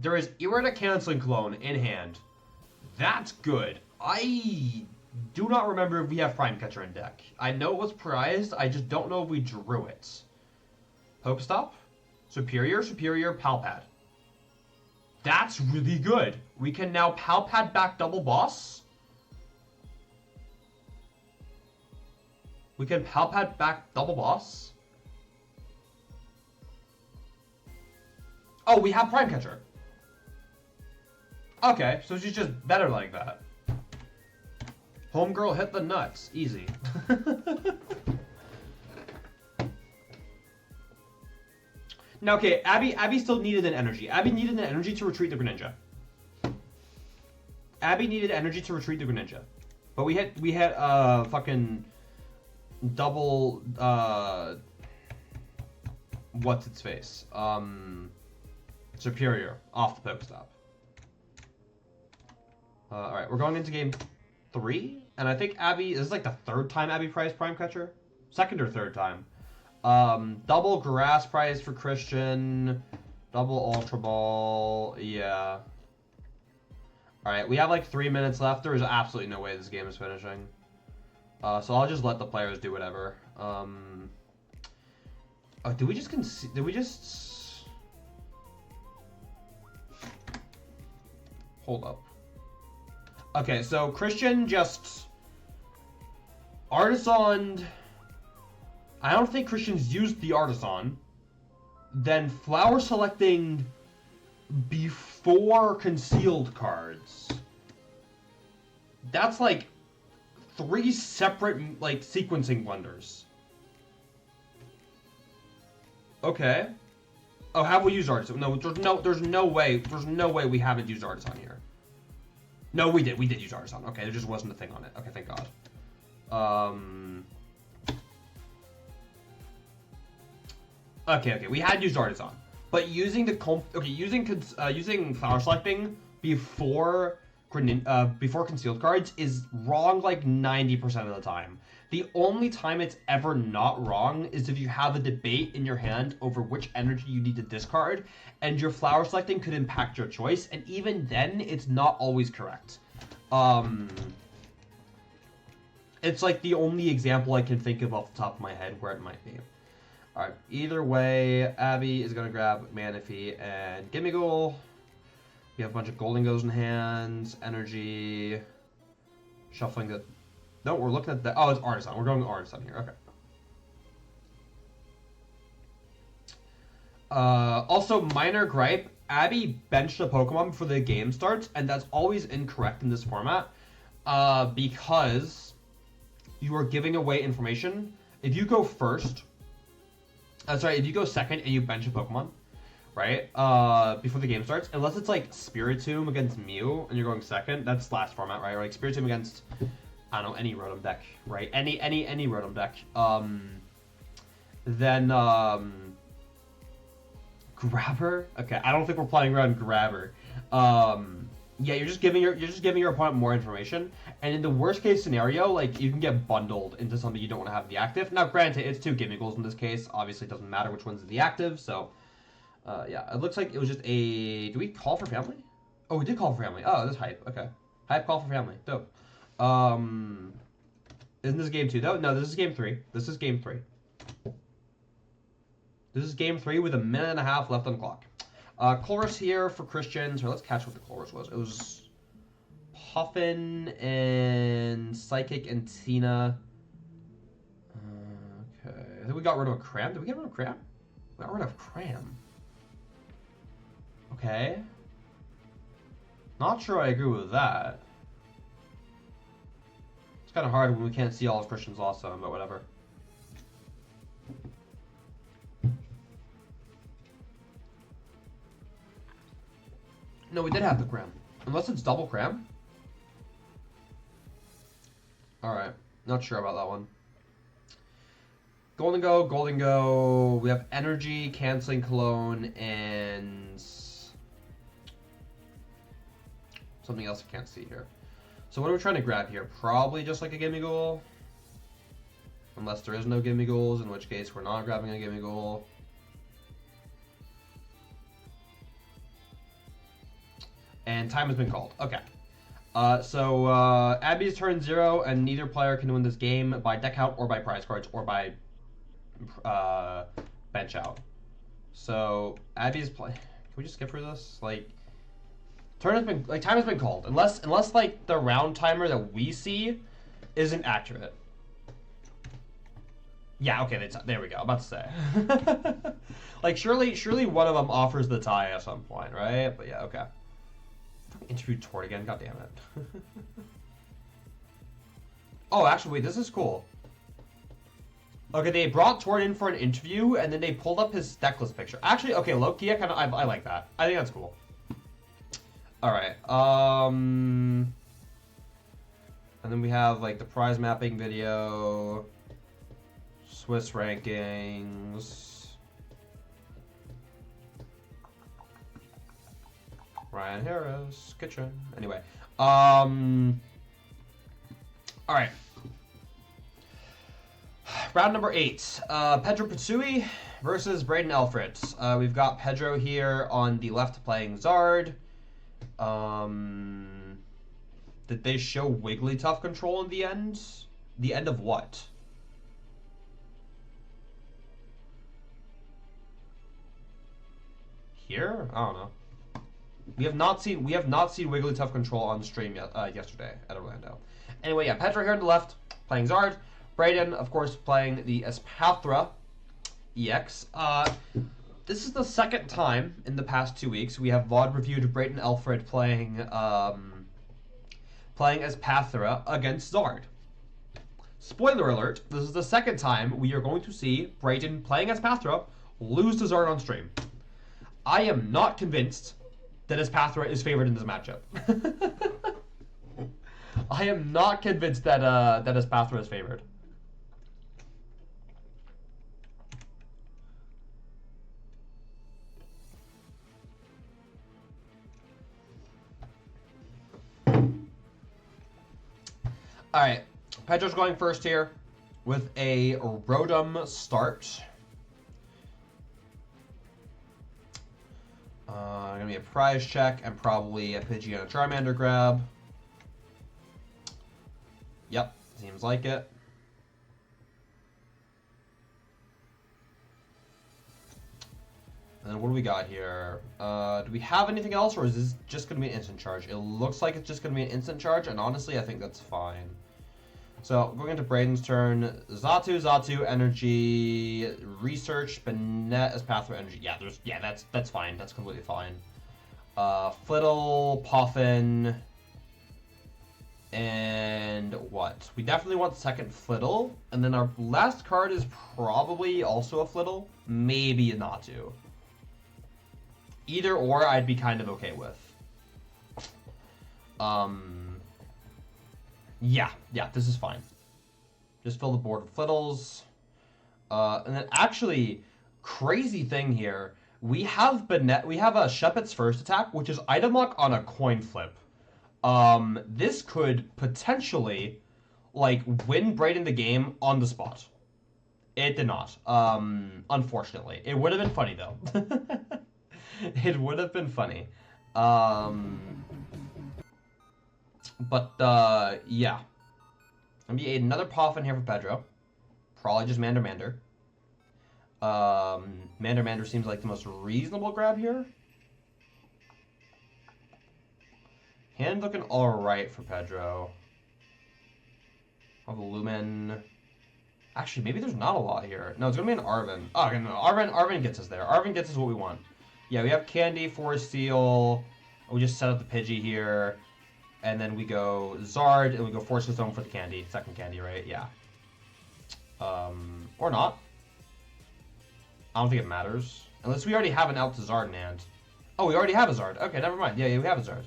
There is Irida Canceling Clone in hand. That's good. I do not remember if we have Prime Catcher in deck. I know it was prized, I just don't know if we drew it. Pokestop? Superior, Palpad. That's really good. We can now Palpad back Double Boss. We can Palpad back Double Boss. Oh, we have Prime Catcher. Okay, so she's just better like that. Homegirl hit the nuts. Easy. Now, okay, Abby still needed an energy. Abby needed an energy to retreat the Greninja. Abby needed energy to retreat the Greninja. But we had fucking double what's its face? Superior off the Pokestop. Alright, we're going into game 3, and I think Abby, this is like the third time Abby prized Prime Catcher? Second or third time. Double Grass prize for Christian, double Ultra Ball, yeah. Alright, we have like 3 minutes left. There is absolutely no way this game is finishing. So I'll just let the players do whatever. Oh, did we just hold up. Okay, so Christian just Artisan. I don't think Christian's used the Artisan. Then flower selecting before concealed cards. That's like 3 separate like sequencing blunders. Okay. Oh, have we used Artisan? No, there's no way we haven't used Artisan here. No, we did use Artisan. Okay, there just wasn't a thing on it. Okay, thank God. Okay, we had used Artisan, but using using flower selecting before concealed cards is wrong like 90% of the time. The only time it's ever not wrong is if you have a debate in your hand over which energy you need to discard, and your flower selecting could impact your choice, and even then, it's not always correct. It's like the only example I can think of off the top of my head where it might be. Alright, either way, Abby is going to grab Manaphy and Gimme Ghoul. We have a bunch of Gholdengos in hand, energy, shuffling the... No, we're looking at the... Oh, it's Artisan. We're going Artisan here. Okay. Also, minor gripe. Abby benched a Pokemon before the game starts, and that's always incorrect in this format. Because you are giving away information. If you go first... if you go second and you bench a Pokemon, right? Before the game starts, unless it's like Spiritomb against Mew, and you're going second, that's last format, right? Or like Spiritomb against... I don't know, any Rotom deck, right? Any Rotom deck. Then Grabber? Okay, I don't think we're playing around Grabber. Yeah, you're just giving your opponent more information, and in the worst case scenario, like you can get bundled into something you don't want to have the active. Now, granted, it's 2 Gimme Ghouls in this case. Obviously, it doesn't matter which one's the active. So, yeah, it looks like it was just a. Do we call for family? Oh, we did call for family. Oh, that's hype. Okay, hype call for family. Dope. Isn't this game 2 though? No, this is game 3. This is game 3. This is game 3 with 1.5 minutes left on the clock. Chorus here for Christian. So let's catch what the chorus was. It was Puffin and Psychic and Tina. Okay. I think we got rid of a Cram. Did we get rid of Cram? We got rid of Cram. Okay. Not sure I agree with that. It's kind of hard when we can't see all of Christian's awesome, but whatever. No, we did have the cram. Unless it's double cram. Alright. Not sure about that one. Gholdengo, Gholdengo. We have Energy, Canceling Cologne, and something else I can't see here. So what are we trying to grab here? Probably just like a Gimme Goal. Unless there is no Gimme Goals, in which case we're not grabbing a Gimme Goal. And time has been called. Okay. So Abby's turn 0, and neither player can win this game by deck out or by prize cards or by bench out. So Abby's play. Can we just skip through this? Like, time has been called. Unless like the round timer that we see isn't accurate. Yeah. Okay. There we go. I'm about to say. Like surely one of them offers the tie at some point, right? But yeah. Okay. Interview Tort again. God damn it. Oh, actually, wait. This is cool. Okay, they brought Tort in for an interview, and then they pulled up his deck list picture. Actually, okay, low-key, I like that. I think that's cool. All right. And then we have like the prize mapping video, Swiss rankings, Ryan Harris, Kitchen. Anyway, all right. Round number 8. Pedro Pitsui versus Braden Alfred. We've got Pedro here on the left playing Zard. Did they show Wigglytuff control in the end? The end of what? Here? I don't know. We have not seen Wigglytuff control on stream yet, yesterday at Orlando. Anyway, yeah, Pedro here on the left playing Zard. Braden, of course, playing the Espathra EX. This is the second time in the past 2 weeks we have VOD reviewed Braden Alfred playing Espathra against Zard. Spoiler alert, this is the second time we are going to see Braden playing Espathra lose to Zard on stream. I am not convinced that Espathra is favored in this matchup. I am not convinced that that Espathra is favored. Alright, Pedro's going first here with a Rotom start. Gonna be a prize check and probably a Pidgeot and a Charmander grab. Yep, seems like it. And then what do we got here? Do we have anything else, or is this just going to be an instant charge? It looks like it's just going to be an instant charge, and honestly, I think that's fine. So, going into Braden's turn, Xatu, Energy, Research, Banette, Espathra, Energy. Yeah, that's fine. That's completely fine. Flittle, Poffin, and what? We definitely want second Flittle, and then our last card is probably also a Flittle, maybe a Xatu. Either or, I'd be kind of okay with. Yeah, this is fine. Just fill the board with Flittles. And then actually, crazy thing here, we have a Shepherd's first attack, which is item lock on a coin flip. This could potentially, like, win Braden the game on the spot. It did not, unfortunately. It would have been funny, though. It would have been funny. But, yeah. Gonna be another Poffin here for Pedro. Probably just Mander. Mander seems like the most reasonable grab here. Hand looking alright for Pedro. Have a Lumen. Actually, maybe there's not a lot here. No, it's gonna be an Arven. Oh, no, Arven gets us there. Arven gets us what we want. Yeah, we have Candy, Forest Seal. We just set up the Pidgey here. And then we go Zard, and we go Force Stone for the Candy. Second Candy, right? Yeah. Or not. I don't think it matters. Unless we already have an out to Zard in hand. Oh, we already have a Zard. Okay, never mind. Yeah, we have a Zard.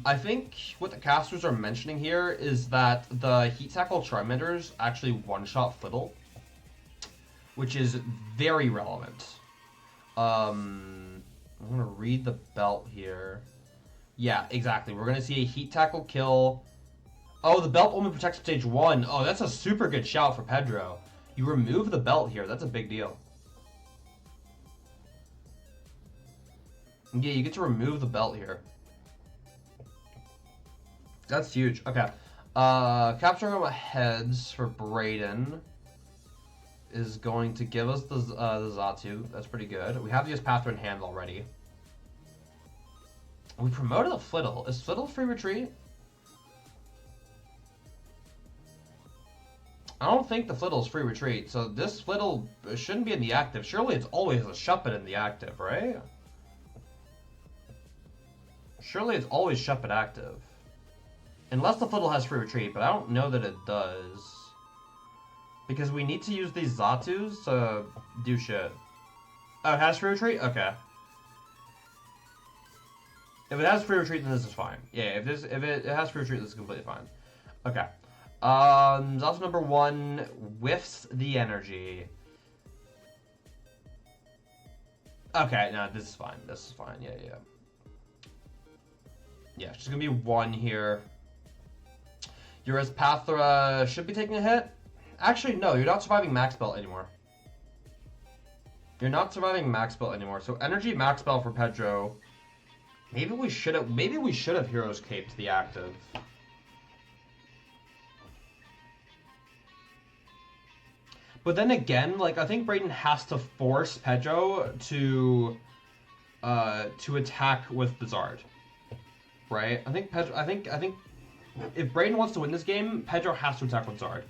I think what the casters are mentioning here is that the Heat Tackle Charmanders actually one-shot Flittle, which is very relevant. I'm gonna read the belt here. Yeah, exactly. We're gonna see a Heat Tackle kill. Oh, the belt only protects stage 1. Oh, that's a super good shout for Pedro. You remove the belt here. That's a big deal. Yeah, you get to remove the belt here. That's huge. Okay. Capturing heads for Braden is going to give us the Xatu. That's pretty good. We have the Espathra in hand already. We promoted a Flittle. Is Flittle free retreat? I don't think the Flittle is free retreat, so this Flittle shouldn't be in the active. Surely it's always a Shuppet in the active, right? Surely it's always Shuppet active. Unless the Flittle has free retreat, but I don't know that it does. Because we need to use these Zatus to do shit. Oh, it has free retreat? Okay. If it has free retreat, then this is fine. Yeah, if it has free retreat, this is completely fine. Okay. Zatu number 1 whiffs the energy. Okay, no, this is fine. This is fine. Yeah. Yeah, it's just gonna be 1 here. Your Espathra should be taking a hit. Actually, no, you're not surviving Max Belt anymore. You're not surviving Max Belt anymore. So energy Max Belt for Pedro. Maybe we should have Heroes Caped the active. But then again, like I think Braden has to force Pedro to attack with the Zard. Right? I think if Braden wants to win this game, Pedro has to attack with Zard.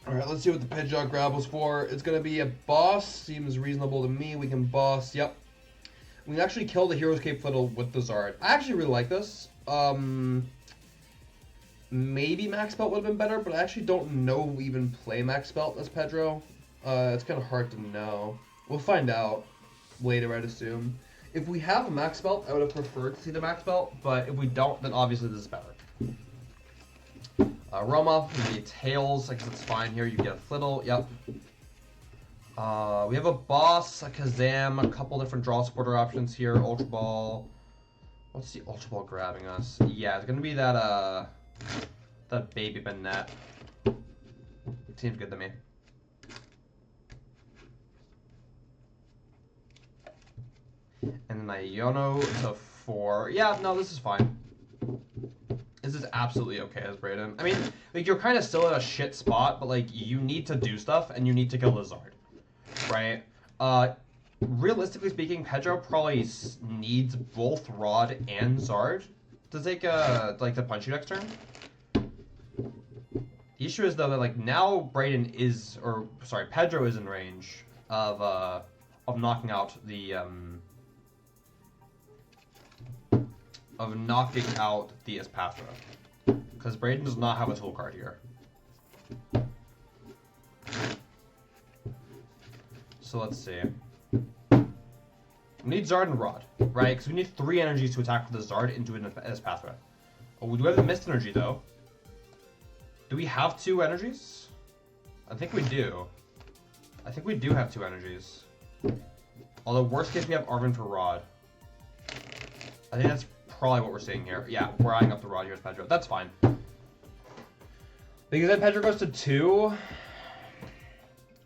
Alright, let's see what the Pidgeot grab was for. It's going to be a boss. Seems reasonable to me. We can boss. Yep. We can actually kill the Hero's Cape Flittle with the Zard. I actually really like this. Maybe Max Belt would have been better, but I actually don't know if we even play Max Belt as Pedro. It's kind of hard to know. We'll find out later, I'd assume. If we have a Max Belt, I would have preferred to see the Max Belt, but if we don't, then obviously this is better. Roma, the Tails, I guess it's fine here. You get a Flittle, yep. We have a boss, a Kazam, a couple different draw supporter options here. Ultra Ball. What's the Ultra Ball grabbing us? Yeah, it's gonna be that Baby Banette. Seems good to me. And then Iono to 4. Yeah, no, this is fine. This is absolutely okay as Braden. I mean, like, you're kind of still in a shit spot, but, like, you need to do stuff, and you need to kill the Zard. Right? Realistically speaking, Pedro probably needs both Rod and Zard to take, to punch you next turn. The issue is, though, that, like, now Braden is, Pedro is in range of knocking out the, Espathra. Because Braden does not have a tool card here. So let's see. We need Zard and Rod, right? Because we need 3 energies to attack with the Zard into an Espathra. Oh, we do have the Mist energy, though. Do we have 2 energies? I think we do. I think we do have 2 energies. Although, worst case, we have Arven for Rod. I think that's probably what we're seeing here. Yeah, we're eyeing up the Rod here as Pedro. That's fine. Because then Pedro goes to 2.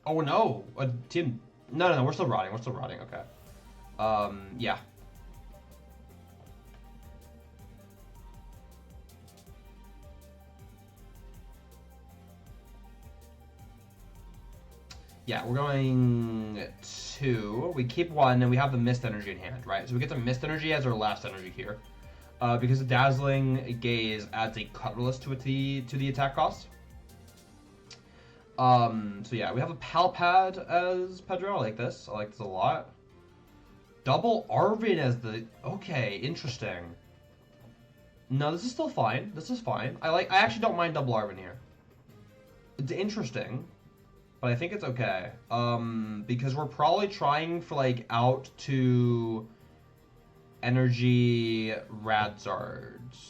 Oh, no. A team... No, we're still rotting. We're still rotting. Okay. Yeah. Yeah, we're going 2. We keep 1, and we have the Mist energy in hand, right? So we get the Mist energy as our last energy here. Because the Dazzling Gaze adds a Colorless to the attack cost. So yeah, we have a Palpad as Pedro. I like this. I like this a lot. Double Arvin as the... Okay, interesting. No, this is still fine. This is fine. I actually don't mind double Arvin here. It's interesting, but I think it's okay. Because we're probably trying for, like, out to energy Radzards.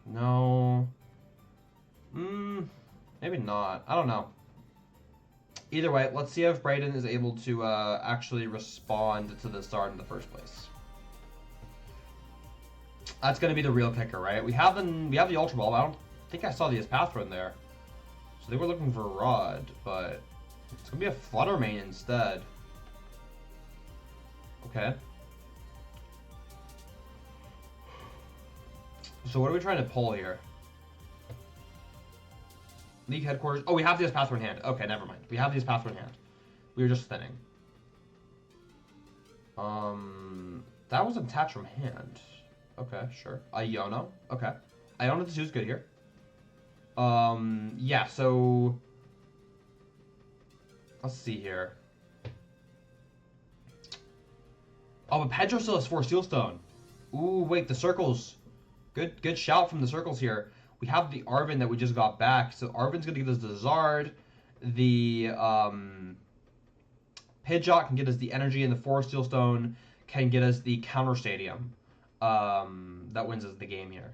No. Maybe not. I don't know. Either way, let's see if Miraidon is able to actually respond to the Vstar in the first place. That's going to be the real kicker, right? We have the Ultra Ball, but I don't think I saw the Espathra in there. So they were looking for a Rod, but it's going to be a Flutter Mane instead. Okay. So what are we trying to pull here? League headquarters. Oh, we have the Espathra in hand. Okay, never mind. We have the Espathra in hand. We were just thinning. That was attached from hand. Okay, sure. Iono. Okay. Iono to 2 is good here. Yeah, so... Let's see here. Oh, but Pidgeot still has 4 Steel Stone. Ooh, wait, the circles. Good shout from the circles here. We have the Arvin that we just got back. So Arvin's going to give us the Zard. The Pidgeot can get us the energy, and the 4 Steel Stone can get us the Counter Stadium. That wins us the game here.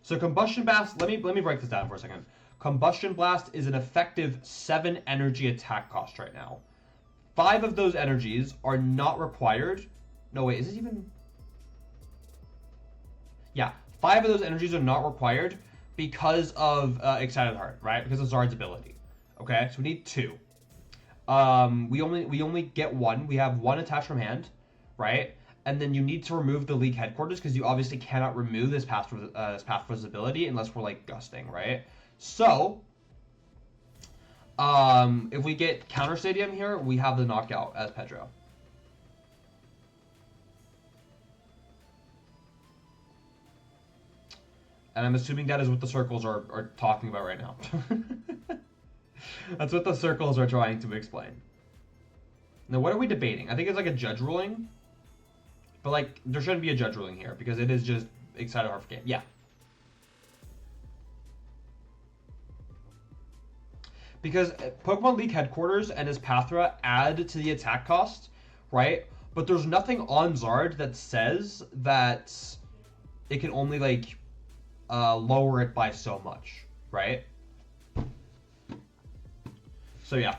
So Combustion Blast, let me break this down for a second. Combustion Blast is an effective 7 energy attack cost right now. 5 of those energies are not required. No, wait, is it even... Yeah, 5 of those energies are not required because of Excited Heart, right? Because of Zard's ability. Okay, so we need 2. We only get 1. We have 1 attached from hand, right? And then you need to remove the League headquarters because you obviously cannot remove this Espathra's ability unless we're like gusting, right? So, if we get Counter Stadium here, we have the knockout as Pedro. And I'm assuming that is what the circles are talking about right now. That's what the circles are trying to explain. Now, what are we debating? I think it's like a judge ruling. But, like, there shouldn't be a judge ruling here because it is just Excited Heart for game. Yeah. Because Pokemon League Headquarters and Espathra add to the attack cost, right? But there's nothing on Zard that says that it can only, like, lower it by so much, right? So, yeah.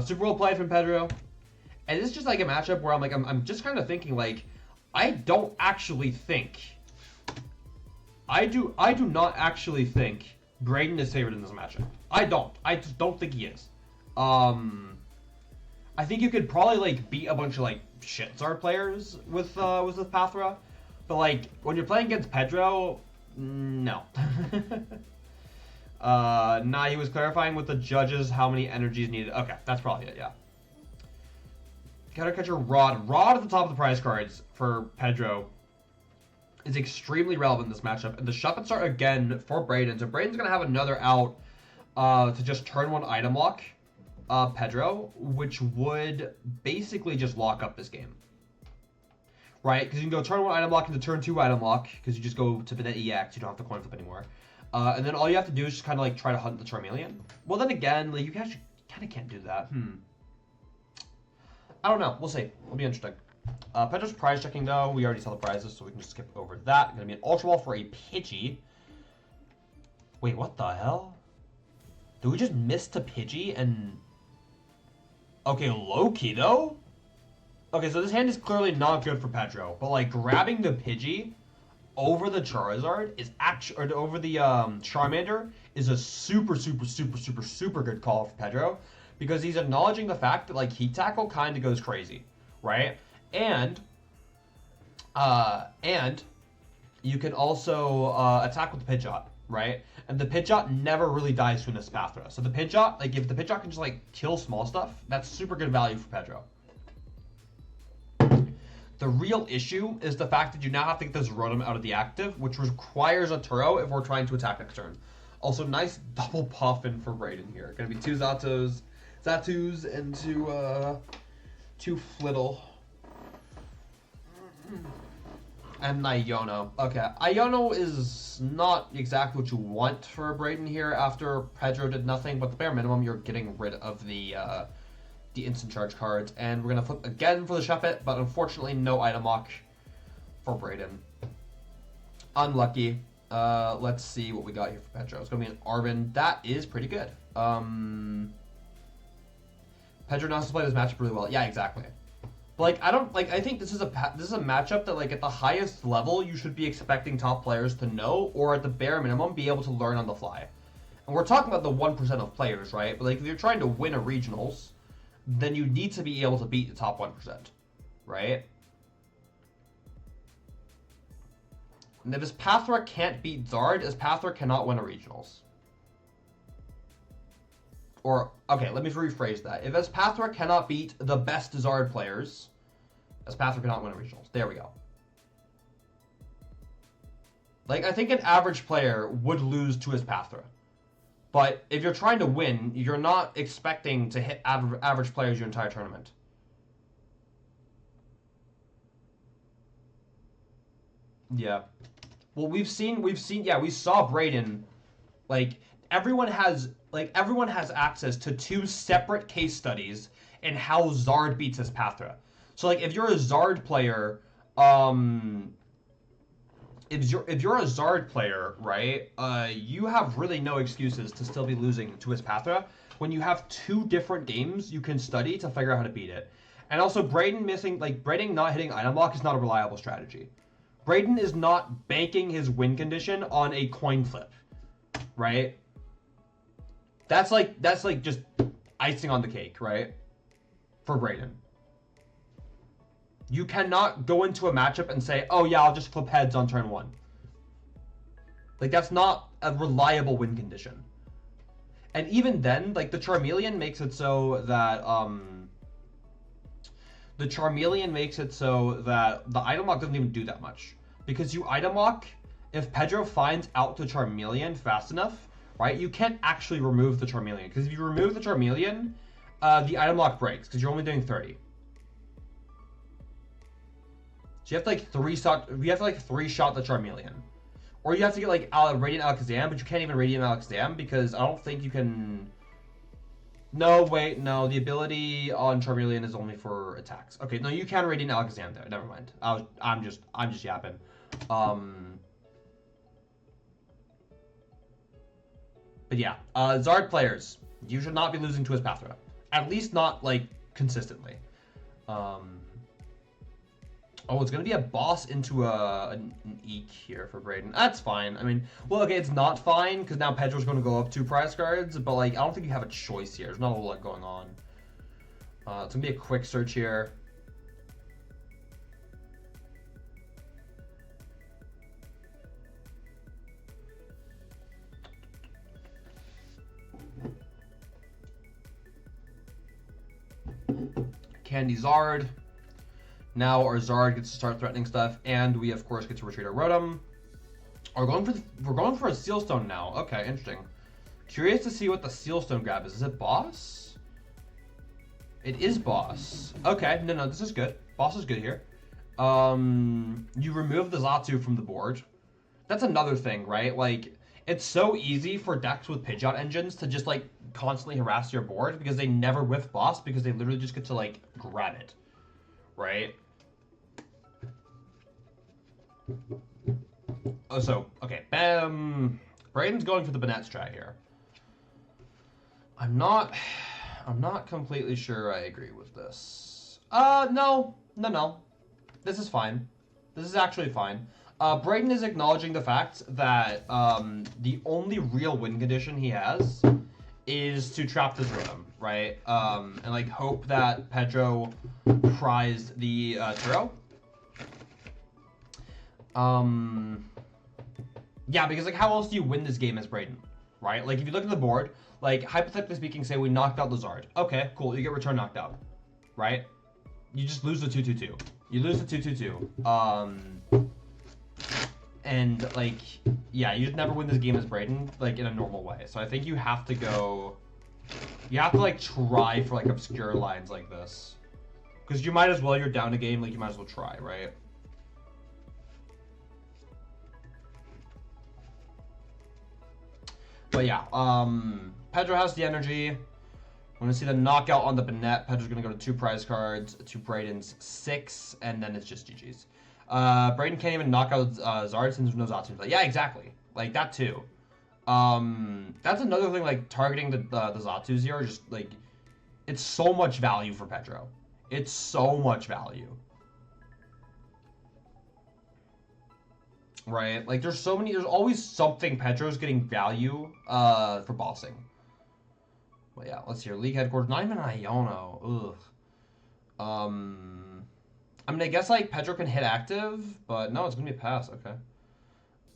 Super well played from Pedro. And it's just like a matchup where I'm just kind of thinking, like, I don't actually think... I do not actually think Miraidon is favored in this matchup. I just don't think he is. I think you could probably, like, beat a bunch of, like, shit Zard players with Espathra. But, like, when you're playing against Pedro, no. Nah, he was clarifying with the judges how many energies needed. Okay, that's probably it, yeah. Counter Catcher Rod. Rod at the top of the prize cards for Pedro is extremely relevant in this matchup. And the Shop and Start again for Miraidon. So Miraidon's going to have another out to just turn 1 item lock Pedro, which would basically just lock up this game. Right? Because you can go turn 1 item lock into turn 2 item lock, because you just go to Banette EX, you don't have to coin flip anymore. And then all you have to do is just kind of like try to hunt the Charmeleon. Well, then again, like, you actually kind of can't do that. I don't know. We'll see. It'll be interesting. Pedro's prize checking, though. We already saw the prizes, so we can just skip over that. Going to be an Ultra Ball for a Pidgey. Wait, what the hell? Did we just miss to Pidgey and... Okay, low-key, though? Okay, so this hand is clearly not good for Pedro. But, like, grabbing the Pidgey over the Charizard is actually... Or over the Charmander is a super good call for Pedro. Because he's acknowledging the fact that, like, Heat Tackle kind of goes crazy, right? And you can also attack with the Pidgeot, right? And the Pidgeot never really dies to an Espathra. So the Pidgeot, like, if the Pidgeot can just, like, kill small stuff, that's super good value for Pedro. The real issue is the fact that you now have to get this Rotom out of the active, which requires a Turo if we're trying to attack next turn. Also, nice double puffin for Miraidon here. Gonna be 2 Zatos. Zatu's and to Flittle. And Iono. Okay, Iono is not exactly what you want for Braden here after Pedro did nothing, but the bare minimum you're getting rid of the instant charge cards. And we're going to flip again for the Shuppet, but unfortunately no item lock for Braden. Unlucky. Let's see what we got here for Pedro. It's going to be an Arvin. That is pretty good. Pedro knows to play this matchup really well. Yeah, exactly. But, like, I think this is a matchup that, like, at the highest level, you should be expecting top players to know, or at the bare minimum, be able to learn on the fly. And we're talking about the 1% of players, right? But, like, if you're trying to win a regionals, then you need to be able to beat the top 1%, right? And if Espathra can't beat Zard, Espathra cannot win a regionals. Or, okay, let me rephrase that. If Espathra cannot beat the best Zard players, Espathra cannot win a regionals. There we go. Like, I think an average player would lose to Espathra. But if you're trying to win, you're not expecting to hit average players your entire tournament. Yeah. Well, we saw Braden, like, everyone has access to 2 separate case studies in how Zard beats Espathra. So, like, if you're a Zard player, if you're a Zard player, right, you have really no excuses to still be losing to Espathra when you have 2 different games you can study to figure out how to beat it. And also, Braden not hitting item lock is not a reliable strategy. Braden is not banking his win condition on a coin flip, right? That's like just icing on the cake, right? For Braden. You cannot go into a matchup and say, oh yeah, I'll just flip heads on turn 1. Like, that's not a reliable win condition. And even then, like, the Charmeleon makes it so that the item lock doesn't even do that much. Because you item lock, if Pedro finds out the Charmeleon fast enough, right, you can't actually remove the Charmeleon. Because if you remove the Charmeleon, the item lock breaks, because you're only doing 30. So you have to, like, 3-shot the Charmeleon. Or you have to get, like, Radiant Alakazam, but you can't even Radiant Alakazam, because I don't think you can... No, wait, no, the ability on Charmeleon is only for attacks. Okay, no, you can Radiant Alakazam there, never mind. I'm just yapping. But yeah, Zard players, you should not be losing to Espathra. At least not, like, consistently. Oh, it's going to be a boss into an Eek here for Braden. That's fine. I mean, well, okay, it's not fine, because now Pedro's going to go up 2 prize cards, but, like, I don't think you have a choice here. There's not a whole lot going on. It's going to be a quick search here. Candy Zard. Now our Zard gets to start threatening stuff, and we of course get to retreat our Rotom. We're going for a Sealstone now. Okay, interesting. Curious to see what the Sealstone grab is. Is it boss? It is boss. Okay, no, this is good. Boss is good here. You remove the Xatu from the board. That's another thing, right? Like, it's so easy for decks with Pidgeot engines to just, like, constantly harass your board because they never whiff boss because they literally just get to, like, grab it. Right? Oh, so, okay, Braden's going for the Banette strat here. I'm not completely sure I agree with this. No. This is fine. This is actually fine. Braden is acknowledging the fact that the only real win condition he has is to trap this Rotom, right? And, like, hope that Pedro prized the Turo. Yeah, because, like, how else do you win this game as Braden, right? Like, if you look at the board, like, hypothetically speaking, say we knocked out Lizard. Okay, cool, you get return knocked out, right? You just lose the 2-2-2. You lose the 2-2-2. And, like, yeah, you'd never win this game as Braden, like, in a normal way. So I think you have to go You have to like try for like obscure lines like this. Because you might as well, you're down a game, like you might as well try, right? But yeah, Pedro has the energy. I'm gonna see the knockout on the Banette. Pedro's gonna go to 2 prize cards, to Brayden's 6, and then it's just GG's. Brayden can't even knock out Zard since there's no Zatsu play. Yeah, exactly. Like that too. That's another thing. Like targeting the Zatsus here, just like it's so much value for Pedro. It's so much value. Right? Like there's so many. There's always something Pedro's getting value for bossing. But yeah, let's hear League Headquarters. Not even Iono. Ugh. I mean, I guess like Pedro can hit active, but no, it's gonna be a pass. Okay.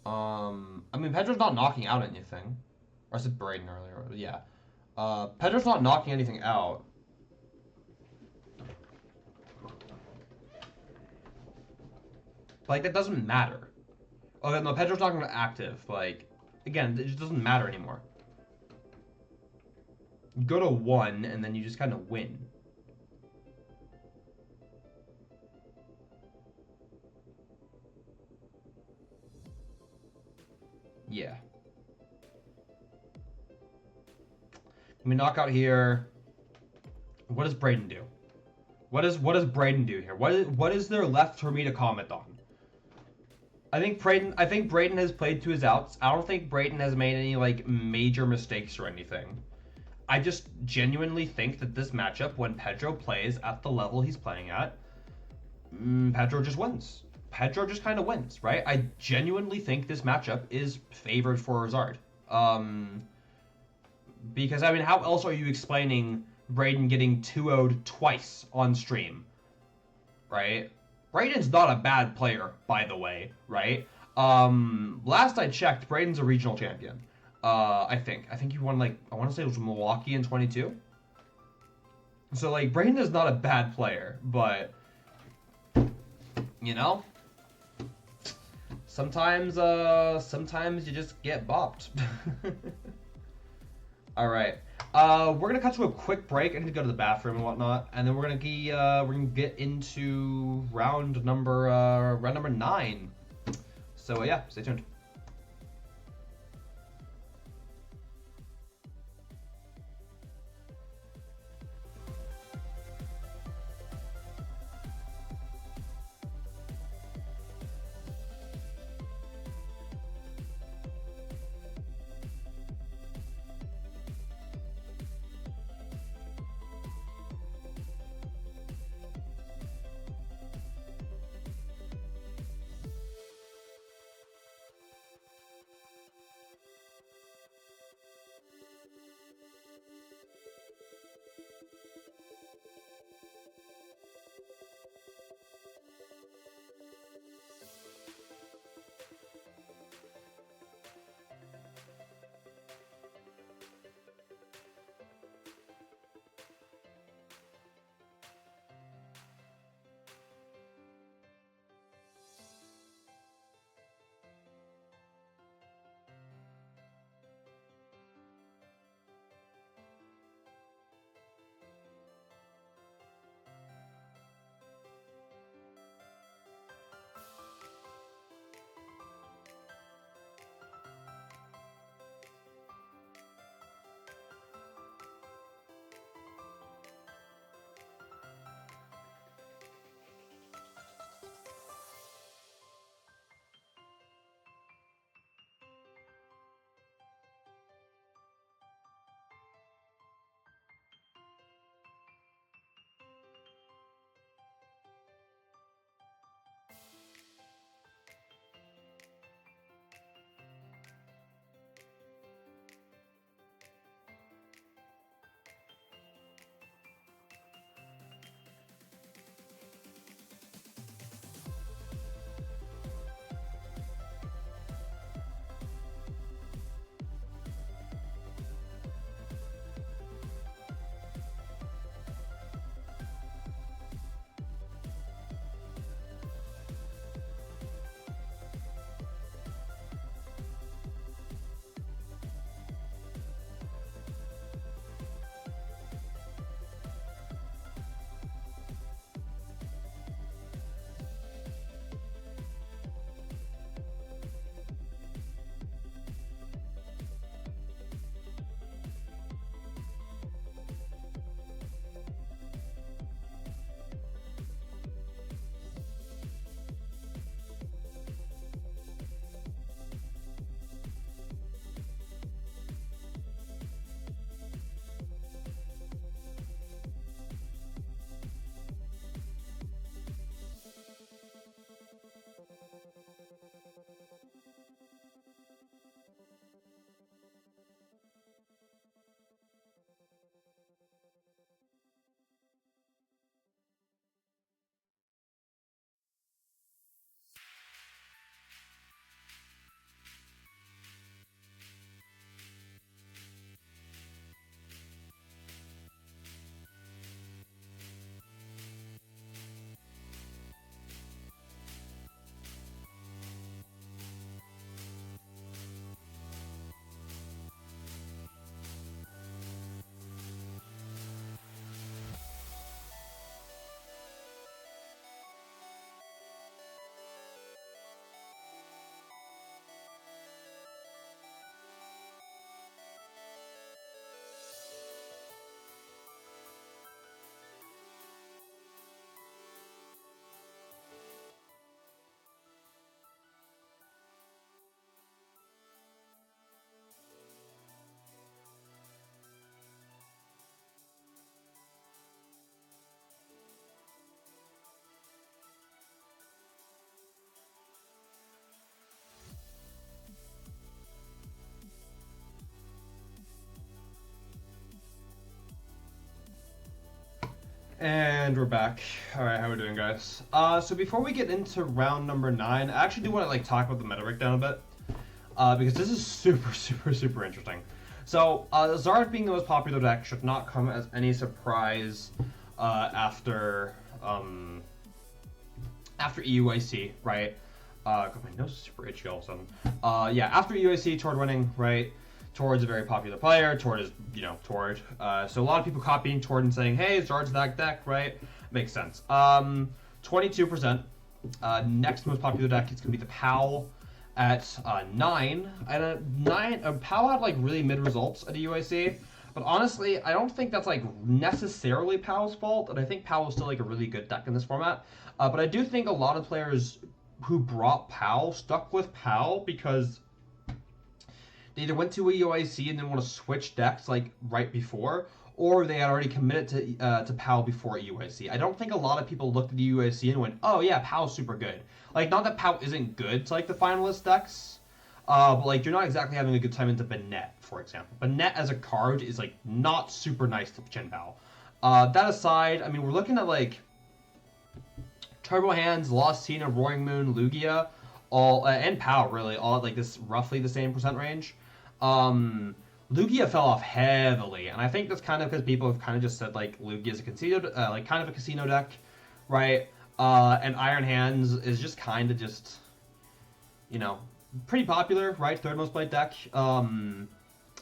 I mean, Pedro's not knocking out anything. Or I said Brayden earlier. Yeah. Pedro's not knocking anything out. Like that doesn't matter. Okay, no, Pedro's not gonna active. Like, again, it just doesn't matter anymore. You go to 1, and then you just kind of win. Yeah. Let me knock out here. What does Brayden do? What does Brayden do here? What is there left for me to comment on? I think Brayden has played to his outs. I don't think Brayden has made any like major mistakes or anything. I just genuinely think that this matchup, when Pedro plays at the level he's playing at, Pedro just wins. Pedro just kind of wins, right? I genuinely think this matchup is favored for Zard. Because, I mean, how else are you explaining Brayden getting 2-0'd twice on stream, right? Brayden's not a bad player, by the way, right? Last I checked, Brayden's a regional champion. I think he won, like, I want to say it was Milwaukee in 22. So, like, Brayden is not a bad player, but, you know, sometimes you just get bopped. All right, we're gonna cut to a quick break. I need to go to the bathroom and whatnot, and then we're gonna get into round number 9. So yeah, stay tuned. And we're back. All right, how we doing, guys? So before we get into round number 9, I actually do want to like talk about the meta breakdown a bit, because this is super interesting. So Zard being the most popular deck should not come as any surprise after EUIC, right? God, my nose is super itchy all of a sudden. Yeah, after EUIC, Tord winning, right? Tord's a very popular player. Tord is, Tord. So a lot of people copying Tord and saying, hey, Zard's that deck, right? Makes sense. 22%. Next most popular deck is going to be the Pao at 9. And 9, Pao had like really mid results at EUIC. But honestly, I don't think that's like necessarily Pao's fault. And I think Pao is still like a really good deck in this format. But I do think a lot of players who brought Pao stuck with Pao because they either went to a UIC and then want to switch decks like right before, or they had already committed to Pao before UIC. I don't think a lot of people looked at the UIC and went, "Oh yeah, Pao's super good." Like, not that Pao isn't good to like the finalist decks, but like you're not exactly having a good time into Banette, for example. Banette as a card is like not super nice to Chien-Pao. That aside, I mean we're looking at like Turbo Hands, Lost Tina, Roaring Moon, Lugia, all and Pao really all at like this roughly the same percent range. Lugia fell off heavily, and I think that's kind of because people have kind of just said like Lugia is a casino, like kind of a casino deck, right? And Iron Hands is just kind of just, pretty popular, right? Third most played deck, and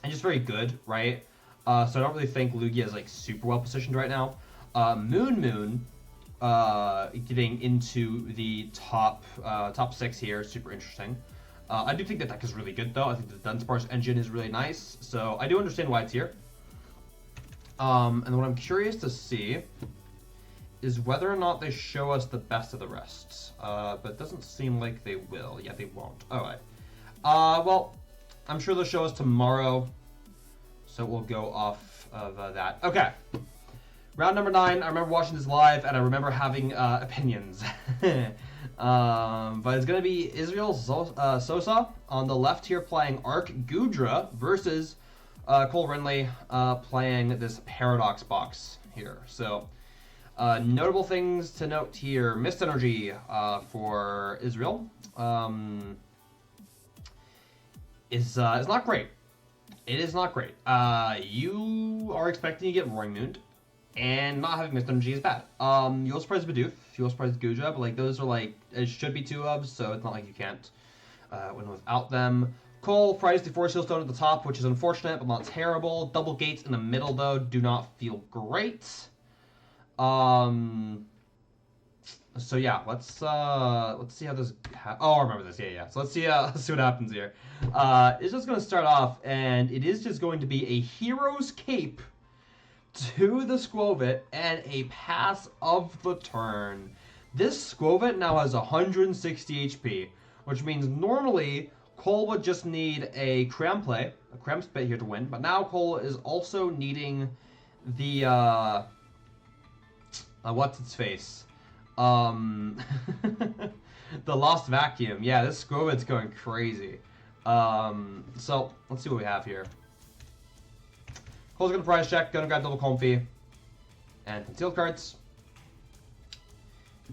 just very good, right? So I don't really think Lugia is like super well positioned right now. Moon, getting into the top 6 here, super interesting. I do think that deck is really good, though. I think the Dunsparce engine is really nice, so I do understand why it's here. And what I'm curious to see is whether or not they show us the best of the rest. But it doesn't seem like they will. Yeah, they won't. Alright. Well, I'm sure they'll show us tomorrow, so we'll go off of that. Okay. Round number 9, I remember watching this live, and I remember having opinions. But it's going to be Israel Sosa on the left here playing Arc Goodra versus Cole Renly playing this Paradox box here. So, notable things to note here. Mist Energy for Israel is not great. It is not great. You are expecting to get Roaring Moon, and not having Mist Energy is bad. You'll surprise Bidoof, you'll surprise Goodra, but like those are like, it should be 2-ofs, so it's not like you can't win without them. Cole prized the Force Seal Stone at the top, which is unfortunate, but not terrible. Double Gates in the middle, though, do not feel great. So yeah, let's see how this. Oh, I remember this. Yeah. So let's see what happens here. It's just gonna start off, and it is just going to be a Hero's Cape to the Skwovet and a pass of the turn. This Skwovet now has 160 HP, which means normally Cole would just need a Cram Play, a Cram Spit here to win, but now Cole is also needing the what's its face? The Lost Vacuum. Yeah, this Skwovet's going crazy. So let's see what we have here. Cole's gonna prize check, gonna grab double Comfy, and concealed cards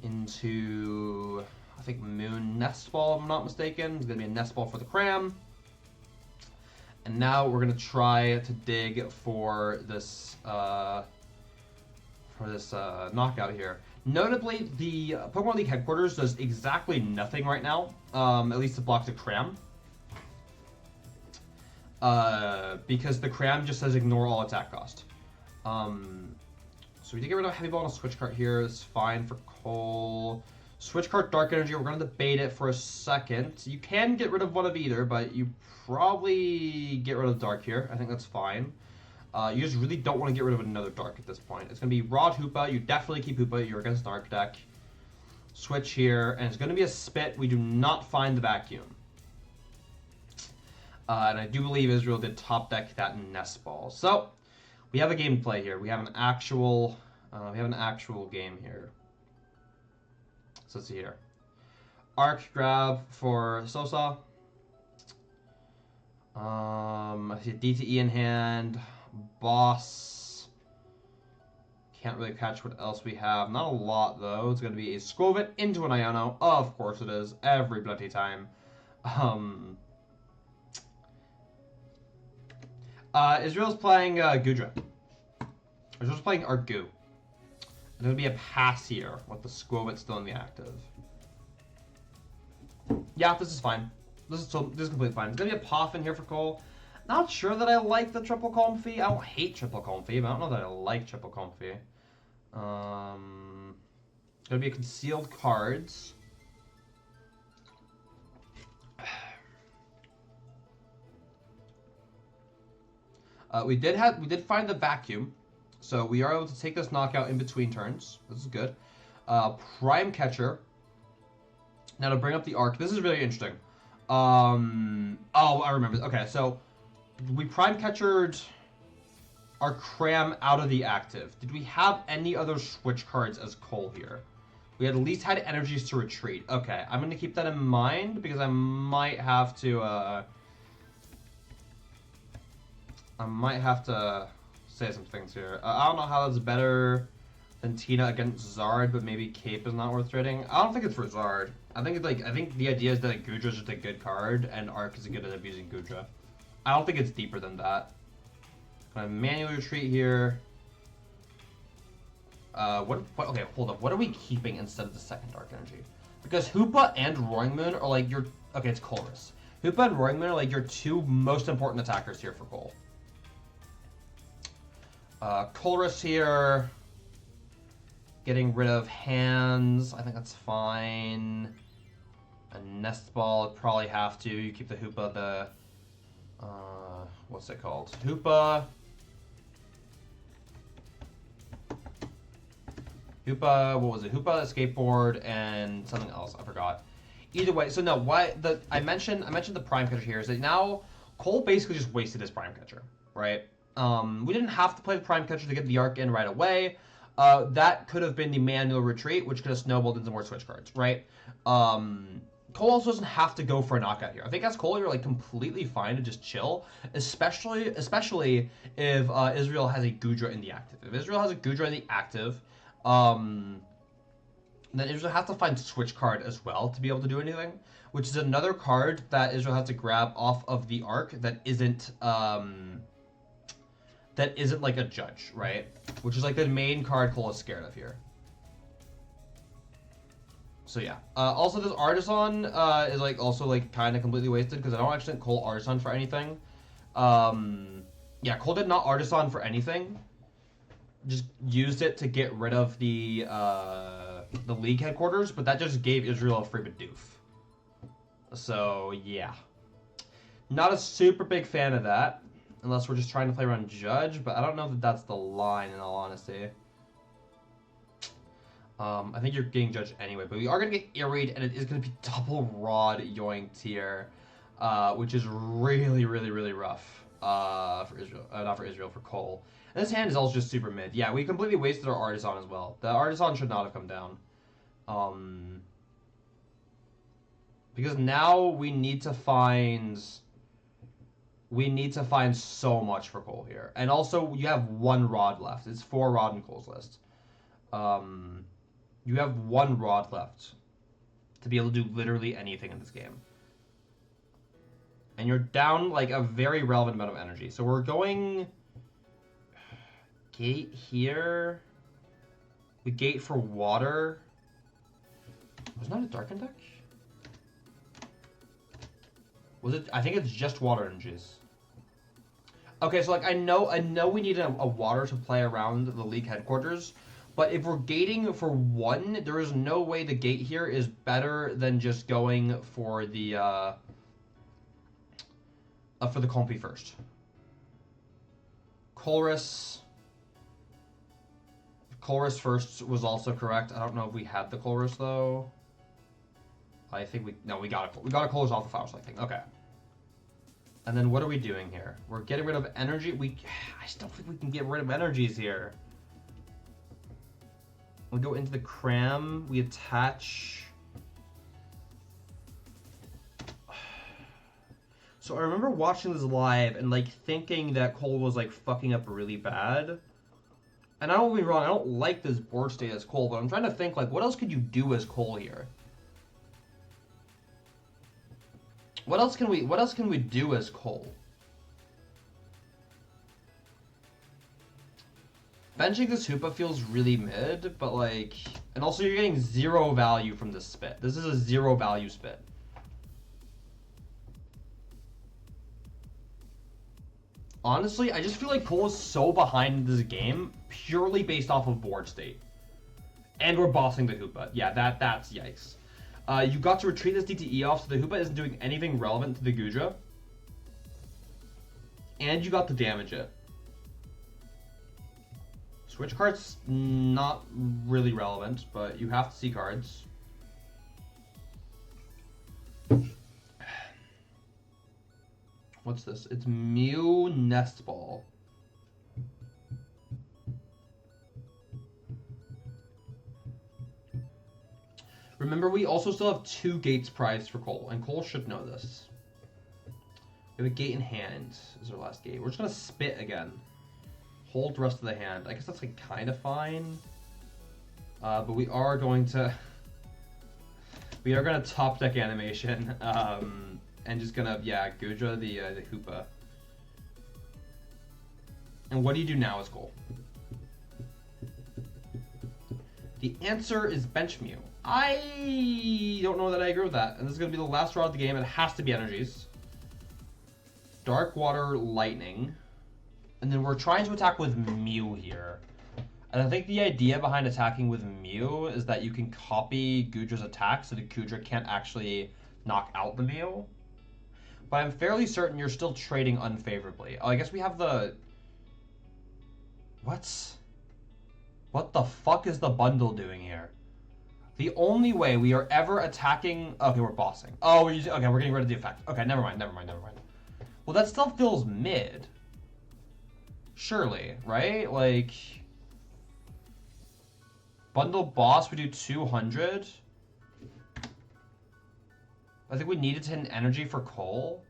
into, I think, Moon Nest Ball, if I'm not mistaken. It's gonna be a Nest Ball for the Cram. And now we're gonna try to dig for this knockout here. Notably, the Pokemon League headquarters does exactly nothing right now, at least it blocks the Cram. Because the Cram just says ignore all attack cost. So we did get rid of Heavy Ball and a Switch Card here. It's fine for Cole. Switch Card Dark Energy, we're going to debate it for a second. You can get rid of one of either, but you probably get rid of Dark here. I think that's fine. You just really don't want to get rid of another Dark at this point. It's going to be Rod Hoopa. You definitely keep Hoopa. You're against Dark deck. Switch here, and it's going to be a Spit. We do not find the Vacuum. And I do believe Israel did top deck that Nest Ball. So we have a game to play here. We have an actual game here. So let's see here. Arc grab for Sosa. I see DTE in hand. Boss. Can't really catch what else we have. Not a lot, though. It's going to be a Skwovet into an Iono. Of course it is. Every bloody time. Israel's playing Goodra. Israel's playing Argu. There's going to be a pass here with the Skwovet still in the active. Yeah, this is fine. This is completely fine. It's going to be a Poff in here for Cole. Not sure that I like the triple Comfy. I don't hate triple Comfy, but I don't know that I like triple Comfy. It's going to be a concealed cards. We did find the vacuum, so we are able to take this knockout in between turns. This is good. Prime Catcher. Now to bring up the arc, this is really interesting. Oh, I remember. Okay, so we Prime Catchered our Cram out of the active. Did we have any other switch cards as Cole here? We at least had energies to retreat. Okay, I'm going to keep that in mind because I might have to say some things here. I don't know how that's better than Tina against Zard, but maybe Cape is not worth trading. I don't think it's for Zard. I think the idea is that Goodra is just a good card, and Arc is good at abusing Goodra. I don't think it's deeper than that. I'm gonna manually retreat here. Okay, hold up. What are we keeping instead of the second Dark Energy? Because Hoopa and Roaring Moon are like your... Okay, it's Colress. Hoopa and Roaring Moon are like your two most important attackers here for Cole. Colress here. Getting rid of hands. I think that's fine. A Nest Ball, I'd probably have to. You keep the Hoopa, the... what's it called? Hoopa. Hoopa, what was it? Hoopa, Skateboard, and something else. I forgot. Either way, so no, I mentioned the Prime Catcher here is that now Cole basically just wasted his Prime Catcher, right? We didn't have to play the Prime Catcher to get the arc in right away. That could have been the manual retreat, which could have snowballed into more switch cards, right? Cole also doesn't have to go for a knockout here. I think as Cole, you're like completely fine to just chill, especially if Israel has a Goodra in the active. If Israel has a Goodra in the active, then Israel has to find switch card as well to be able to do anything, which is another card that Israel has to grab off of the arc that isn't like a judge, right? Which is like the main card Cole is scared of here. So yeah. Also, this Artisan is like also like kind of completely wasted because I don't actually think Cole Artisan for anything. Yeah, Cole did not Artisan for anything. Just used it to get rid of the league headquarters, but that just gave Israel a free Bidoof. So yeah, not a super big fan of that, unless we're just trying to play around Judge. But I don't know that that's the line, in all honesty. I think you're getting Judged anyway, but we are going to get Irried, and it is going to be double Rod Yoinked here, which is really, really, really rough for Israel. Not for Israel, for Cole. And this hand is also just super mid. Yeah, we completely wasted our Artisan as well. The Artisan should not have come down. Because now we need to find so much for Cole here. And also, you have one Rod left. It's 4 Rod in Cole's list. You have 1 Rod left to be able to do literally anything in this game. And you're down like a very relevant amount of energy. So we're going gate here. We gate for water. Was not a Darken deck? Was it? I think it's just water energies. Okay, so like I know we need a water to play around the league headquarters. But if we're gating for 1, there is no way the gate here is better than just going for the Comfy first. Colress first was also correct. I don't know if we had the Colress though. I think we got a Colress off the flower selecting. Okay. And then what are we doing here? We're getting rid of energy. I still think we can get rid of energies here. We go into the Cram, we attach. So I remember watching this live and like thinking that Cole was like fucking up really bad. And I don't get me wrong, I don't like this board state as Cole, but I'm trying to think, like, what else could you do as Cole here? What else can we do as Cole? Benching this Hoopa feels really mid, but like, and also you're getting 0 value from this spit. This is a 0 value spit. Honestly, I just feel like Cole is so behind this game purely based off of board state. And we're bossing the Hoopa. Yeah, that's yikes. You got to retreat this DTE off, so the Hoopa isn't doing anything relevant to the Goodra. And you got to damage it. Switch cards, not really relevant, but you have to see cards. What's this? It's Mew Nest Ball. Remember, we also still have 2 gates prized for Cole, and Cole should know this. We have a gate in hand, is our last gate. We're just gonna spit again. Hold the rest of the hand. I guess that's like kind of fine. But we are going to... we are going to top deck animation. And just gonna, yeah, Goodra the Hoopa. And what do you do now as Cole? The answer is bench Mew. I don't know that I agree with that. And this is going to be the last draw of the game. It has to be energies. Dark Water Lightning. And then we're trying to attack with Mew here. And I think the idea behind attacking with Mew is that you can copy Goodra's attack so the Goodra can't actually knock out the Mew. But I'm fairly certain you're still trading unfavorably. Oh, I guess we have the... What the fuck is the bundle doing here? The only way we are ever attacking... Okay, we're bossing. Oh, we're using... Okay, we're getting rid of the effect. Okay, never mind. Well, that still feels mid. Surely, right? Like... Bundle boss, we do 200. I think we needed to hit an energy for Cole.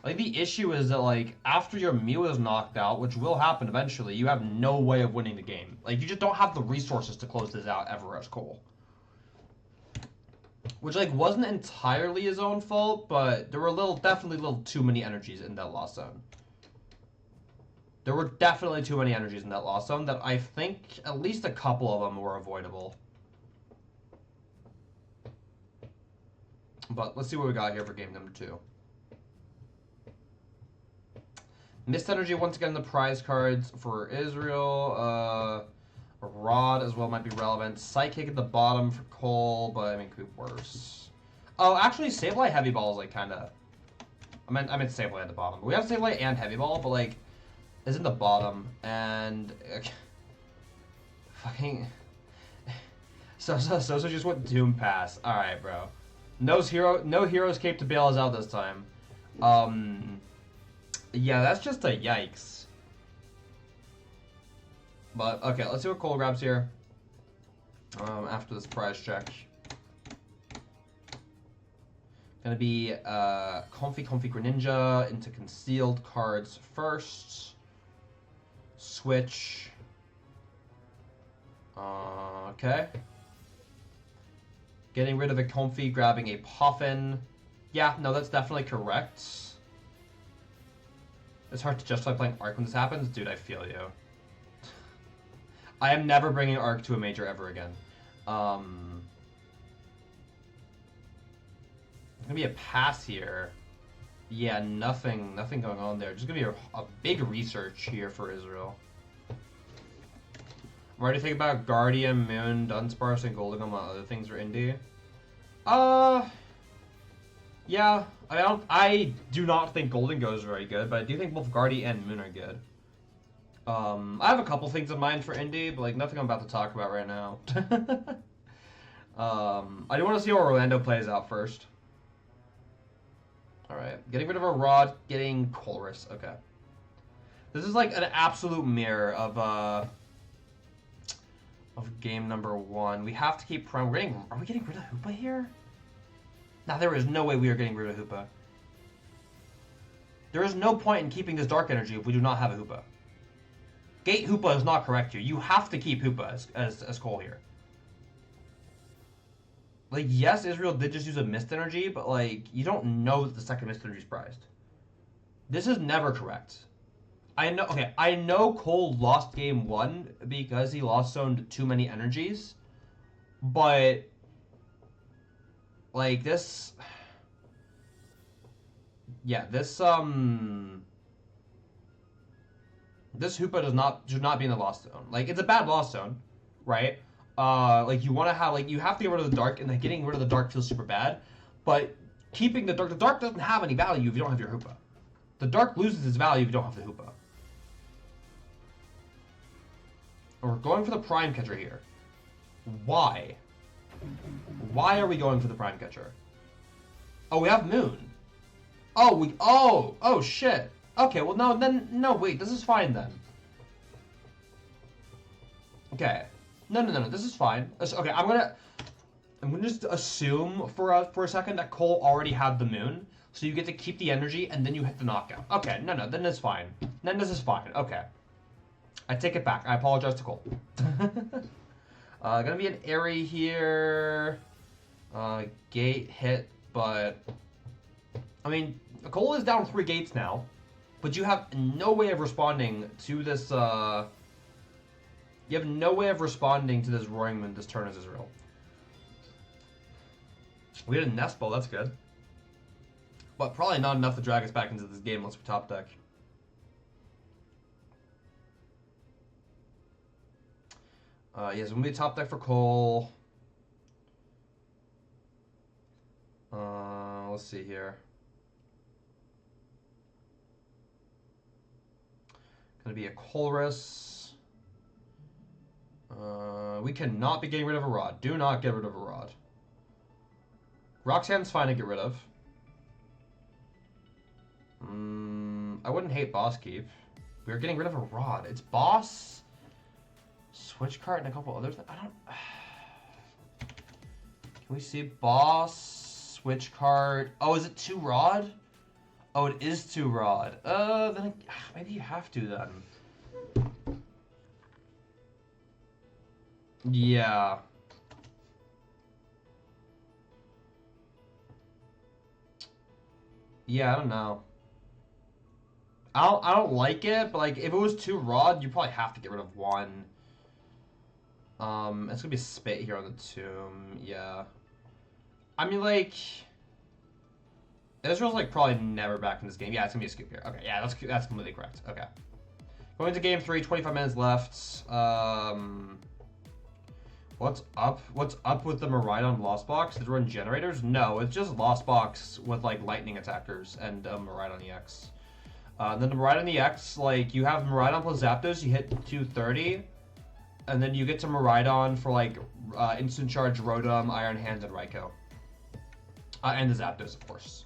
Like, the issue is that, like, after your Mew is knocked out, which will happen eventually, you have no way of winning the game. Like, you just don't have the resources to close this out ever as Cole. Which, like, wasn't entirely his own fault, but there were definitely a little too many energies in that lost zone. There were definitely too many energies in that lost zone that I think at least a couple of them were avoidable. But let's see what we got here for game number 2. Mist Energy once again in the prize cards for Israel. Rod as well might be relevant. Psychic at the bottom for Cole, but I mean, could be worse. Oh, actually, Sableye Heavy Ball is like kind of... I meant Sableye at the bottom. We have Sableye and Heavy Ball, but like, it's in the bottom, and... fucking... So just went Doom Pass. Alright, bro. No Hero's Cape to bail us out this time. Yeah, that's just a yikes. But, okay, let's see what Cole grabs here. After this prize check. Gonna be, Comfy Greninja into concealed cards first. Switch. Okay. Getting rid of a Comfy, grabbing a Puffin. Yeah, no, that's definitely correct. It's hard to justify playing Arc when this happens. Dude, I feel you. I am never bringing Arc to a major ever again. Gonna be a pass here. Yeah, nothing going on there. Just gonna be a big research here for Israel. I'm already thinking about Guardian, Moon, Dunsparce, and Gholdengo, while other things are indie. Yeah, I do not think Gholdengo is very good, but I do think both Guardian and Moon are good. I have a couple things in mind for indie, but like nothing I'm about to talk about right now. I do want to see how Orlando plays out first. Alright, getting rid of a Rod, getting Colress, okay. This is like an absolute mirror of game number 1. We have to keep Are we getting rid of Hoopa here? Nah, there is no way we are getting rid of Hoopa. There is no point in keeping this Dark Energy if we do not have a Hoopa. Gate Hoopa is not correct here. You have to keep Hoopa as Cole here. Like, yes, Israel did just use a Mist Energy, but, like, you don't know that the second Mist Energy is prized. This is never correct. I know Cole lost game 1 because he lost zoned too many energies, but, like, this... Yeah, this Hoopa should not be in the lost zone. Like, it's a bad lost zone, right? Like, you want to have, like, you have to get rid of the dark, and like, getting rid of the dark feels super bad, but keeping the dark doesn't have any value if you don't have your Hoopa. The dark loses its value if you don't have the Hoopa. And we're going for the Prime Catcher here. Why? Why are we going for the Prime Catcher? Oh, we have Moon. Oh, shit. Okay, well, no, wait, this is fine then. Okay. No, this is fine. Okay, I'm gonna just assume for a second that Cole already had the Moon, so you get to keep the energy and then you hit the knockout. Okay, no, then it's fine. Then this is fine. Okay. I take it back. I apologize to Cole. Gonna be an Airy here. Gate hit, but I mean, Cole is down 3 gates now, but you have no way of responding to this. You have no way of responding to this Roaring Moon this turn as Israel. We had a Nest Ball, that's good. But probably not enough to drag us back into this game unless we top deck. Yes, we'll be top deck for Cole. Let's see here. Gonna be a Colress. We cannot be getting rid of a Rod. Do not get rid of a Rod. Roxanne's fine to get rid of. I wouldn't hate Boss Keep. We're getting rid of a Rod. It's Boss, Switch Cart, and a couple others. I don't... Can we see Boss, Switch Cart? Oh, is it 2 Rod? Oh, it is 2 Rod. Then maybe you have to then. Yeah. Yeah, I don't know. I don't like it, but like if it was 2 Rod, you probably have to get rid of 1. It's gonna be Spit here on the Tomb. Yeah. I mean, like, Israel's like probably never back in this game. Yeah, it's gonna be a scoop here. Okay, yeah, that's completely correct. Okay. Going to game 3, 25 minutes left. What's up? What's up with the Miraidon Lost Box? Did it run generators? No, it's just Lost Box with like lightning attackers and Miraidon EX. Then the Miraidon EX, like you have Miraidon plus Zapdos, you hit 230, and then you get to Miraidon for like instant charge, Rotom, Iron Hands, and Raikou. And the Zapdos, of course.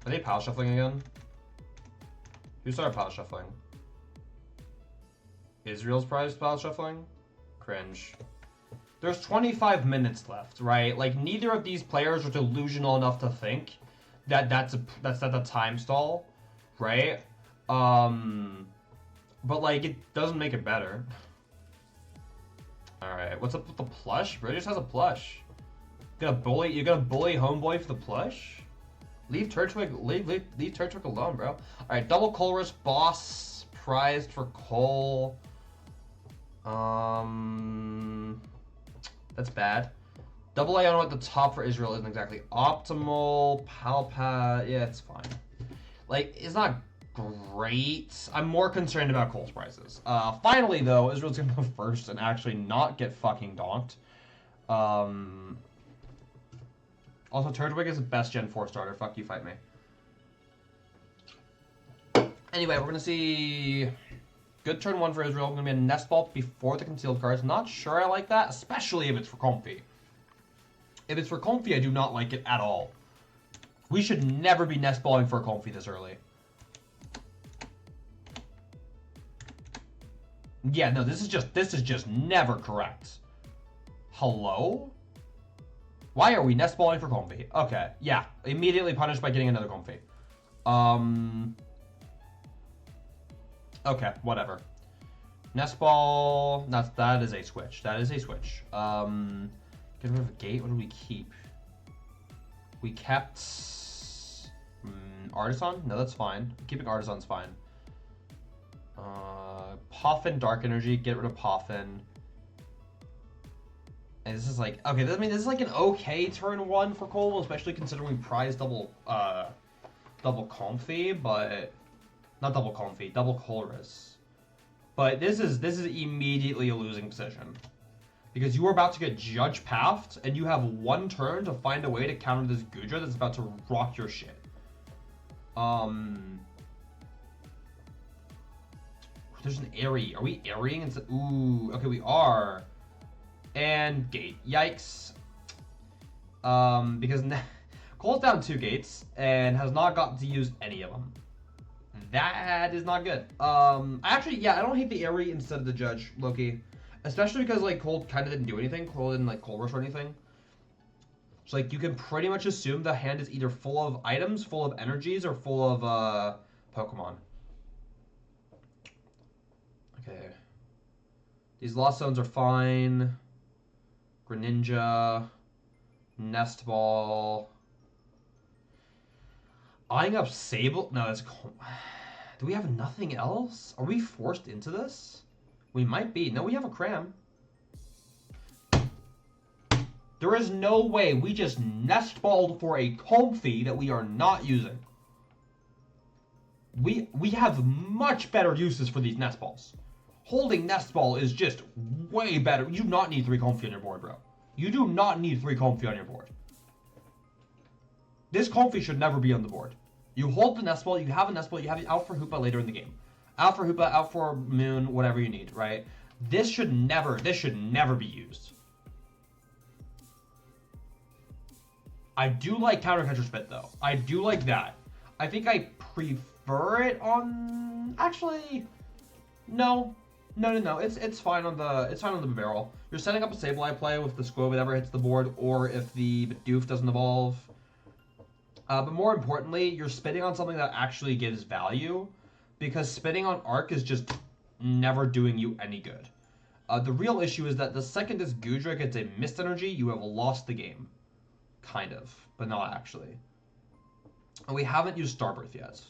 Are they Power Shuffling again? Who started Power Shuffling? Israel's prize Power Shuffling? Cringe. There's 25 minutes left, right? Like, neither of these players are delusional enough to think that that's a time stall, right? But like, it doesn't make it better. Alright, what's up with the plush? Bro just has a plush. You're gonna bully Homeboy for the plush? Leave Turtwig alone, bro. Alright, double Colress, Boss, prized for Cole. That's bad. Double Iono at the top for Israel isn't exactly optimal. Palpa, yeah, it's fine. Like, it's not great. I'm more concerned about Cole's prizes. Finally, though, Israel's gonna go first and actually not get fucking donked. Also, Turtwig is the best Gen 4 starter. Fuck you, fight me. Anyway, we're gonna see... Good turn 1 for Israel. Gonna be a Nest Ball before the concealed cards. Not sure I like that, especially if it's for Comfy. If it's for Comfy, I do not like it at all. We should never be Nest Balling for Comfy this early. Yeah, no, this is just never correct. Hello? Why are we Nest Balling for Comfy? Okay, yeah. Immediately punished by getting another Comfy. Okay, whatever. Nest Ball. That is a switch. That is a switch. Get rid of a gate. What do we keep? We kept Artisan. No, that's fine. Keeping Artisan's fine. Poffin, Dark Energy. Get rid of Poffin. And this is like okay. I mean, this is like an okay turn one for Cole, especially considering we prize double Comfy, but not double Comfy, double Colress. But this is immediately a losing position. Because you are about to get Judge Pathed, and you have one turn to find a way to counter this Goodra that's about to rock your shit. There's an Airy. Are we Airying instead? Ooh, okay, we are. And Gate. Yikes. Because Cole's down 2 gates, and has not gotten to use any of them. That is not good. Actually, yeah, I don't hate the Airy instead of the Judge, Loki. Especially because, like, Cole kind of didn't do anything. Cole didn't, like, Cold Rush or anything. So, like, you can pretty much assume the hand is either full of items, full of energies, or full of, Pokemon. Okay. These Lost Zones are fine. Greninja. Nest Ball. Eyeing up Sable? No, that's... Do we have nothing else? Are we forced into this? We might be. No, we have a Cram. There is no way we just Nest Balled for a Comfy that we are not using. We have much better uses for these Nest Balls. Holding Nest Ball is just way better. You do not need 3 Comfy on your board, bro. You do not need 3 Comfy on your board. This Comfy should never be on the board. You hold the Nest Ball, you have a Nest Ball, you have it out for Hoopa later in the game. Out for Hoopa, out for Moon, whatever you need, right? This should never be used. I do like Counter Catcher Spit though. I do like that. I think I prefer it on actually no. It's fine on the barrel. You're setting up a Sableye play with the Squirtle that never hits the board, or if the Bidoof doesn't evolve. But more importantly, you're spitting on something that actually gives value, because spitting on Arc is just never doing you any good. The real issue is that the second this Goodra gets a Mist Energy, you have lost the game. Kind of, but not actually. And we haven't used Starbirth yet.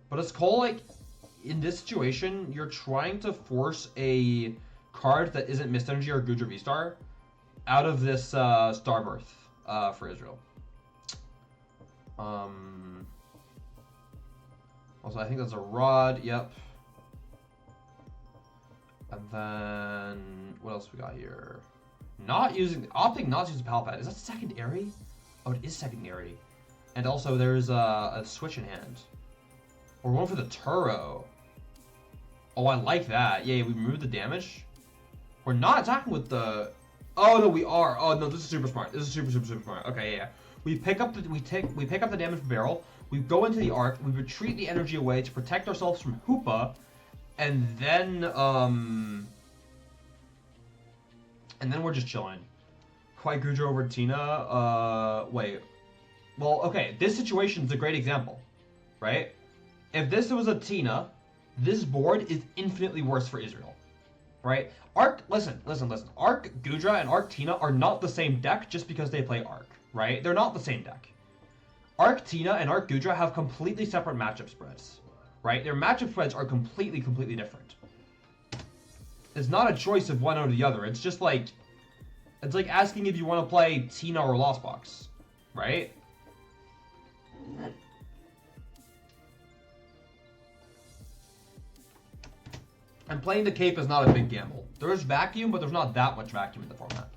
But it's Cole, like, in this situation, you're trying to force a card that isn't Mist Energy or Goodra Vstar out of this Starbirth. For Israel. Also, I think that's a Rod. Yep. And then what else we got here? Opting not to use Palpad. Is that secondary? Oh, it is secondary. And also, there's a switch in hand. We're going for the Turo. Oh, I like that. Yeah, we removed the damage. We're not attacking with the. Oh no, we are. Oh no, this is super smart. This is super smart. Okay, yeah. We pick up the damage barrel. We go into the Arc. We retreat the energy away to protect ourselves from Hoopa, and then we're just chilling. Quite Goodra over Tina. Wait. Well, okay. This situation is a great example, right? If this was a Tina, this board is infinitely worse for Israel. Right? Arc, listen. Arc Goodra and Arc Tina are not the same deck just because they play Arc, right? They're not the same deck. Arc Tina and Arc Goodra have completely separate matchup spreads, right? Their matchup spreads are completely different. It's not a choice of one or the other. It's just like, it's like asking if you want to play Tina or Lost Box, right? And playing the Cape is not a big gamble. There is vacuum, but there's not that much vacuum in the format.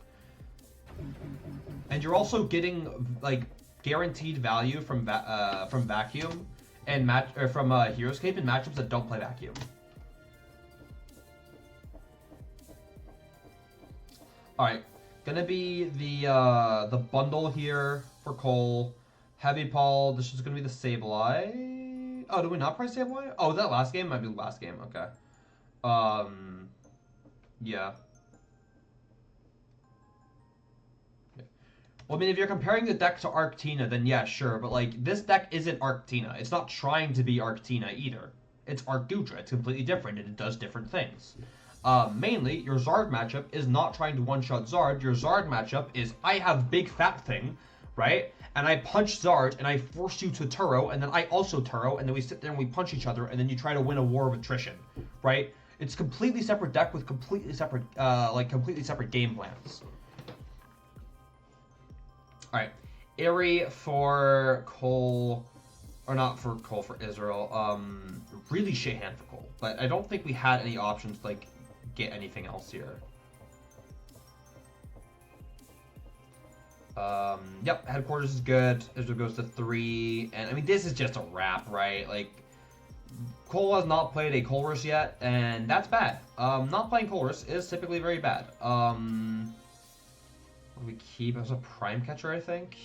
And you're also getting like guaranteed value from vacuum and from Hero's Cape in matchups that don't play vacuum. All right, gonna be the bundle here for Cole. Heavy Paul. This is gonna be the Sableye. Oh, did we not price Sableye? Oh, that last game might be the last game. Okay. Yeah. Well, I mean, if you're comparing the deck to Arctina, then yeah, sure. But like, this deck isn't Arctina. It's not trying to be Arctina either. It's Arcudra. It's completely different, and it does different things. Mainly, your Zard matchup is not trying to one-shot Zard. Your Zard matchup is, I have big fat thing, right? And I punch Zard, and I force you to Turo, and then I also Turo, and then we sit there and we punch each other, and then you try to win a war of attrition, right? It's completely separate deck with completely separate, completely separate game plans. All right, Aerie for Cole, or not for Cole, for Israel. Really shit hand for Cole, but I don't think we had any options to like get anything else here. Yep, headquarters is good. Israel goes to 3, and I mean this is just a wrap, right? Like Cole has not played a Colress yet, and that's bad. Not playing Colress is typically very bad. What do we keep as a prime catcher? I think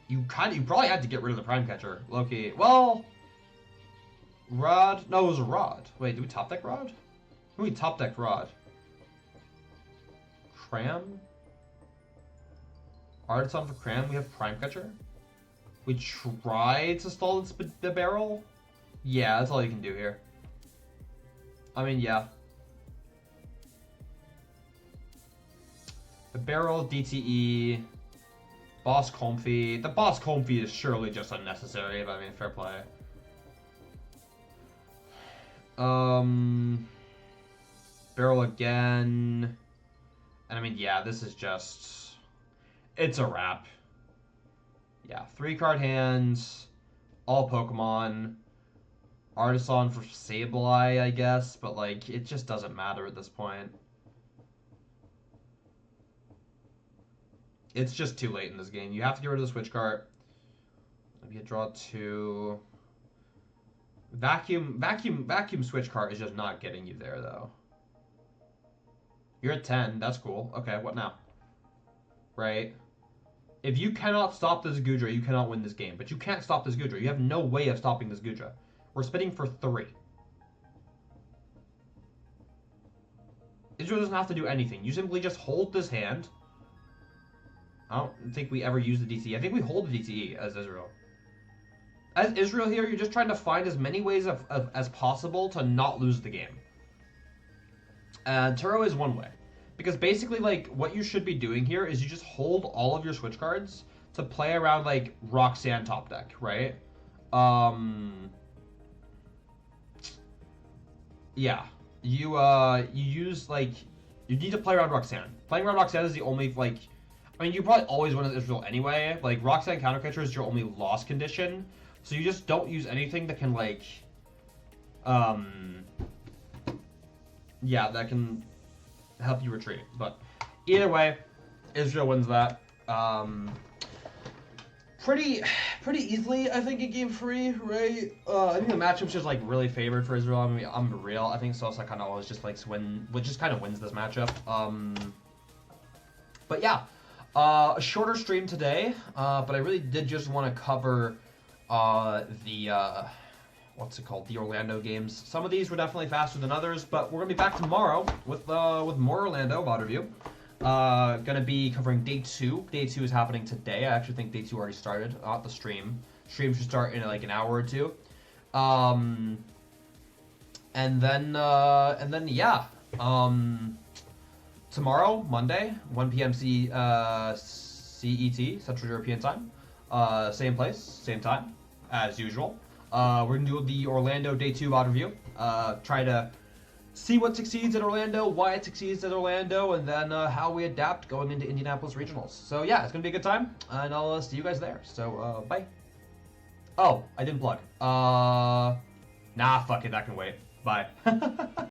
you probably had to get rid of the prime catcher, Loki. Well, Rod. No, it was a Rod. Wait, did we top deck Rod? Who we top deck Rod? Cram. Artisan for Cram. We have prime catcher. We tried to stall the barrel. Yeah, that's all you can do here. I mean, yeah. The barrel, DTE, Boss Comfy. The Boss Comfy is surely just unnecessary, but I mean, fair play. Barrel again. And I mean, yeah, this is just... It's a wrap. Yeah, 3-card hands, all Pokemon. Artisan for Sableye, I guess, but like, it just doesn't matter at this point. It's just too late in this game. You have to get rid of the Switch Cart. Maybe you draw 2. Vacuum Switch Cart is just not getting you there, though. You're at 10. That's cool. Okay, what now? Right? If you cannot stop this Goodra, you cannot win this game. But you can't stop this Goodra. You have no way of stopping this Goodra. We're spinning for 3. Israel doesn't have to do anything. You simply just hold this hand. I don't think we ever use the DTE. I think we hold the DTE as Israel. As Israel here, you're just trying to find as many ways as possible to not lose the game. Turo is one way. Because basically, like, what you should be doing here is you just hold all of your Switch cards to play around, like, Roxanne top deck, right? Yeah. You use, like... You need to play around Roxanne. Playing around Roxanne is the only, like... I mean, you probably always win with Israel anyway. Like, Roxanne counter catcher is your only loss condition. So you just don't use anything that can, like... Yeah, that can help you retreat. But either way, Israel wins that. Pretty easily, I think, in game 3, right? I think the matchup's just, like, really favored for Israel. I mean, I'm real. I think Sosa kind of always just likes just kind of wins this matchup. But yeah. A shorter stream today, but I really did just want to cover the what's it called? The Orlando games. Some of these were definitely faster than others, but we're gonna be back tomorrow with more Orlando VOD review. Gonna be covering day 2. Day 2 is happening today. I actually think day 2 already started, not the stream. Stream should start in like an hour or 2. And then yeah. Tomorrow, Monday, 1 p.m. CET, Central European Time. Same place, same time, as usual. We're going to do the Orlando Day 2 VOD review. Try to see what succeeds at Orlando, why it succeeds at Orlando, and then how we adapt going into Indianapolis Regionals. So yeah, it's going to be a good time, and I'll see you guys there. So, bye. Oh, I didn't plug. Nah, fuck it, that can wait. Bye.